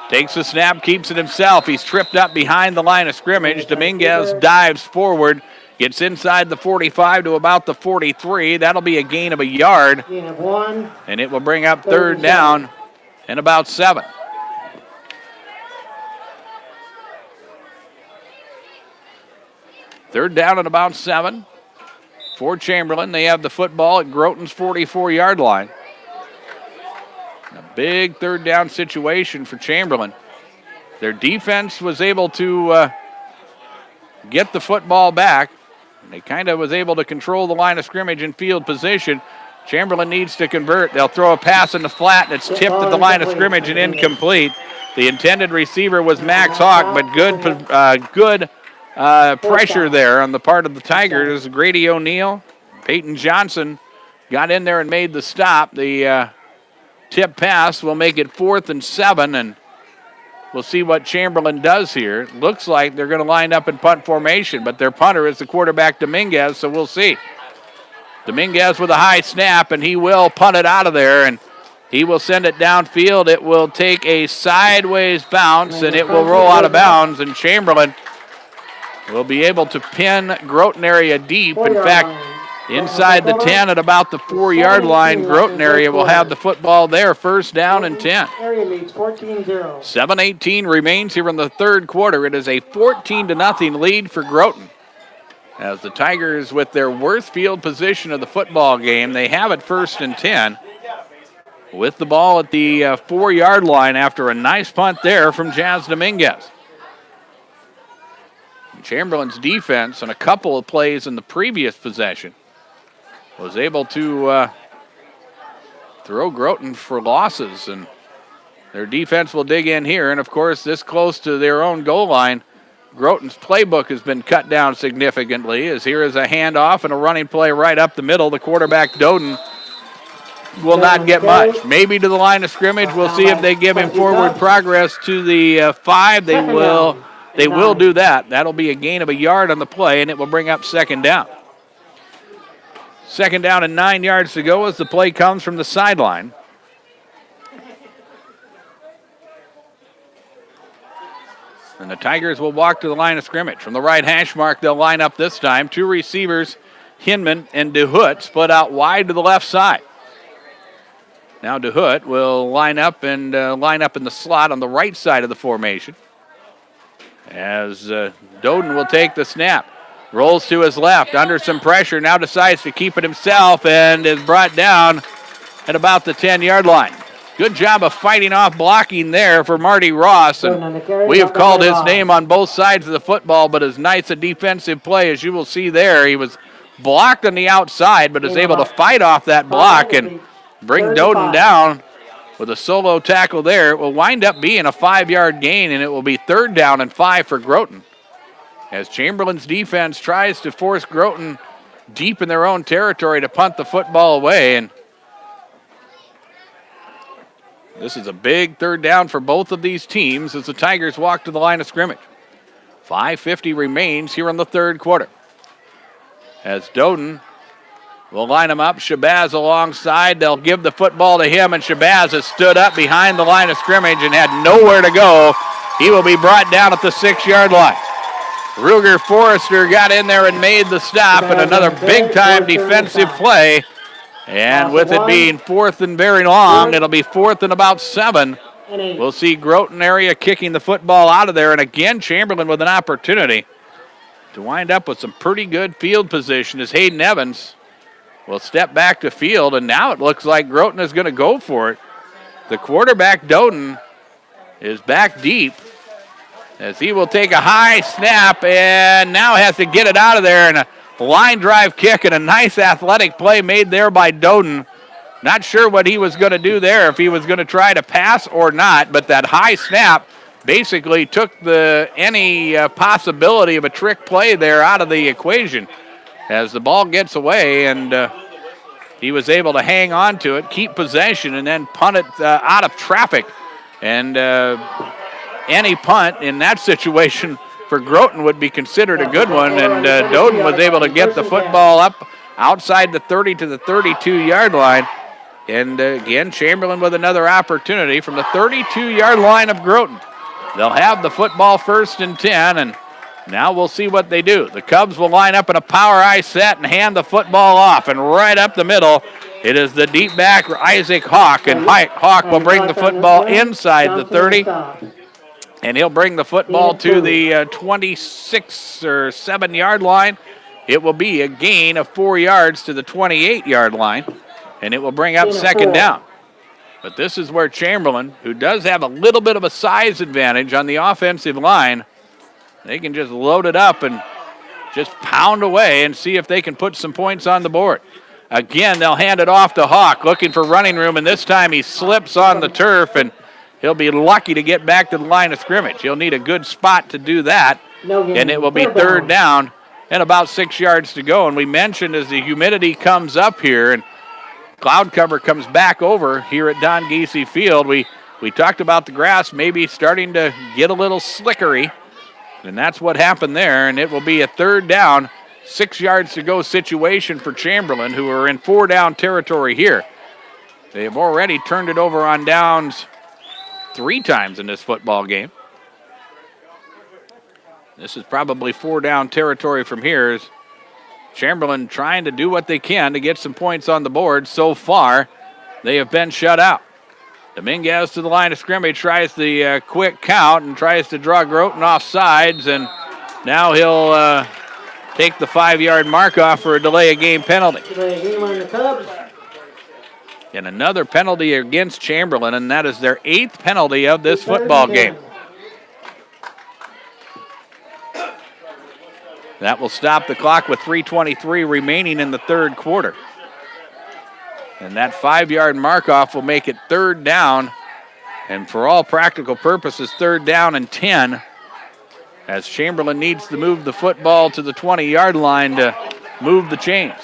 Takes the snap, keeps it himself. He's tripped up behind the line of scrimmage. Dominguez dives forward, gets inside the 45 to about the 43. That'll be a gain of a yard. Gain of 1. And it will bring up third down and about 7. Third down and about 7 for Chamberlain. They have the football at Groton's 44-yard line. A big third down situation for Chamberlain. Their defense was able to get the football back. They kind of was able to control the line of scrimmage and field position. Chamberlain needs to convert. They'll throw a pass in the flat, and it's tipped at the line of scrimmage and incomplete. The intended receiver was Max Hawk, but good pressure there on the part of the Tigers. Grady O'Neill, Peyton Johnson got in there and made the stop. The tip pass will make it 4th and 7, and we'll see what Chamberlain does here. Looks like they're going to line up in punt formation, but their punter is the quarterback Dominguez, so we'll see. Dominguez with a high snap, and he will punt it out of there, and he will send it downfield. It will take a sideways bounce, and it will roll out of bounds, and Chamberlain will be able to pin Groton area deep. In fact, inside the 10 at about the 4-yard line, Groton area will have the football there, first down and 10. Area leads 14-0. 7:18 remains here in the third quarter. It is a 14-0 lead for Groton. As the Tigers, with their worst field position of the football game, they have it first and 10 with the ball at the 4-yard line after a nice punt there from Jazz Dominguez. Chamberlain's defense on a couple of plays in the previous possession was able to throw Groton for losses, and their defense will dig in here. And, of course, this close to their own goal line, Groton's playbook has been cut down significantly, as here is a handoff and a running play right up the middle. The quarterback, Doden, will not get much. Maybe to the line of scrimmage. We'll see if they give him forward progress to the 5. They will do that. That'll be a gain of a yard on the play, and it will bring up second down. Second down and 9 yards to go as the play comes from the sideline. And the Tigers will walk to the line of scrimmage. From the right hash mark, they'll line up this time. 2 receivers, Hinman and DeHoot, split out wide to the left side. Now DeHoot will line up in the slot on the right side of the formation. As Doden will take the snap. Rolls to his left, under some pressure, now decides to keep it himself and is brought down at about the 10-yard line. Good job of fighting off blocking there for Marty Ross, and we have called his name on both sides of the football, but as nice a defensive play as you will see there. He was blocked on the outside, but is able to fight off that block and bring Doden down with a solo tackle there. It will wind up being a 5-yard gain, and it will be third down and 5 for Groton, as Chamberlain's defense tries to force Groton deep in their own territory to punt the football away. And this is a big third down for both of these teams as the Tigers walk to the line of scrimmage. 5:50 remains here in the third quarter. As Doden will line him up, Shabazz alongside. They'll give the football to him, and Shabazz has stood up behind the line of scrimmage and had nowhere to go. He will be brought down at the 6-yard line. Ruger Forrester got in there and made the stop, and another big-time defensive play. And with it being fourth and very long, it'll be fourth and about 7. We'll see Groton area kicking the football out of there, and again, Chamberlain with an opportunity to wind up with some pretty good field position as Hayden Evans will step back to field, and now it looks like Groton is going to go for it. The quarterback, Doden, is back deep as he will take a high snap and now has to get it out of there, and a line drive kick and a nice athletic play made there by Doden. Not sure what he was going to do there, if he was going to try to pass or not, but that high snap basically took any possibility of a trick play there out of the equation as the ball gets away, and he was able to hang on to it, keep possession, and then punt it out of traffic. And any punt in that situation for Groton would be considered a good one, and Doden was able to get the football up outside the 30 to the 32-yard line. And again, Chamberlain with another opportunity from the 32-yard line of Groton. They'll have the football first and 10, and now we'll see what they do. The Cubs will line up in a power I set and hand the football off, and right up the middle, it is the deep back, Isaac Hawk, and Hawk will bring the football inside the 30, and he'll bring the football to the 26 or 7-yard line. It will be a gain of 4 yards to the 28-yard line, and it will bring up second down. But this is where Chamberlain, who does have a little bit of a size advantage on the offensive line, they can just load it up and just pound away and see if they can put some points on the board. Again, they'll hand it off to Hawk, looking for running room, and this time he slips on the turf, and he'll be lucky to get back to the line of scrimmage. He'll need a good spot to do that, and it will be third down and about 6 yards to go. And we mentioned as the humidity comes up here and cloud cover comes back over here at Don Giese Field, we talked about the grass maybe starting to get a little slickery, and that's what happened there, and it will be a third down, 6 yards to go situation for Chamberlain, who are in 4-down territory here. They have already turned it over on downs 3 times in this football game. This is probably 4-down territory from here as Chamberlain trying to do what they can to get some points on the board. So far, they have been shut out. Dominguez to the line of scrimmage, tries the quick count and tries to draw Groton off sides, and now he'll take the 5-yard mark off for a delay of game penalty. Delay of game on the Cubs. And another penalty against Chamberlain, and that is their 8th penalty of this football game. That will stop the clock with 3:23 remaining in the third quarter. And that 5-yard mark-off will make it third down, and for all practical purposes, third down and 10, as Chamberlain needs to move the football to the 20-yard line to move the chains.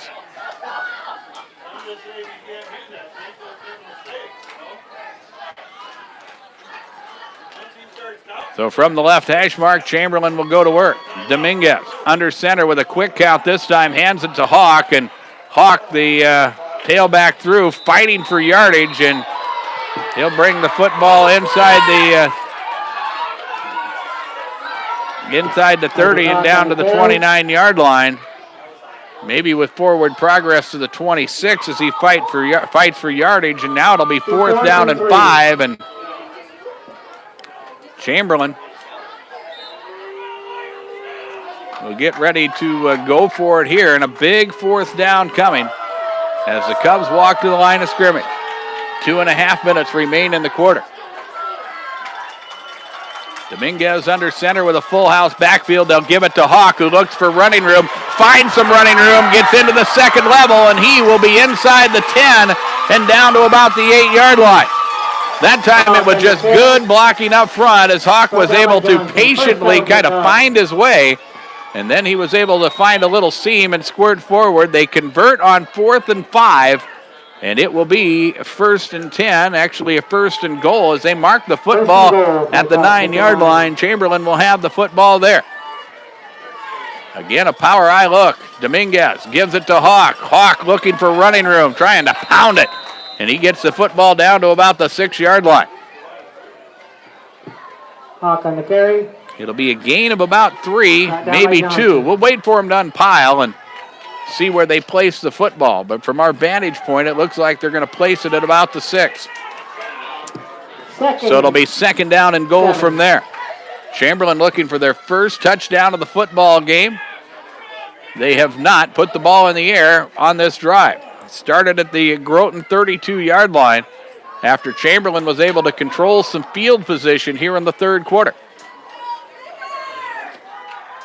So from the left hash mark, Chamberlain will go to work. Dominguez under center with a quick count this time, hands it to Hawk, and Hawk, the tailback through, fighting for yardage, and he'll bring the football inside the 30 and down to the 29-yard line. Maybe with forward progress to the 26 as he fights for yardage, and now it'll be fourth down and 5, and Chamberlain will get ready to go for it here, and a big fourth down coming as the Cubs walk to the line of scrimmage. 2.5 minutes remain in the quarter. Dominguez under center with a full house backfield. They'll give it to Hawk, who looks for running room, finds some running room, gets into the second level, and he will be inside the 10 and down to about the 8-yard line. That time it was just good blocking up front as Hawk was able to patiently kind of find his way, and then he was able to find a little seam and squirt forward. They convert on 4th and 5, and it will be 1st and 10, actually a 1st and goal as they mark the football at the 9-yard line. Chamberlain will have the football there. Again, a power eye look. Dominguez gives it to Hawk. Hawk looking for running room, trying to pound it. And he gets the football down to about the 6-yard line. Hawk on the carry. It'll be a gain of about 3, maybe 2. We'll wait for them to unpile and see where they place the football. But from our vantage point, it looks like they're going to place it at about the 6. So it'll be second down and goal from there. Chamberlain looking for their first touchdown of the football game. They have not put the ball in the air on this drive. Started at the Groton 32-yard line after Chamberlain was able to control some field position here in the third quarter.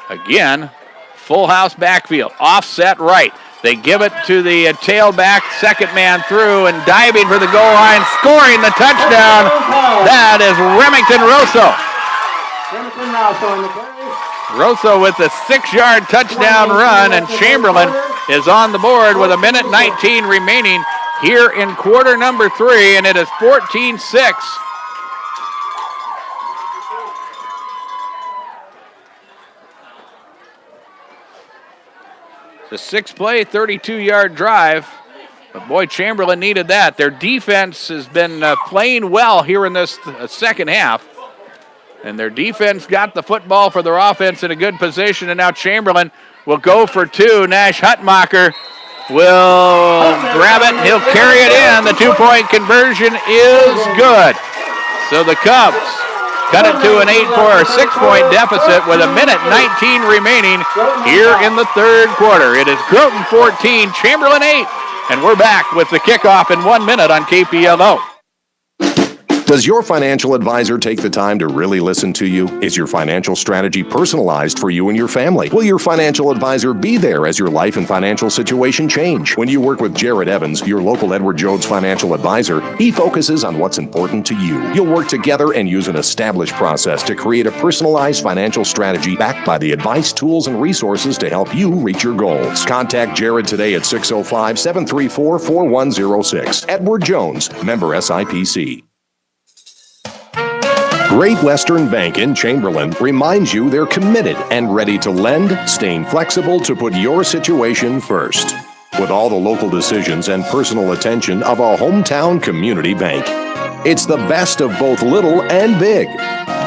Again, full house backfield, offset right. They give it to the tailback, second man through, and diving for the goal line, scoring the touchdown. That is Remington Rosso. Rosso with a 6-yard touchdown run, and Chamberlain is on the board with 1:19 remaining here in quarter number 3, and it is 14-6. The 6-play, 32-yard drive. But boy, Chamberlain needed that. Their defense has been playing well here in this second half. And their defense got the football for their offense in a good position. And now Chamberlain will go for 2. Nash Hutmacher will grab it. He'll carry it in. The 2-point conversion is good. So the Cubs cut it to an 6-point deficit with 1:19 remaining here in the third quarter. It is Groton 14, Chamberlain 8, and we're back with the kickoff in 1 minute on KPLO. Does your financial advisor take the time to really listen to you? Is your financial strategy personalized for you and your family? Will your financial advisor be there as your life and financial situation change? When you work with Jared Evans, your local Edward Jones financial advisor, he focuses on what's important to you. You'll work together and use an established process to create a personalized financial strategy backed by the advice, tools, and resources to help you reach your goals. Contact Jared today at 605-734-4106. Edward Jones, member SIPC. Great Western Bank in Chamberlain reminds you they're committed and ready to lend, staying flexible to put your situation first. With all the local decisions and personal attention of a hometown community bank. It's the best of both little and big.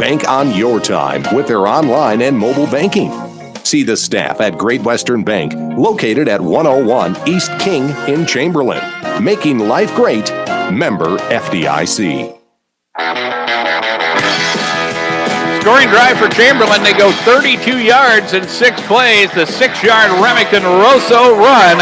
Bank on your time with their online and mobile banking. See the staff at Great Western Bank, located at 101 East King in Chamberlain. Making life great. Member FDIC. Scoring drive for Chamberlain. They go 32 yards in 6 plays. The 6-yard Remington Rosso run.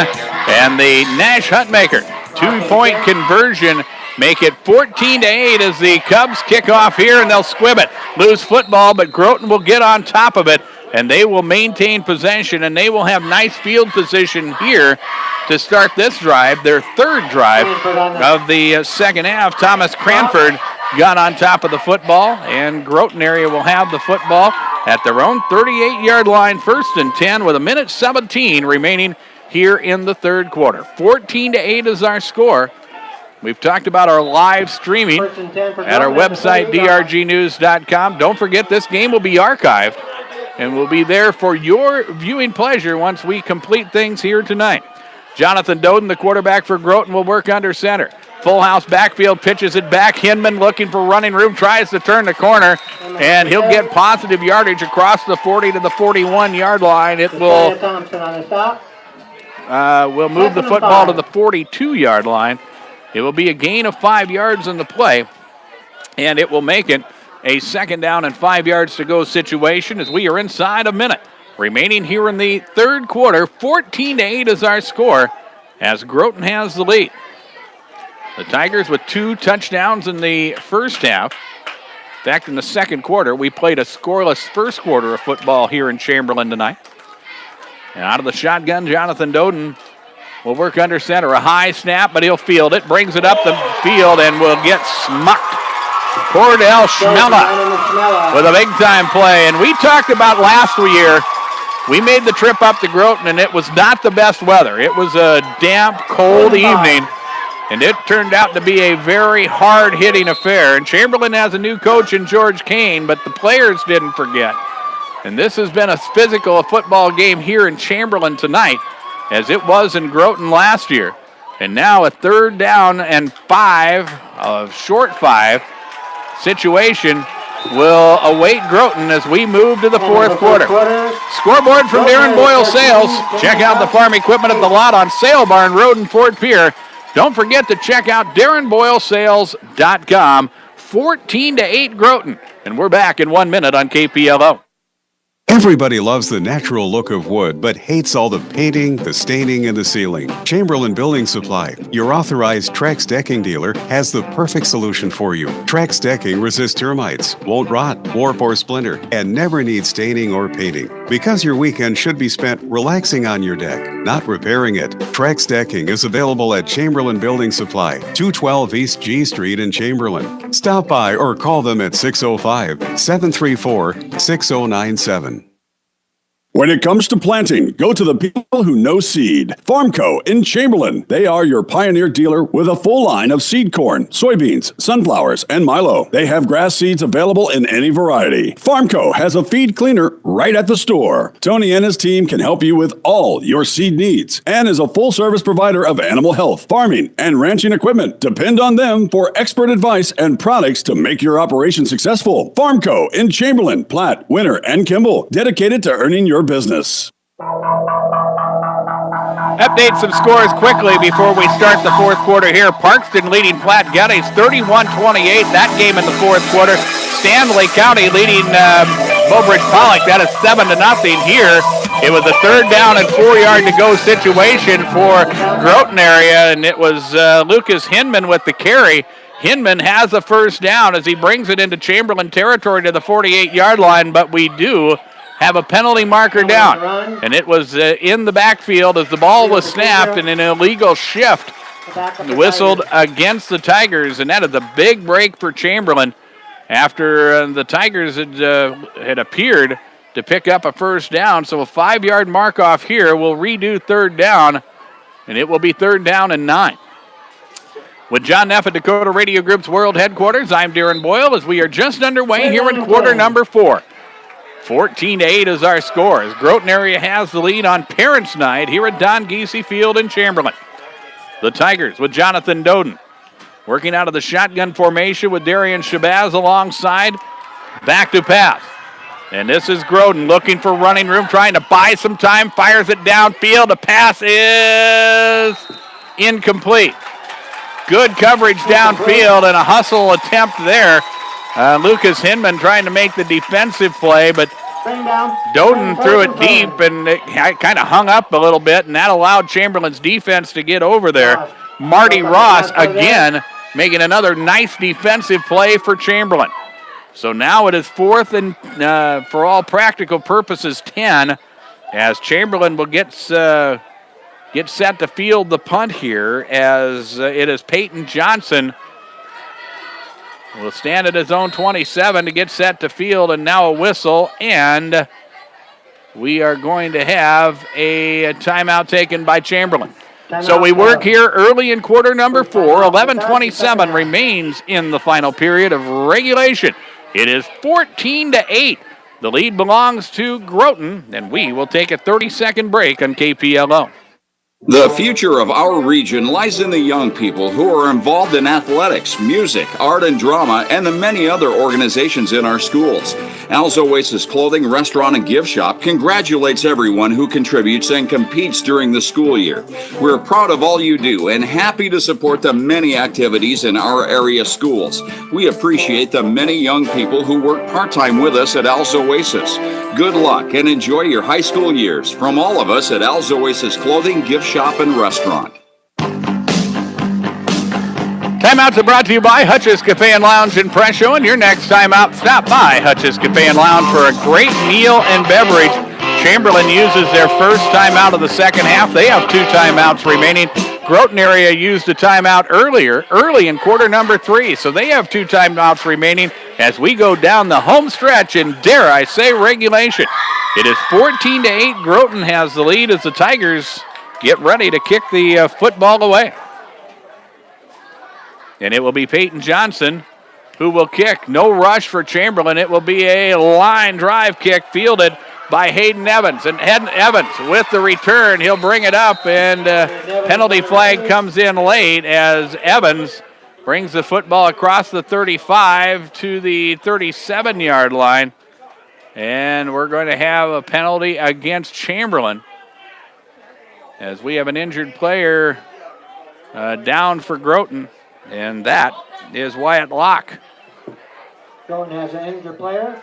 And the Nash Hutmacher 2-point conversion make it 14-8 as the Cubs kick off here, and they'll squib it. Lose football, but Groton will get on top of it, and they will maintain possession, and they will have nice field position here to start this drive, their third drive of the second half. Thomas Cranford got on top of the football, and Groton area will have the football at their own 38-yard line, 1st and 10 with 1:17 remaining here in the third quarter. 14-8 is our score. We've talked about our live streaming at our website, drgnews.com. Don't forget, this game will be archived and will be there for your viewing pleasure once we complete things here tonight. Jonathan Doden, the quarterback for Groton, will work under center. Full house backfield, pitches it back. Hinman looking for running room, tries to turn the corner, and he'll get positive yardage across the 40 to the 41-yard line. It will move the football to the 42-yard line. It will be a gain of 5 yards in the play, and it will make it a 2nd down and 5 yards to go situation as we are inside a minute remaining here in the third quarter. 14-8 is our score as Groton has the lead. The Tigers with 2 touchdowns in the first half. In fact, in the second quarter, we played a scoreless first quarter of football here in Chamberlain tonight. And out of the shotgun, Jonathan Doden will work under center. A high snap, but he'll field it. Brings it up the field and will get smucked. Cordell Schmella with a big-time play. And we talked about last year, we made the trip up to Groton, and it was not the best weather. It was a damp, cold evening, and it turned out to be a very hard-hitting affair. And Chamberlain has a new coach in George Kane, but the players didn't forget. And this has been as physical a football game here in Chamberlain tonight as it was in Groton last year. And now a 3rd down and 5, a short 5 situation will await Groton as we move to the fourth quarter. Scoreboard from Darren Boyle Sales. Check out the farm equipment at the lot on Sale Barn Road in Fort Pierre. Don't forget to check out DarrenBoyleSales.com. 14-8 Groton. And we're back in 1 minute on KPLO. Everybody loves the natural look of wood, but hates all the painting, the staining, and the sealing. Chamberlain Building Supply, your authorized Trex decking dealer, has the perfect solution for you. Trex decking resists termites, won't rot, warp, or splinter, and never needs staining or painting. Because your weekend should be spent relaxing on your deck, not repairing it. Trex decking is available at Chamberlain Building Supply, 212 East G Street in Chamberlain. Stop by or call them at 605-734-6097. When it comes to planting, go to the people who know seed. Farmco in Chamberlain. They are your pioneer dealer with a full line of seed corn, soybeans, sunflowers, and milo. They have grass seeds available in any variety. Farmco has a feed cleaner right at the store. Tony and his team can help you with all your seed needs and is a full-service provider of animal health, farming, and ranching equipment. Depend on them for expert advice and products to make your operation successful. Farmco in Chamberlain, Platte, Winter, and Kimball. Dedicated to earning your business. Update some scores quickly before we start the fourth quarter here. Parkston leading Platte Geddes 31-28. That game in the fourth quarter. Stanley County leading Beaubridge Pollock. That is 7-0 here. It was a third down and 4-yard to go situation for Groton area, and it was Lucas Hinman with the carry. Hinman has a first down as he brings it into Chamberlain territory to the 48-yard line, but we do have a penalty marker down. And it was in the backfield as the ball was snapped and an illegal shift whistled against the Tigers. And that is a big break for Chamberlain after the Tigers had appeared to pick up a first down. So a 5-yard mark off here will redo third down, and it will be third down and 9. With John Neff at Dakota Radio Group's World Headquarters, I'm Darren Boyle as we are just underway here in quarter number 4. 14-8 is our score as Groton area has the lead on Parents' Night here at Don Giese Field in Chamberlain. The Tigers with Jonathan Doden working out of the shotgun formation with Darian Shabazz alongside. Back to pass. And this is Groton looking for running room, trying to buy some time, fires it downfield. The pass is incomplete. Good coverage downfield and a hustle attempt there. Lucas Hinman trying to make the defensive play, but Doden threw it deep and it kind of hung up a little bit, and that allowed Chamberlain's defense to get over there. Marty Ross again making another nice defensive play for Chamberlain. So now it is fourth and for all practical purposes 10 as Chamberlain will get set to field the punt here as it is Peyton Johnson will stand at his own 27 to get set to field, and now a whistle, and we are going to have a timeout taken by Chamberlain. So we work here early in quarter number 4. 11:27 remains in the final period of regulation. It is 14-8. The lead belongs to Groton, and we will take a 30-second break on KPLO. The future of our region lies in the young people who are involved in athletics, music, art and drama, and the many other organizations in our schools. Al's Oasis Clothing, Restaurant, and Gift Shop congratulates everyone who contributes and competes during the school year. We're proud of all you do and happy to support the many activities in our area schools. We appreciate the many young people who work part-time with us at Al's Oasis. Good luck and enjoy your high school years from all of us at Al's Oasis Clothing, Gift Shop, and Restaurant. Timeouts are brought to you by Hutch's Cafe and Lounge in Presho, and your next timeout, stop by Hutch's Cafe and Lounge for a great meal and beverage. Chamberlain uses their first timeout of the second half. They have 2 timeouts remaining. Groton area used a timeout early in quarter number 3, so they have 2 timeouts remaining as we go down the home stretch in, dare I say, regulation. It is 14-8. Groton has the lead as the Tigers get ready to kick the football away. And it will be Peyton Johnson who will kick. No rush for Chamberlain. It will be a line drive kick fielded by Hayden Evans. And Evans with the return, he'll bring it up, and penalty flag comes in late as Evans brings the football across the 35 to the 37-yard line. And we're going to have a penalty against Chamberlain as we have an injured player down for Groton, and that is Wyatt Locke. Groton has an injured player.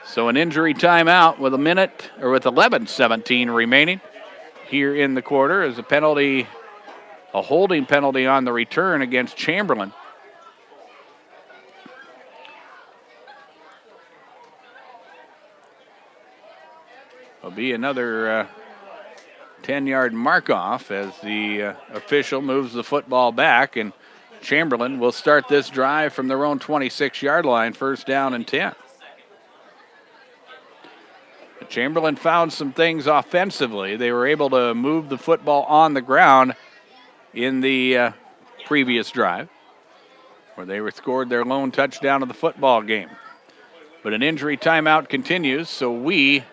So an injury timeout with 11:17 remaining here in the quarter as a holding penalty on the return against Chamberlain. Will be another 10-yard mark-off as the official moves the football back, and Chamberlain will start this drive from their own 26-yard line, first down and 10. Chamberlain found some things offensively. They were able to move the football on the ground in the previous drive, where they scored their lone touchdown of the football game. But an injury timeout continues, so we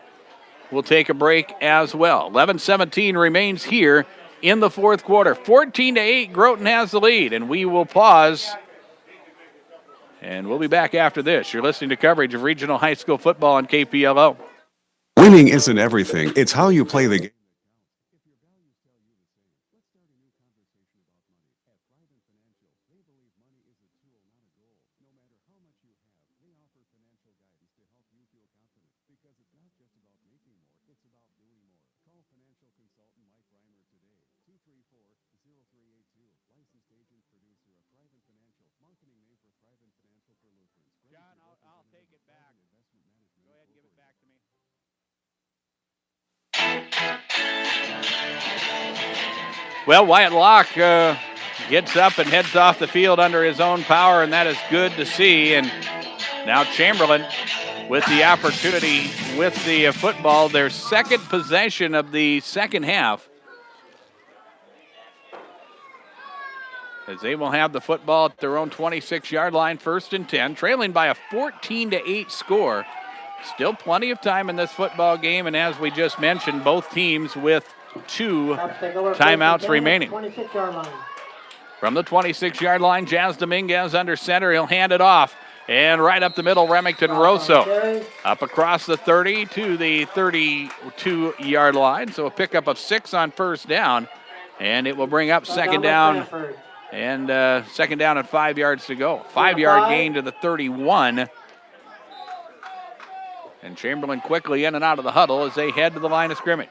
will take a break as well. 11:17 remains here in the fourth quarter. 14-8, Groton has the lead, and we will pause. And we'll be back after this. You're listening to coverage of regional high school football on KPLO. Winning isn't everything. It's how you play the game. Well, Wyatt Locke gets up and heads off the field under his own power, and that is good to see. And now Chamberlain with the opportunity with the football, their second possession of the second half, as they will have the football at their own 26-yard line, first and 10, trailing by a 14-8 score. Still plenty of time in this football game, and as we just mentioned, both teams with 2 timeouts remaining. 26-yard line. From the 26-yard line, Jazz Dominguez under center. He'll hand it off. And right up the middle, Remington Rosso. Up across the 30 to the 32-yard line. So a pickup of 6 on first down. And it will bring up second down. And second down and 5 yards to go. 5-yard gain to the 31. And Chamberlain quickly in and out of the huddle as they head to the line of scrimmage.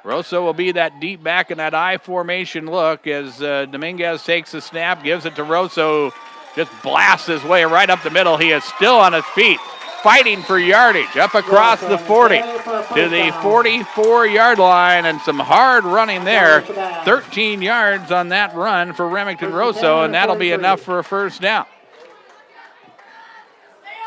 Rosso will be that deep back in that I formation look as Dominguez takes the snap, gives it to Rosso, just blasts his way right up the middle. He is still on his feet, fighting for yardage, up across the 40 to the 44-yard line, and some hard running there. 13 yards on that run for Remington Rosso, and that'll be enough for a first down.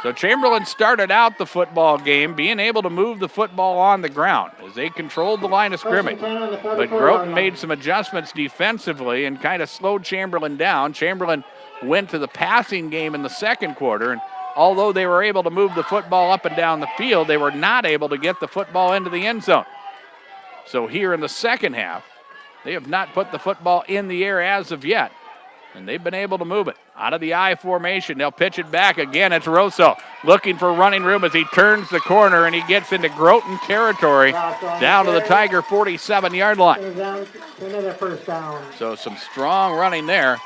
So Chamberlain started out the football game being able to move the football on the ground as they controlled the line of scrimmage. But Groton made some adjustments defensively and kind of slowed Chamberlain down. Chamberlain went to the passing game in the second quarter, and although they were able to move the football up and down the field, they were not able to get the football into the end zone. So here in the second half, they have not put the football in the air as of yet, and they've been able to move it. Out of the I formation, they'll pitch it back again. It's Rosso looking for running room as he turns the corner and he gets into Groton territory down to the Tiger 47-yard line. Another first down. So some strong running there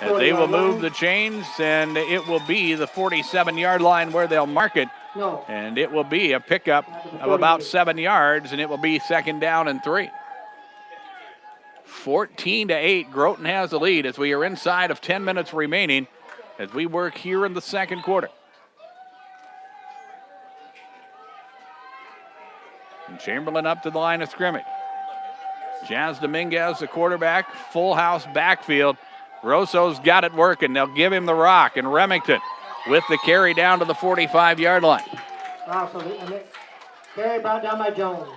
as they will move the chains, and it will be the 47-yard line where they'll mark it. And it will be a pickup of about 7 yards, and it will be second down and 3. 14-8, Groton has the lead as we are inside of 10 minutes remaining as we work here in the second quarter. And Chamberlain up to the line of scrimmage. Jazz Dominguez, the quarterback, full house backfield. Rosso's got it working. They'll give him the rock, and Remington with the carry down to the 45-yard line. Carry brought down by Jones.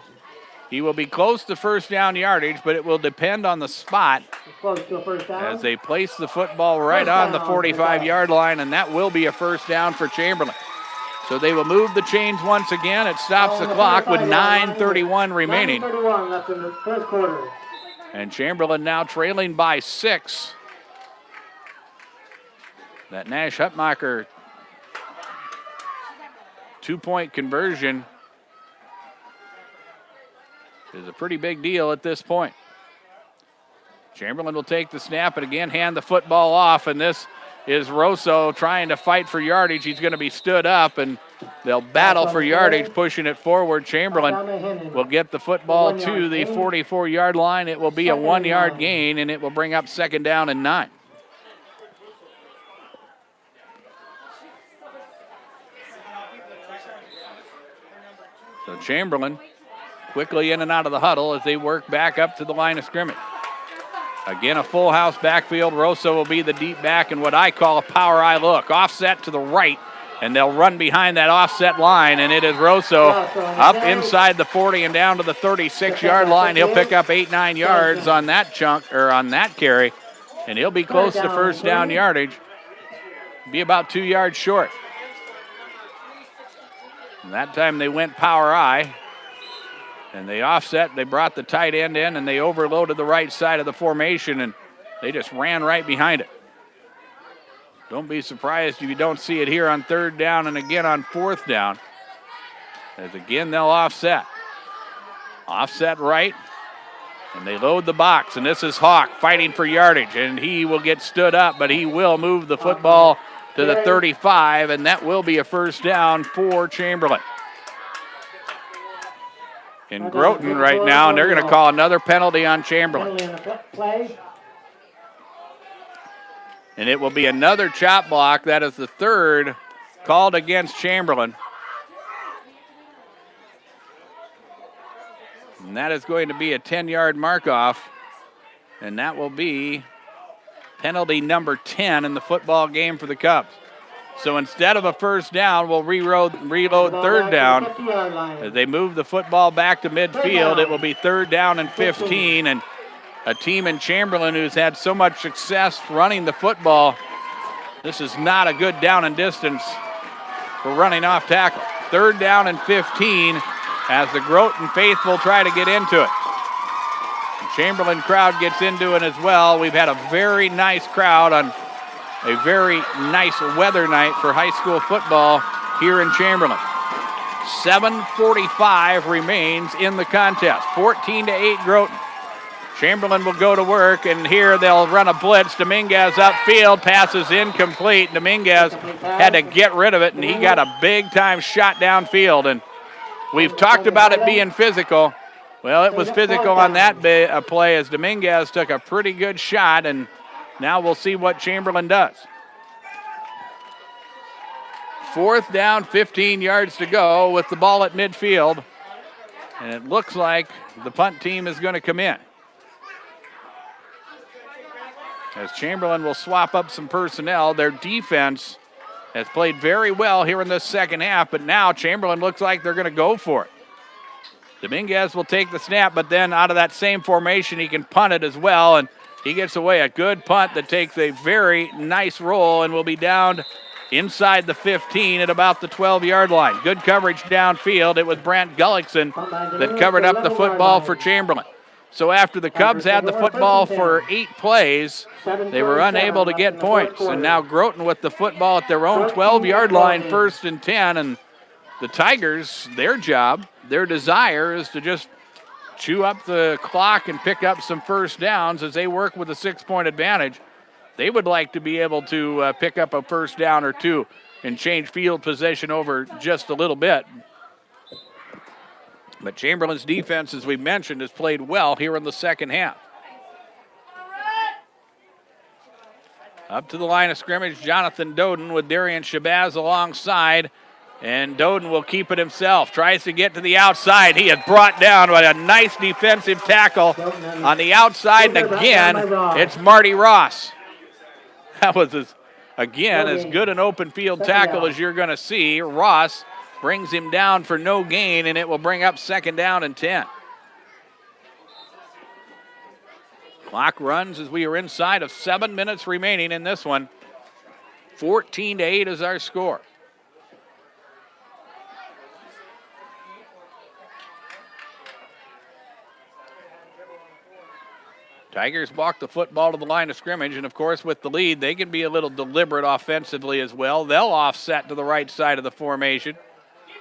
He will be close to first down yardage, but it will depend on the spot Close to a first down. as they place the football right on the 45-yard line, and that will be a first down for Chamberlain. So they will move the chains once again. It stops the clock with 9:31 remaining. 9:31 left in the first quarter. And Chamberlain now trailing by 6 That Nash Hutmacher 2-point conversion is a pretty big deal at this point. Chamberlain will take the snap and again hand the football off, and this is Rosso trying to fight for yardage. He's going to be stood up, and they'll battle for yardage, pushing it forward. Chamberlain will get the football to the 44-yard line. It will be a 1-yard gain, and it will bring up 2nd down and 9. So Chamberlain quickly in and out of the huddle as they work back up to the line of scrimmage. Again, a full house backfield. Rosso will be the deep back in what I call a power eye look. Offset to the right, and they'll run behind that offset line, and it is Rosso up inside the 40 and down to the 36-yard line. He'll pick up 8-9 yards on that chunk, or on that carry, and he'll be close to first down yardage. Be about 2 yards short. And that time they went power eye. And they offset, they brought the tight end in, and they overloaded the right side of the formation, and they just ran right behind it. Don't be surprised if you don't see it here on 3rd down and again on 4th down. As again, they'll offset. Offset right, and they load the box, and this is Hawk fighting for yardage, and he will get stood up, but he will move the football to the 35, and that will be a first down for Chamberlain. In Groton right now, and they're going to call another penalty on Chamberlain. And it will be another chop block. That is the 3rd called against Chamberlain. And that is going to be a 10-yard mark-off. And that will be penalty number 10 in the football game for the Cubs. So instead of a first down, we'll reload 3rd down. As they move the football back to midfield, it will be 3rd down and 15. And a team in Chamberlain who's had so much success running the football, this is not a good down and distance for running off tackle. 3rd down and 15 as the Groton faithful try to get into it. The Chamberlain crowd gets into it as well. We've had a very nice crowd on a very nice weather night for high school football here in Chamberlain. 7:45 remains in the contest. 14-8 Groton. Chamberlain will go to work, and here they'll run a blitz. Dominguez upfield, passes incomplete. Dominguez had to get rid of it, and he got a big-time shot downfield. And we've talked about it being physical. Well, it was physical on that play as Dominguez took a pretty good shot, and now we'll see what Chamberlain does. 4th down, 15 yards to go with the ball at midfield. And it looks like the punt team is going to come in. As Chamberlain will swap up some personnel. Their defense has played very well here in this second half, but now Chamberlain looks like they're going to go for it. Dominguez will take the snap, but then out of that same formation, he can punt it as well, and he gets away a good punt that takes a very nice roll and will be down inside the 15 at about the 12-yard line. Good coverage downfield. It was Brant Gullickson that covered up the football for Chamberlain. So after the Cubs had the football for 8 plays, they were unable to get points. And now Groton with the football at their own 12-yard line, 1st and 10. And the Tigers, their job, their desire is to just chew up the clock and pick up some first downs as they work with a 6-point advantage. They would like to be able to pick up a first down or two and change field position over just a little bit. But Chamberlain's defense, as we mentioned, has played well here in the second half. Up to the line of scrimmage, Jonathan Doden with Darian Shabazz alongside. And Doden will keep it himself. Tries to get to the outside. He is brought down by a nice defensive tackle on the outside. And again, it's Marty Ross. That was, as good an open field tackle as you're going to see. Ross brings him down for no gain, and it will bring up 2nd down and 10. Clock runs as we are inside of 7 minutes remaining in this one. 14-8 is our score. Tigers walk the football to the line of scrimmage, and of course with the lead, they can be a little deliberate offensively as well. They'll offset to the right side of the formation,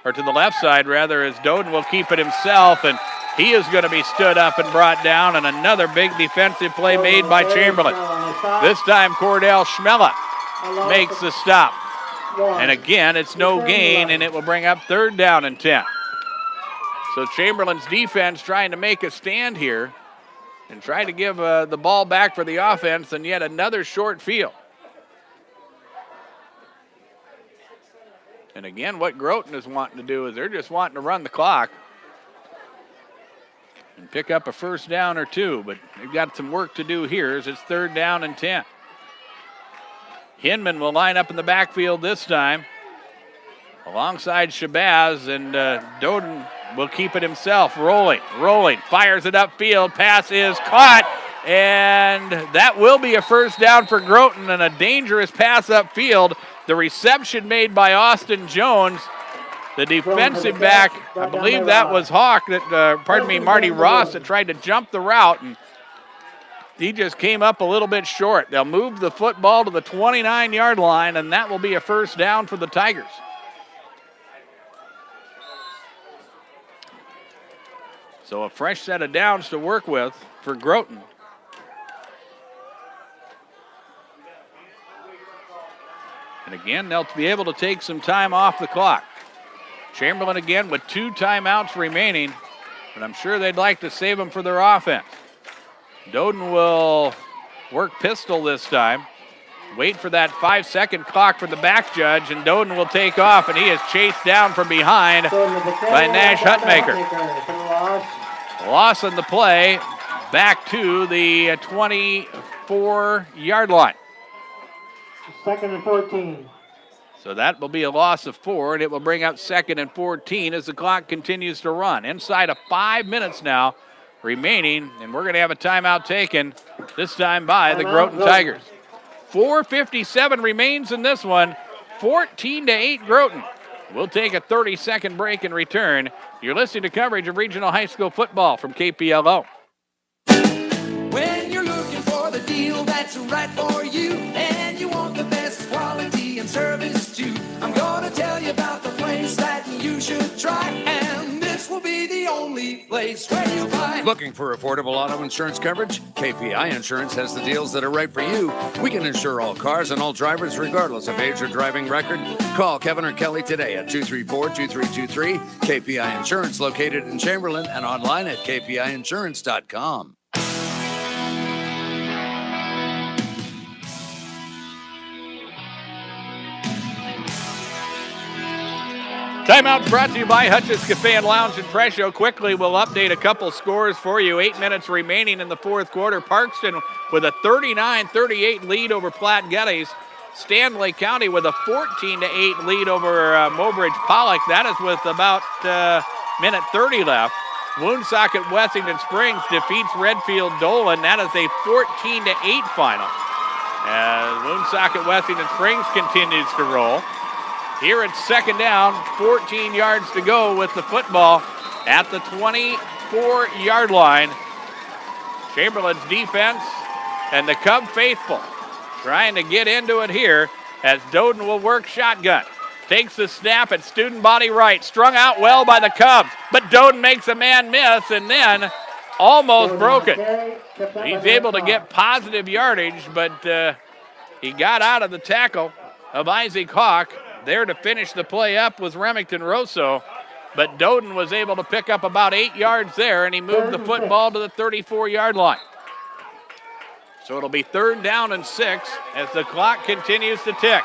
or to the left side rather, as Doden will keep it himself, and he is going to be stood up and brought down, and another big defensive play made by Chamberlain. This time Cordell Schmella makes the stop. And again, it's no gain, and it will bring up 3rd down and 10. So Chamberlain's defense trying to make a stand here and try to give the ball back for the offense, and yet another short field. And again, what Groton is wanting to do is they're just wanting to run the clock and pick up a 1st down or 2, but they've got some work to do here as it's 3rd down and 10. Hinman will line up in the backfield this time alongside Shabazz, and Doden will keep it himself. Rolling, fires it upfield. Pass is caught, and that will be a 1st down for Groton, and a dangerous pass upfield. The reception made by Austin Jones. The defensive back, I believe that was Hawk, Marty Ross, that tried to jump the route, and he just came up a little bit short. They'll move the football to the 29-yard line, and that will be a 1st down for the Tigers. So a fresh set of downs to work with for Groton. And again, they'll be able to take some time off the clock. Chamberlain again with 2 timeouts remaining, but I'm sure they'd like to save them for their offense. Doden will work pistol this time. Wait for that 5-second clock for the back judge, and Doden will take off, and he is chased down from behind by Nash Hutmaker. Loss on the play, back to the 24-yard line. 2nd and 14. So that will be a loss of 4, and it will bring up 2nd and 14 as the clock continues to run. Inside of 5 minutes now remaining, and we're going to have a timeout taken, this time by the Groton Tigers. 4:57 remains in this one, 14-8 Groton. We'll take a 30-second break and return. You're listening to coverage of regional high school football from KPLO. When you're looking for the deal that's right for you, and you want the best quality and service too, I'm gonna tell you about the place that you should try, and this will be the only place where you find. Looking for affordable auto insurance coverage? KPI Insurance has the deals that are right for you. We can insure all cars and all drivers regardless of age or driving record. Call Kevin or Kelly today at 234-2323. KPI Insurance, located in Chamberlain and online at kpiinsurance.com. Timeout brought to you by Hutch's Cafe and Lounge in Presho. Quickly, we'll update a couple scores for you. 8 minutes remaining in the 4th quarter. Parkston with a 39-38 lead over Platte Geddes. Stanley County with a 14-8 lead over Mobridge Pollock. That is with about minute 30 left. Woonsocket Wessington Springs defeats Redfield Dolan. That is a 14-8 final. As Woonsocket Wessington Springs continues to roll. Here it's 2nd down, 14 yards to go with the football at the 24-yard line. Chamberlain's defense and the Cub faithful trying to get into it here as Doden will work shotgun. Takes the snap at student body right. Strung out well by the Cubs, but Doden makes a man miss and then almost broke it. He's able to get positive yardage, but he got out of the tackle of Isaac Hawk. There to finish the play up was Remington Rosso, but Doden was able to pick up about 8 yards there, and he moved the football to the 34-yard line. So it'll be 3rd down and 6 as the clock continues to tick.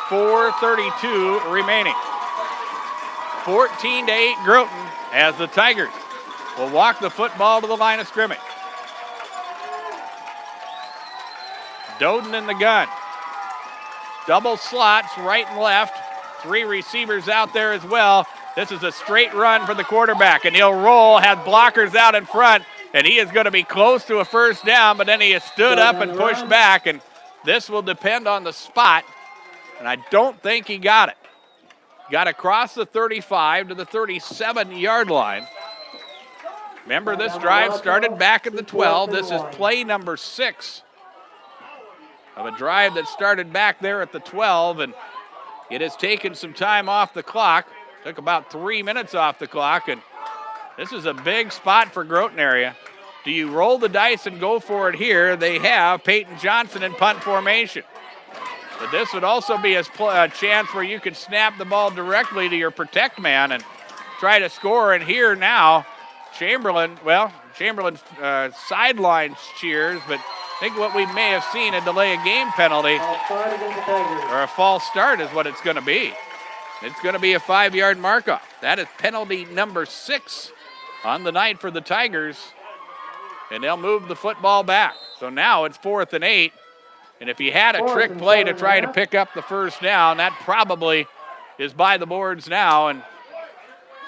4:32 remaining. 14-8 Groton as the Tigers will walk the football to the line of scrimmage. Doden in the gun. Double slots right and left. 3 receivers out there as well. This is a straight run for the quarterback, and he'll roll, have blockers out in front, and he is going to be close to a 1st down, but then he has stood up and pushed back, and this will depend on the spot, and I don't think he got it. Got across the 35 to the 37-yard line. Remember, this drive started back at the 12. This is play number 6 of a drive that started back there at the 12, and it has taken some time off the clock. Took about 3 minutes off the clock, and this is a big spot for Groton area. Do you roll the dice and go for it here? They have Peyton Johnson in punt formation. But this would also be a chance where you could snap the ball directly to your protect man and try to score. And here now, Chamberlain sidelines cheers, but I think what we may have seen a delay of game penalty or a false start is what it's going to be. It's going to be a 5-yard mark-off. That is penalty number 6 on the night for the Tigers, and they'll move the football back. So now it's 4th and 8, and if you had a trick play to try to pick up the first down, that probably is by the boards now, and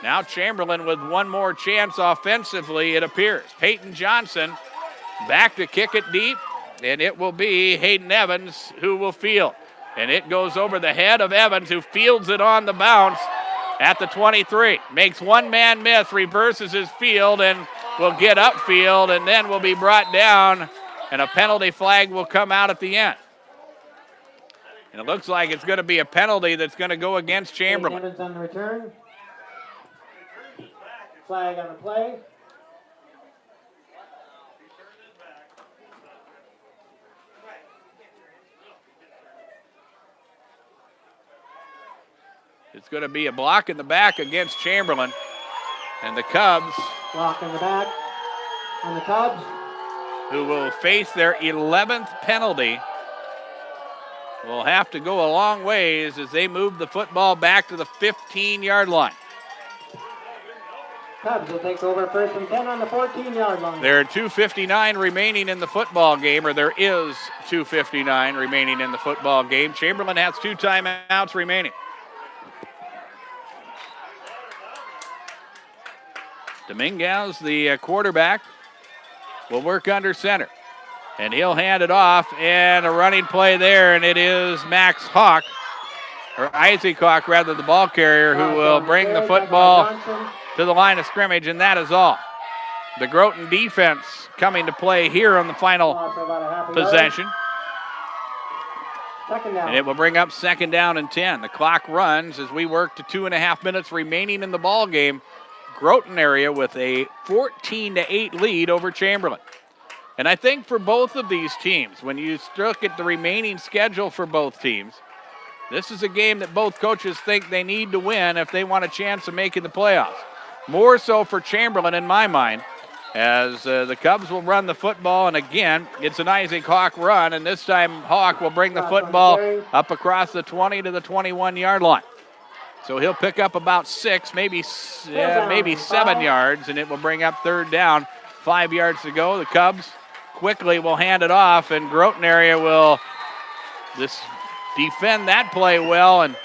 now Chamberlain with one more chance offensively, it appears. Peyton Johnson back to kick it deep, and it will be Hayden Evans who will field. And it goes over the head of Evans, who fields it on the bounce at the 23. Makes one man miss, reverses his field, and will get upfield, and then will be brought down, and a penalty flag will come out at the end. And it looks like it's going to be a penalty that's going to go against Chamberlain. Evans on the return. Flag on the play. It's going to be a block in the back against Chamberlain. And the Cubs, block in the back on the Cubs, who will face their 11th penalty, will have to go a long ways as they move the football back to the 15-yard line. Cubs will take over 1st and 10 on the 14-yard line. There are 2:59 remaining in the football game, or there is 2:59 remaining in the football game. Chamberlain has 2 timeouts remaining. Dominguez, the quarterback, will work under center. And he'll hand it off, and a running play there, and it is Max Hawk, or Isaac Hawk, rather, the ball carrier, who will bring the football to the line of scrimmage, and that is all. The Groton defense coming to play here on the final possession. And it will bring up 2nd down and 10. The clock runs as we work to 2.5 minutes remaining in the ball game. Groton area with a 14-8 lead over Chamberlain. And I think for both of these teams, when you look at the remaining schedule for both teams, this is a game that both coaches think they need to win if they want a chance of making the playoffs. More so for Chamberlain in my mind, as the Cubs will run the football, and again, it's an Isaac Hawk run, and this time Hawk will bring the football up across the 20 to the 21-yard line. So he'll pick up about 6, maybe 7 yards, and it will bring up 3rd down. 5 yards to go. The Cubs quickly will hand it off, and Groton area will just defend that play well, and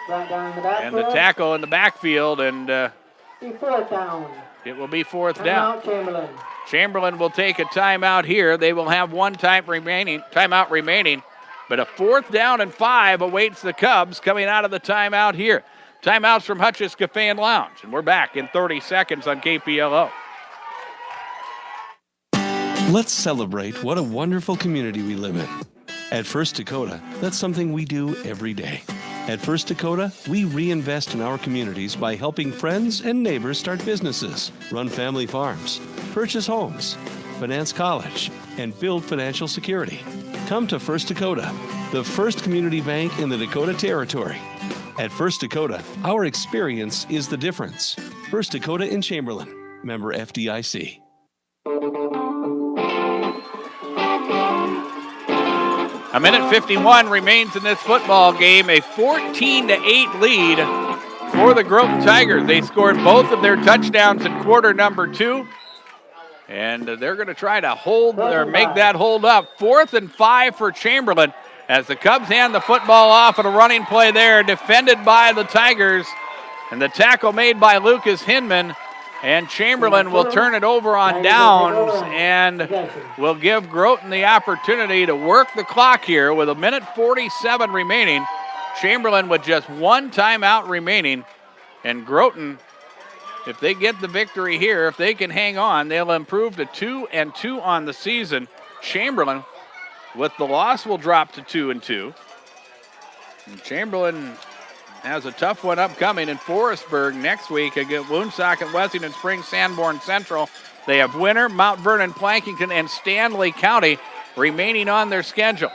the tackle in the backfield, and 4th down. It will be 4th down. Chamberlain. Chamberlain will take a timeout here. They will have one timeout remaining. But a 4th down and 5 awaits the Cubs coming out of the timeout here. Timeouts from Hutch's Cafe and Lounge. And we're back in 30 seconds on KPLO. Let's celebrate what a wonderful community we live in. At First Dakota, that's something we do every day. At First Dakota, we reinvest in our communities by helping friends and neighbors start businesses, run family farms, purchase homes, finance college, and build financial security. Come to First Dakota, the first community bank in the Dakota Territory. At First Dakota, our experience is the difference. First Dakota in Chamberlain, member FDIC. A minute 51 remains in this football game, a 14-8 lead for the Groton Tigers. They scored both of their touchdowns in quarter number 2. And they're going to try to hold or make that hold up. 4th and 5 for Chamberlain as the Cubs hand the football off and a running play there, defended by the Tigers. And the tackle made by Lucas Hinman. And Chamberlain will turn it over on downs and will give Groton the opportunity to work the clock here with a minute 47 remaining. Chamberlain with just one timeout remaining. And Groton if they get the victory here, if they can hang on, they'll improve to 2-2 on the season. Chamberlain, with the loss, will drop to 2-2. And Chamberlain has a tough one upcoming in Forestburg next week against Woonsocket, Wessington Springs, Sanborn Central. They have Winter, Mount Vernon, Plankington, and Stanley County remaining on their schedule.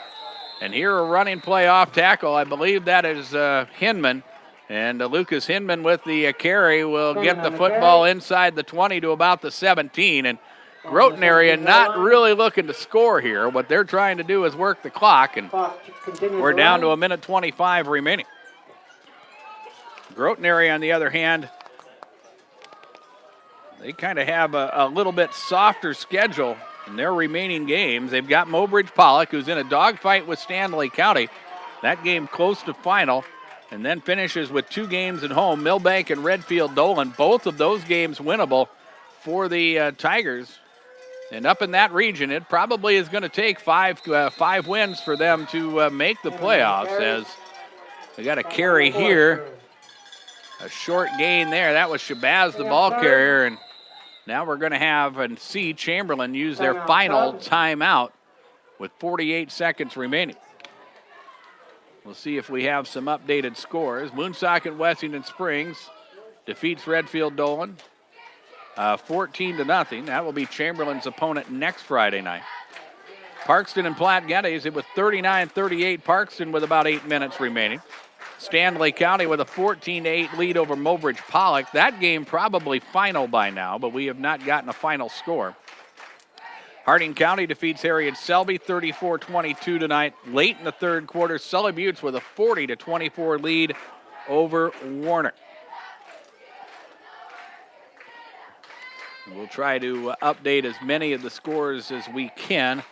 And here a running play off tackle. I believe that is Hinman. And Lucas Hinman with the carry will get the football inside the 20 to about the 17. And Groton area not really looking to score here. What they're trying to do is work the clock. And we're down to 1:25 remaining. Groton area, on the other hand, they kind of have a little bit softer schedule in their remaining games. They've got Mobridge Pollock, who's in a dogfight with Stanley County. That game close to final. And then finishes with 2 games at home, Millbank and Redfield Dolan. Both of those games winnable for the Tigers. And up in that region, it probably is going to take five wins for them to make the playoffs, as they got a carry here. A short gain there. That was Shabazz, the ball carrier. And now we're going to have and see Chamberlain use their final timeout with 48 seconds remaining. We'll see if we have some updated scores. Woonsocket Wessington Springs defeats Redfield Dolan 14-0. That will be Chamberlain's opponent next Friday night. Parkston and Platte Geddes, it was 39-38. Parkston with about 8 minutes remaining. Stanley County with a 14-8 lead over Mobridge Pollock. That game probably final by now, but we have not gotten a final score. Harding County defeats Harriet Selby 34-22 tonight. Late in the third quarter, Sully Buttes with a 40-24 lead over Warner. We'll try to update as many of the scores as we can as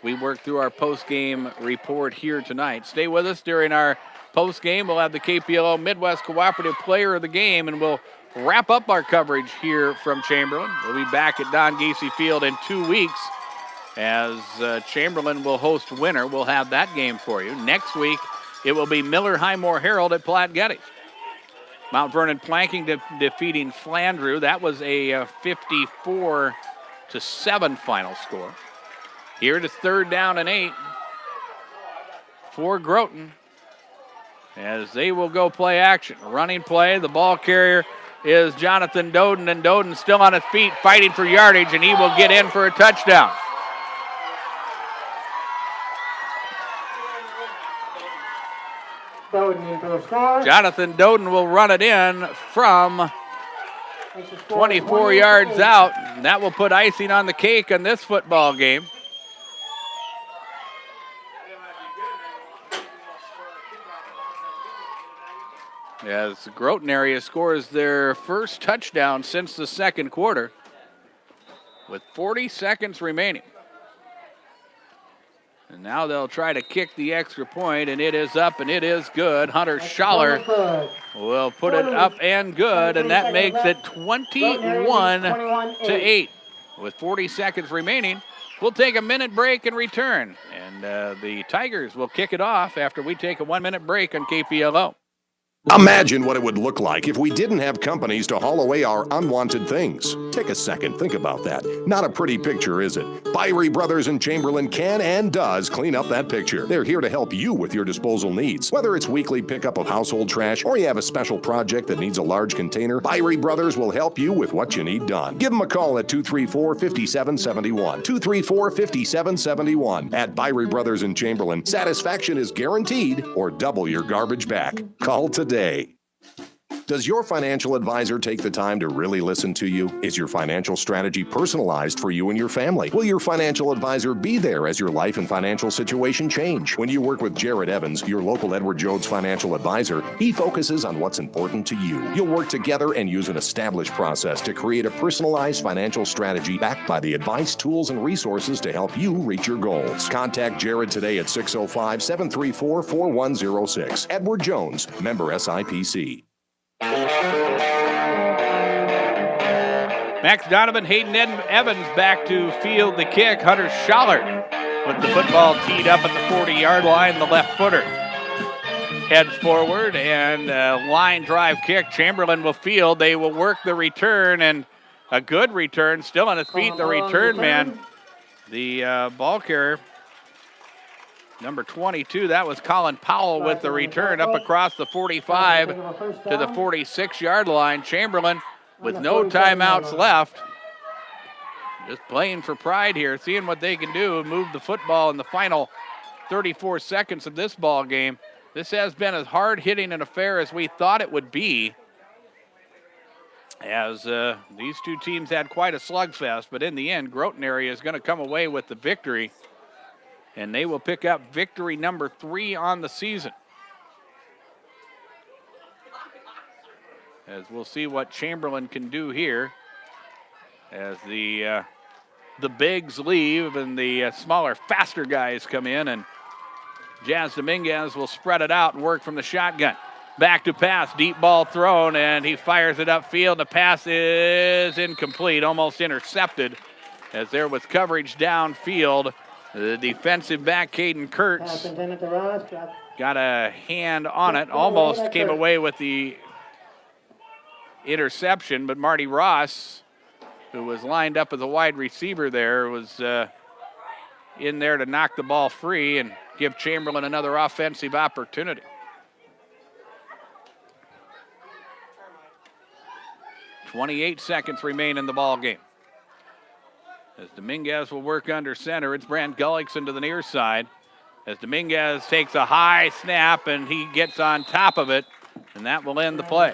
we work through our post-game report here tonight. Stay with us during our post-game. We'll have the KPLO Midwest Cooperative Player of the Game, and we'll wrap up our coverage here from Chamberlain. We'll be back at Don Giese Field in 2 weeks as Chamberlain will host Winter. We'll have that game for you. Next week, it will be Miller Highmore Herald at Platte Geddes. Mount Vernon Planking defeating Flandreau. That was a 54-7 final score. Here it is 3rd down and 8 for Groton, as they will go play action. Running play, the ball carrier is Jonathan Doden, and Doden still on his feet fighting for yardage, and he will get in for a touchdown. Jonathan Doden will run it in from 24 yards out, and that will put icing on the cake on this football game. As the Groton area scores their first touchdown since the second quarter with 40 seconds remaining. And now they'll try to kick the extra point, and it is up and it is good. Hunter Schaller will put it up and good, and that makes it 21-8. With 40 seconds remaining, we'll take a minute break and return. And the Tigers will kick it off after we take a 1-minute break on KPLO. Imagine what it would look like if we didn't have companies to haul away our unwanted things. Take a second, think about that. Not a pretty picture, is it? Byrie Brothers in Chamberlain can and does clean up that picture. They're here to help you with your disposal needs. Whether it's weekly pickup of household trash or you have a special project that needs a large container, Byrie Brothers will help you with what you need done. Give them a call at 234-5771. 234-5771. At Byrie Brothers in Chamberlain, satisfaction is guaranteed or double your garbage back. Call today. Does your financial advisor take the time to really listen to you? Is your financial strategy personalized for you and your family? Will your financial advisor be there as your life and financial situation change? When you work with Jared Evans, your local Edward Jones financial advisor, he focuses on what's important to you. You'll work together and use an established process to create a personalized financial strategy backed by the advice, tools, and resources to help you reach your goals. Contact Jared today at 605-734-4106. Edward Jones, member SIPC. Max Donovan, Hayden Evans back to field the kick. Hunter Schaller with the football teed up at the 40-yard line, the left footer. heads forward and line drive kick. Chamberlain will field. They will work the return, and a good return. Still on his feet, the return man. The ball carrier, number 22, that was Colin Powell with the return up across the 45 to the 46-yard line. Chamberlain with no timeouts left. Just playing for pride here, seeing what they can do and move the football in the final 34 seconds of this ball game. This has been as hard-hitting an affair as we thought it would be, as these two teams had quite a slugfest, but in the end, Groton area is going to come away with the victory, and they will pick up victory number 3 on the season. As we'll see what Chamberlain can do here as the bigs leave and the smaller, faster guys come in, and Jazz Dominguez will spread it out and work from the shotgun. Back to pass, deep ball thrown, and he fires it upfield. The pass is incomplete, almost intercepted, as there was coverage downfield. The defensive back, Caden Kurtz, got a hand on it, almost came away with the interception, but Marty Ross, who was lined up as a wide receiver there, was in there to knock the ball free and give Chamberlain another offensive opportunity. 28 seconds remain in the ball game. As Dominguez will work under center, it's Brant Gullickson to the near side. As Dominguez takes a high snap and he gets on top of it, and that will end the play.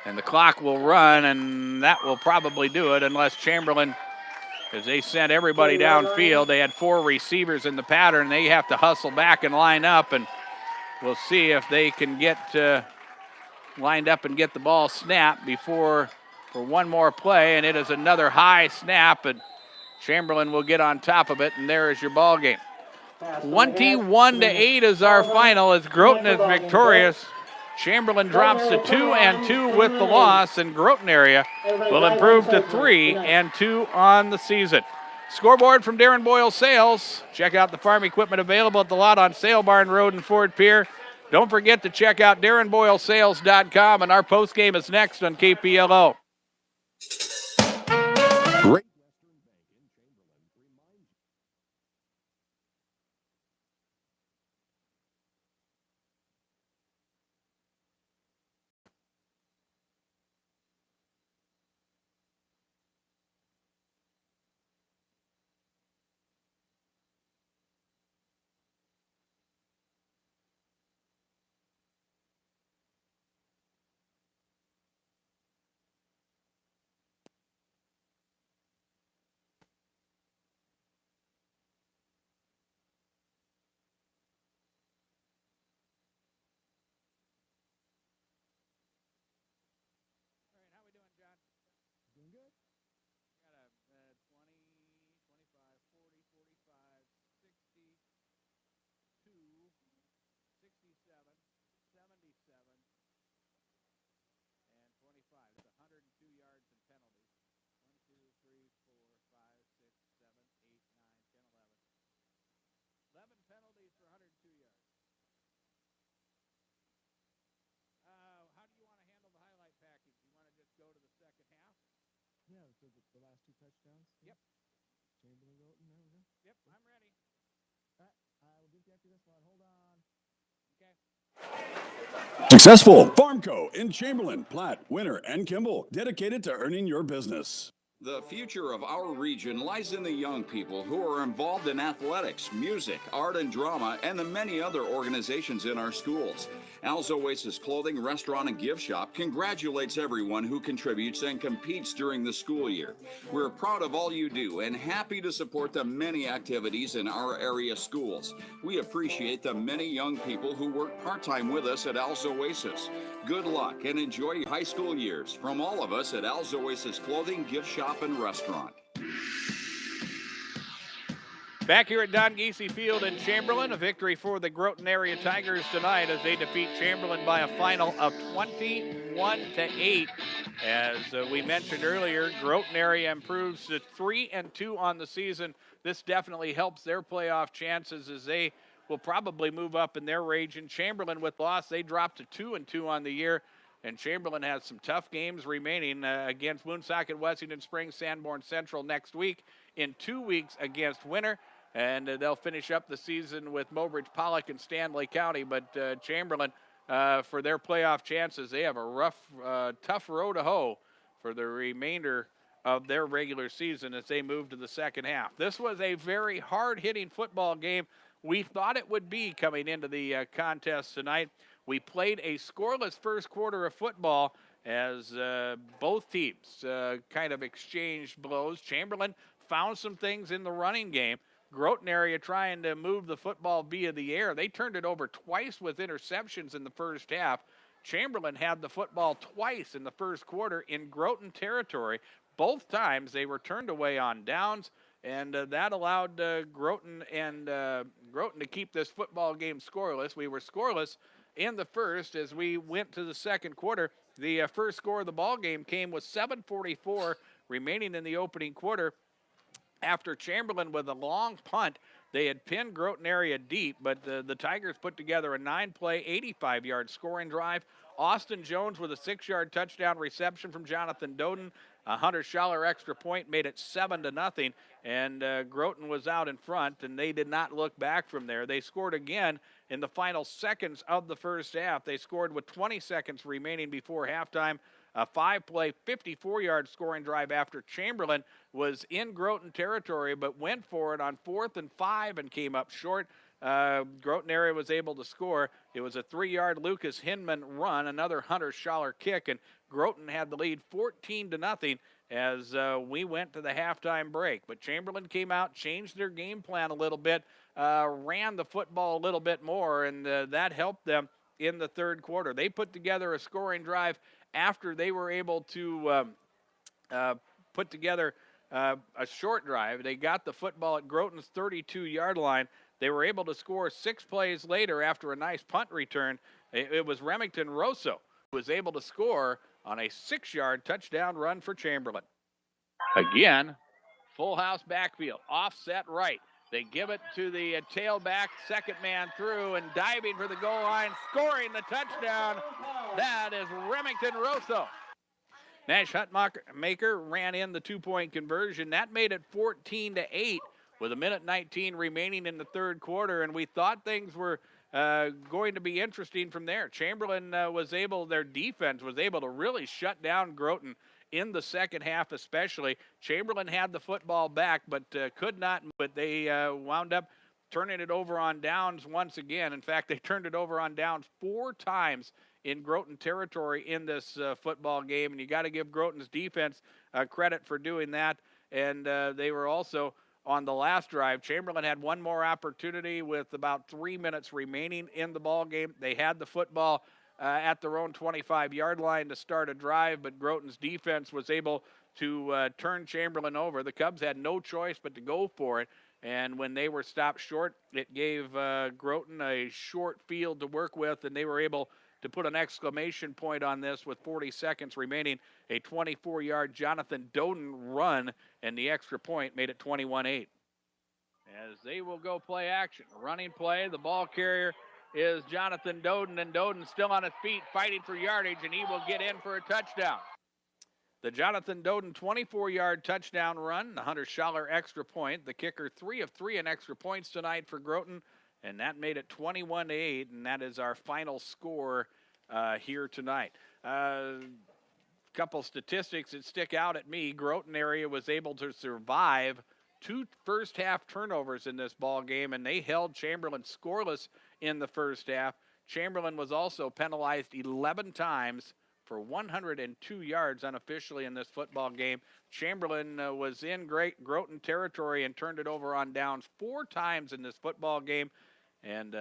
And the clock will run, and that will probably do it unless Chamberlain, as they sent everybody downfield, they had 4 receivers in the pattern. They have to hustle back and line up, and we'll see if they can get lined up and get the ball snapped before for one more play, and it is another high snap, and Chamberlain will get on top of it, and there is your ball game. 21-8 is our final as Groton is victorious. Chamberlain drops to 2-2 with the loss, and Groton area will improve to 3-2 on the season. Scoreboard from Darren Boyle Sales. Check out the farm equipment available at the lot on Sale Barn Road and Ford Pier. Don't forget to check out DarrenBoyleSales.com, and our postgame is next on KPLO. Great. The last 2 touchdowns? Yep. Chamberlain, Groton, there we go. Yep, I'm ready. All right, I will get you after this one. Hold on. Okay. Successful Farmco in Chamberlain, Platte, Winter, and Kimball, dedicated to earning your business. The future of our region lies in the young people who are involved in athletics, music, art and drama, and the many other organizations in our schools. Al's Oasis Clothing, Restaurant, and Gift Shop congratulates everyone who contributes and competes during the school year. We're proud of all you do and happy to support the many activities in our area schools. We appreciate the many young people who work part-time with us at Al's Oasis. Good luck and enjoy your high school years from all of us at Al's Oasis Clothing, Gift Shop, and Restaurant. Back here at Don Giese Field in Chamberlain, a victory for the Groton area Tigers tonight as they defeat Chamberlain by a final of 21-8. As we mentioned earlier, Groton area improves to 3-2 on the season. This definitely helps their playoff chances as they will probably move up in their region. Chamberlain with loss, they dropped to 2-2 on the year. And Chamberlain has some tough games remaining against Woonsocket, Wessington Springs, Sanborn Central next week. In 2 weeks against Winter. And they'll finish up the season with Mobridge, Pollock, and Stanley County. But Chamberlain, for their playoff chances, they have a rough, tough row to hoe for the remainder of their regular season as they move to the second half. This was a very hard-hitting football game. We thought it would be coming into the contest tonight. We played a scoreless first quarter of football as both teams kind of exchanged blows. Chamberlain found some things in the running game. Groton area trying to move the football via the air. They turned it over twice with interceptions in the first half. Chamberlain had the football twice in the first quarter in Groton territory. Both times they were turned away on downs, and that allowed Groton to keep this football game scoreless. We were scoreless in the first as we went to the second quarter. The first score of the ball game came with 7:44 remaining in the opening quarter. After Chamberlain with a long punt, they had pinned Groton area deep, but the Tigers put together a 9-play, 85-yard scoring drive. Austin Jones with a 6-yard touchdown reception from Jonathan Doden. A Hunter Schaller extra point made it 7-0, and Groton was out in front, and they did not look back from there. They scored again in the final seconds of the first half. They scored with 20 seconds remaining before halftime. A 5-play, 54-yard scoring drive after Chamberlain was in Groton territory, but went for it on 4th and 5 and came up short. Groton area was able to score. It was a 3-yard Lucas Hinman run, another Hunter Schaller kick, and Groton had the lead 14-0 as we went to the halftime break. But Chamberlain came out, changed their game plan a little bit, ran the football a little bit more, and that helped them in the third quarter. They put together a scoring drive after they were able to put together a short drive. They got the football at Groton's 32-yard line. They were able to score 6 plays later after a nice punt return. It was Remington Rosso who was able to score on a 6-yard touchdown run for Chamberlain. Again, full house backfield, offset right. They give it to the tailback, second man through, and diving for the goal line, scoring the touchdown. That is Remington Rosso. Nash Hutmaker ran in the 2-point conversion. That made it 14-8 with 1:19 remaining in the third quarter, and we thought things were going to be interesting from there. Chamberlain their defense was able to really shut down Groton in the second half especially. Chamberlain had the football back but could not, but they wound up turning it over on downs once again. In fact, they turned it over on downs 4 times in Groton territory in this football game, and you got to give Groton's defense credit for doing that. And they were also on the last drive. Chamberlain had one more opportunity with about 3 minutes remaining in the ball game. They had the football at their own 25-yard line to start a drive, but Groton's defense was able to turn Chamberlain over. The Cubs had no choice but to go for it, and when they were stopped short, it gave Groton a short field to work with, and they were able to put an exclamation point on this with 40 seconds remaining. A 24-yard Jonathan Doden run, and the extra point made it 21-8. As they will go play action. Running play, the ball carrier is Jonathan Doden, and Doden still on his feet fighting for yardage, and he will get in for a touchdown. The Jonathan Doden 24-yard touchdown run, the Hunter Schaller extra point. The kicker 3 of 3 in extra points tonight for Groton, and that made it 21-8, and that is our final score here tonight. Couple statistics that stick out at me. Groton area was able to survive 2 first-half turnovers in this ball game, and they held Chamberlain scoreless in the first half. Chamberlain was also penalized 11 times for 102 yards unofficially in this football game. Chamberlain was in Groton territory and turned it over on downs 4 times in this football game, and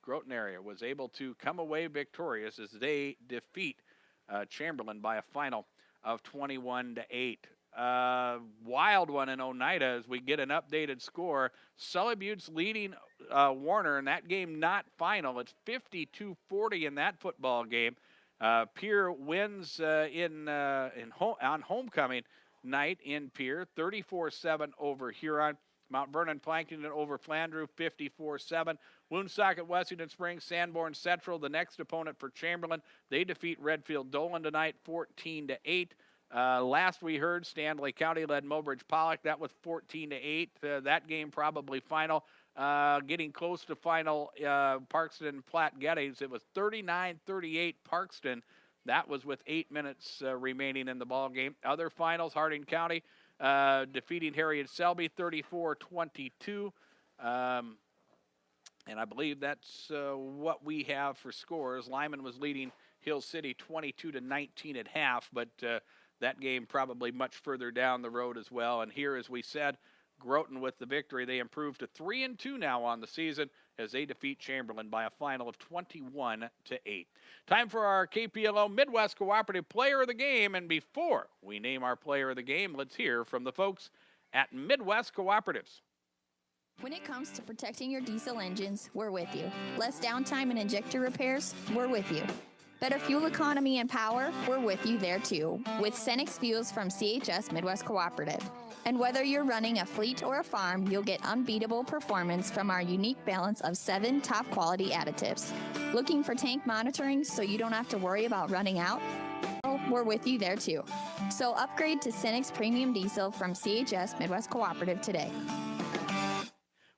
Groton area was able to come away victorious as they defeat Chamberlain by a final of 21-8. Wild one in Oneida as we get an updated score. Sully Butte's leading Warner in that game, not final. It's 52-40 in that football game. Pierre wins on homecoming night in Pierre, 34-7 over Huron. Mount Vernon Plankton over Flandreau 54-7. Woonsocket Wessington Springs, Sanborn Central, the next opponent for Chamberlain. They defeat Redfield Dolan tonight 14-8. Last we heard, Stanley County led Mobridge Pollock. That was 14-8. That game probably final. Getting close to final, Parkston and Platte Geddes. It was 39-38 Parkston. That was with 8 minutes remaining in the ball game. Other finals, Harding County defeating Harriet Selby 34-22. And I believe that's what we have for scores. Lyman was leading Hill City 22-19 at half, but that game probably much further down the road as well. And here, as we said, Groton with the victory. They improved to 3-2 now on the season as they defeat Chamberlain by a final of 21-8. Time for our KPLO Midwest Cooperative Player of the Game. And before we name our Player of the Game, let's hear from the folks at Midwest Cooperatives. When it comes to protecting your diesel engines, we're with you. Less downtime and injector repairs, we're with you. Better fuel economy and power, we're with you there too. With Cenex Fuels from CHS Midwest Cooperative. And whether you're running a fleet or a farm, you'll get unbeatable performance from our unique balance of 7 top quality additives. Looking for tank monitoring so you don't have to worry about running out? Well, we're with you there too. So upgrade to Cenex Premium Diesel from CHS Midwest Cooperative today.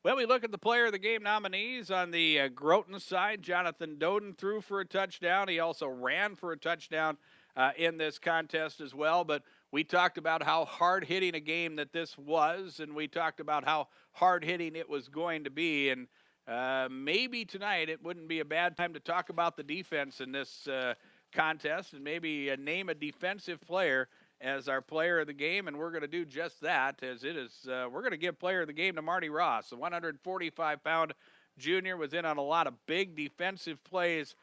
Well, we look at the Player of the Game nominees. On the Groton side, Jonathan Doden threw for a touchdown. He also ran for a touchdown in this contest as well. But we talked about how hard-hitting a game that this was, and we talked about how hard-hitting it was going to be. And maybe tonight it wouldn't be a bad time to talk about the defense in this contest and maybe name a defensive player as our Player of the Game, and we're going to do just that, as it is, we're going to give Player of the Game to Marty Ross. The 145-pound junior was in on a lot of big defensive plays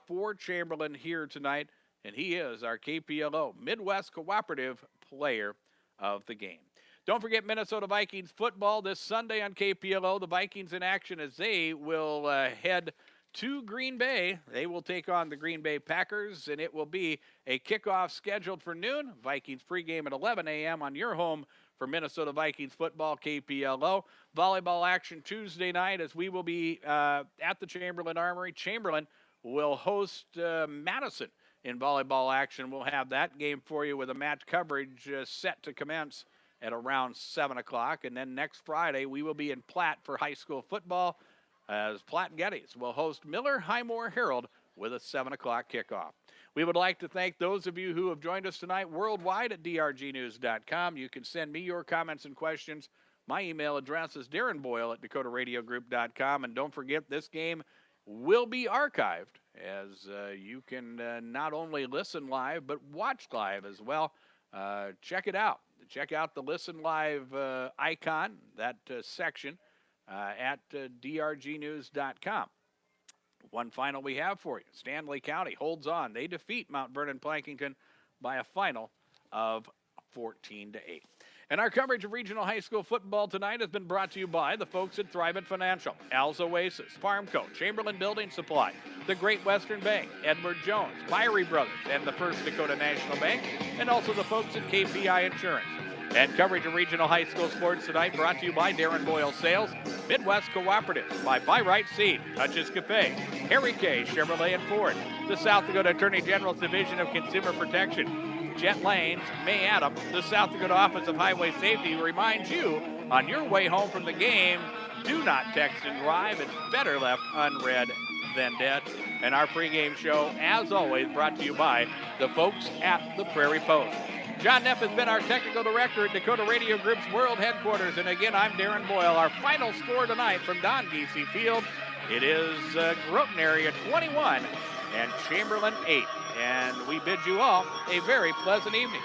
for Chamberlain here tonight, and he is our KPLO Midwest Cooperative Player of the Game. Don't forget Minnesota Vikings football this Sunday on KPLO. The Vikings in action as they will head to Green Bay. They will take on the Green Bay Packers, and it will be a kickoff scheduled for noon. Vikings pregame at 11 a.m. on your home for Minnesota Vikings football, KPLO. Volleyball action Tuesday night as we will be at the Chamberlain Armory. Chamberlain will host Madison in volleyball action. We'll have that game for you with a match coverage set to commence at around 7 o'clock. And then next Friday, we will be in Platte for high school football, as Platte Geddes will host Miller Highmore Herald with a 7 o'clock kickoff. We would like to thank those of you who have joined us tonight worldwide at drgnews.com. You can send me your comments and questions. My email address is darrenboyle@dakotaradiogroup.com. And don't forget, this game will be archived, as you can not only listen live, but watch live as well. Check it out. Check out the Listen Live icon, that section, at drgnews.com. One final we have for you. Stanley County holds on. They defeat Mount Vernon Plankington by a final of 14-8. And our coverage of regional high school football tonight has been brought to you by the folks at Thrivent Financial, Al's Oasis, Farmco, Chamberlain Building Supply, the Great Western Bank, Edward Jones, Pyrie Brothers, and the First Dakota National Bank, and also the folks at KPI Insurance. And coverage of regional high school sports tonight brought to you by Darren Boyle Sales, Midwest Cooperative, by Buy Right Seed, Hutch's Cafe, Harry K., Chevrolet and Ford, the South Dakota Attorney General's Division of Consumer Protection, Jet Lanes, May Adams, the South Dakota Office of Highway Safety reminds you on your way home from the game, do not text and drive. It's better left unread than dead. And our pregame show, as always, brought to you by the folks at the Prairie Post. John Neff has been our technical director at Dakota Radio Group's world headquarters. And again, I'm Darren Boyle. Our final score tonight from Don Giese Field, it is Groton area 21 and Chamberlain 8. And we bid you all a very pleasant evening.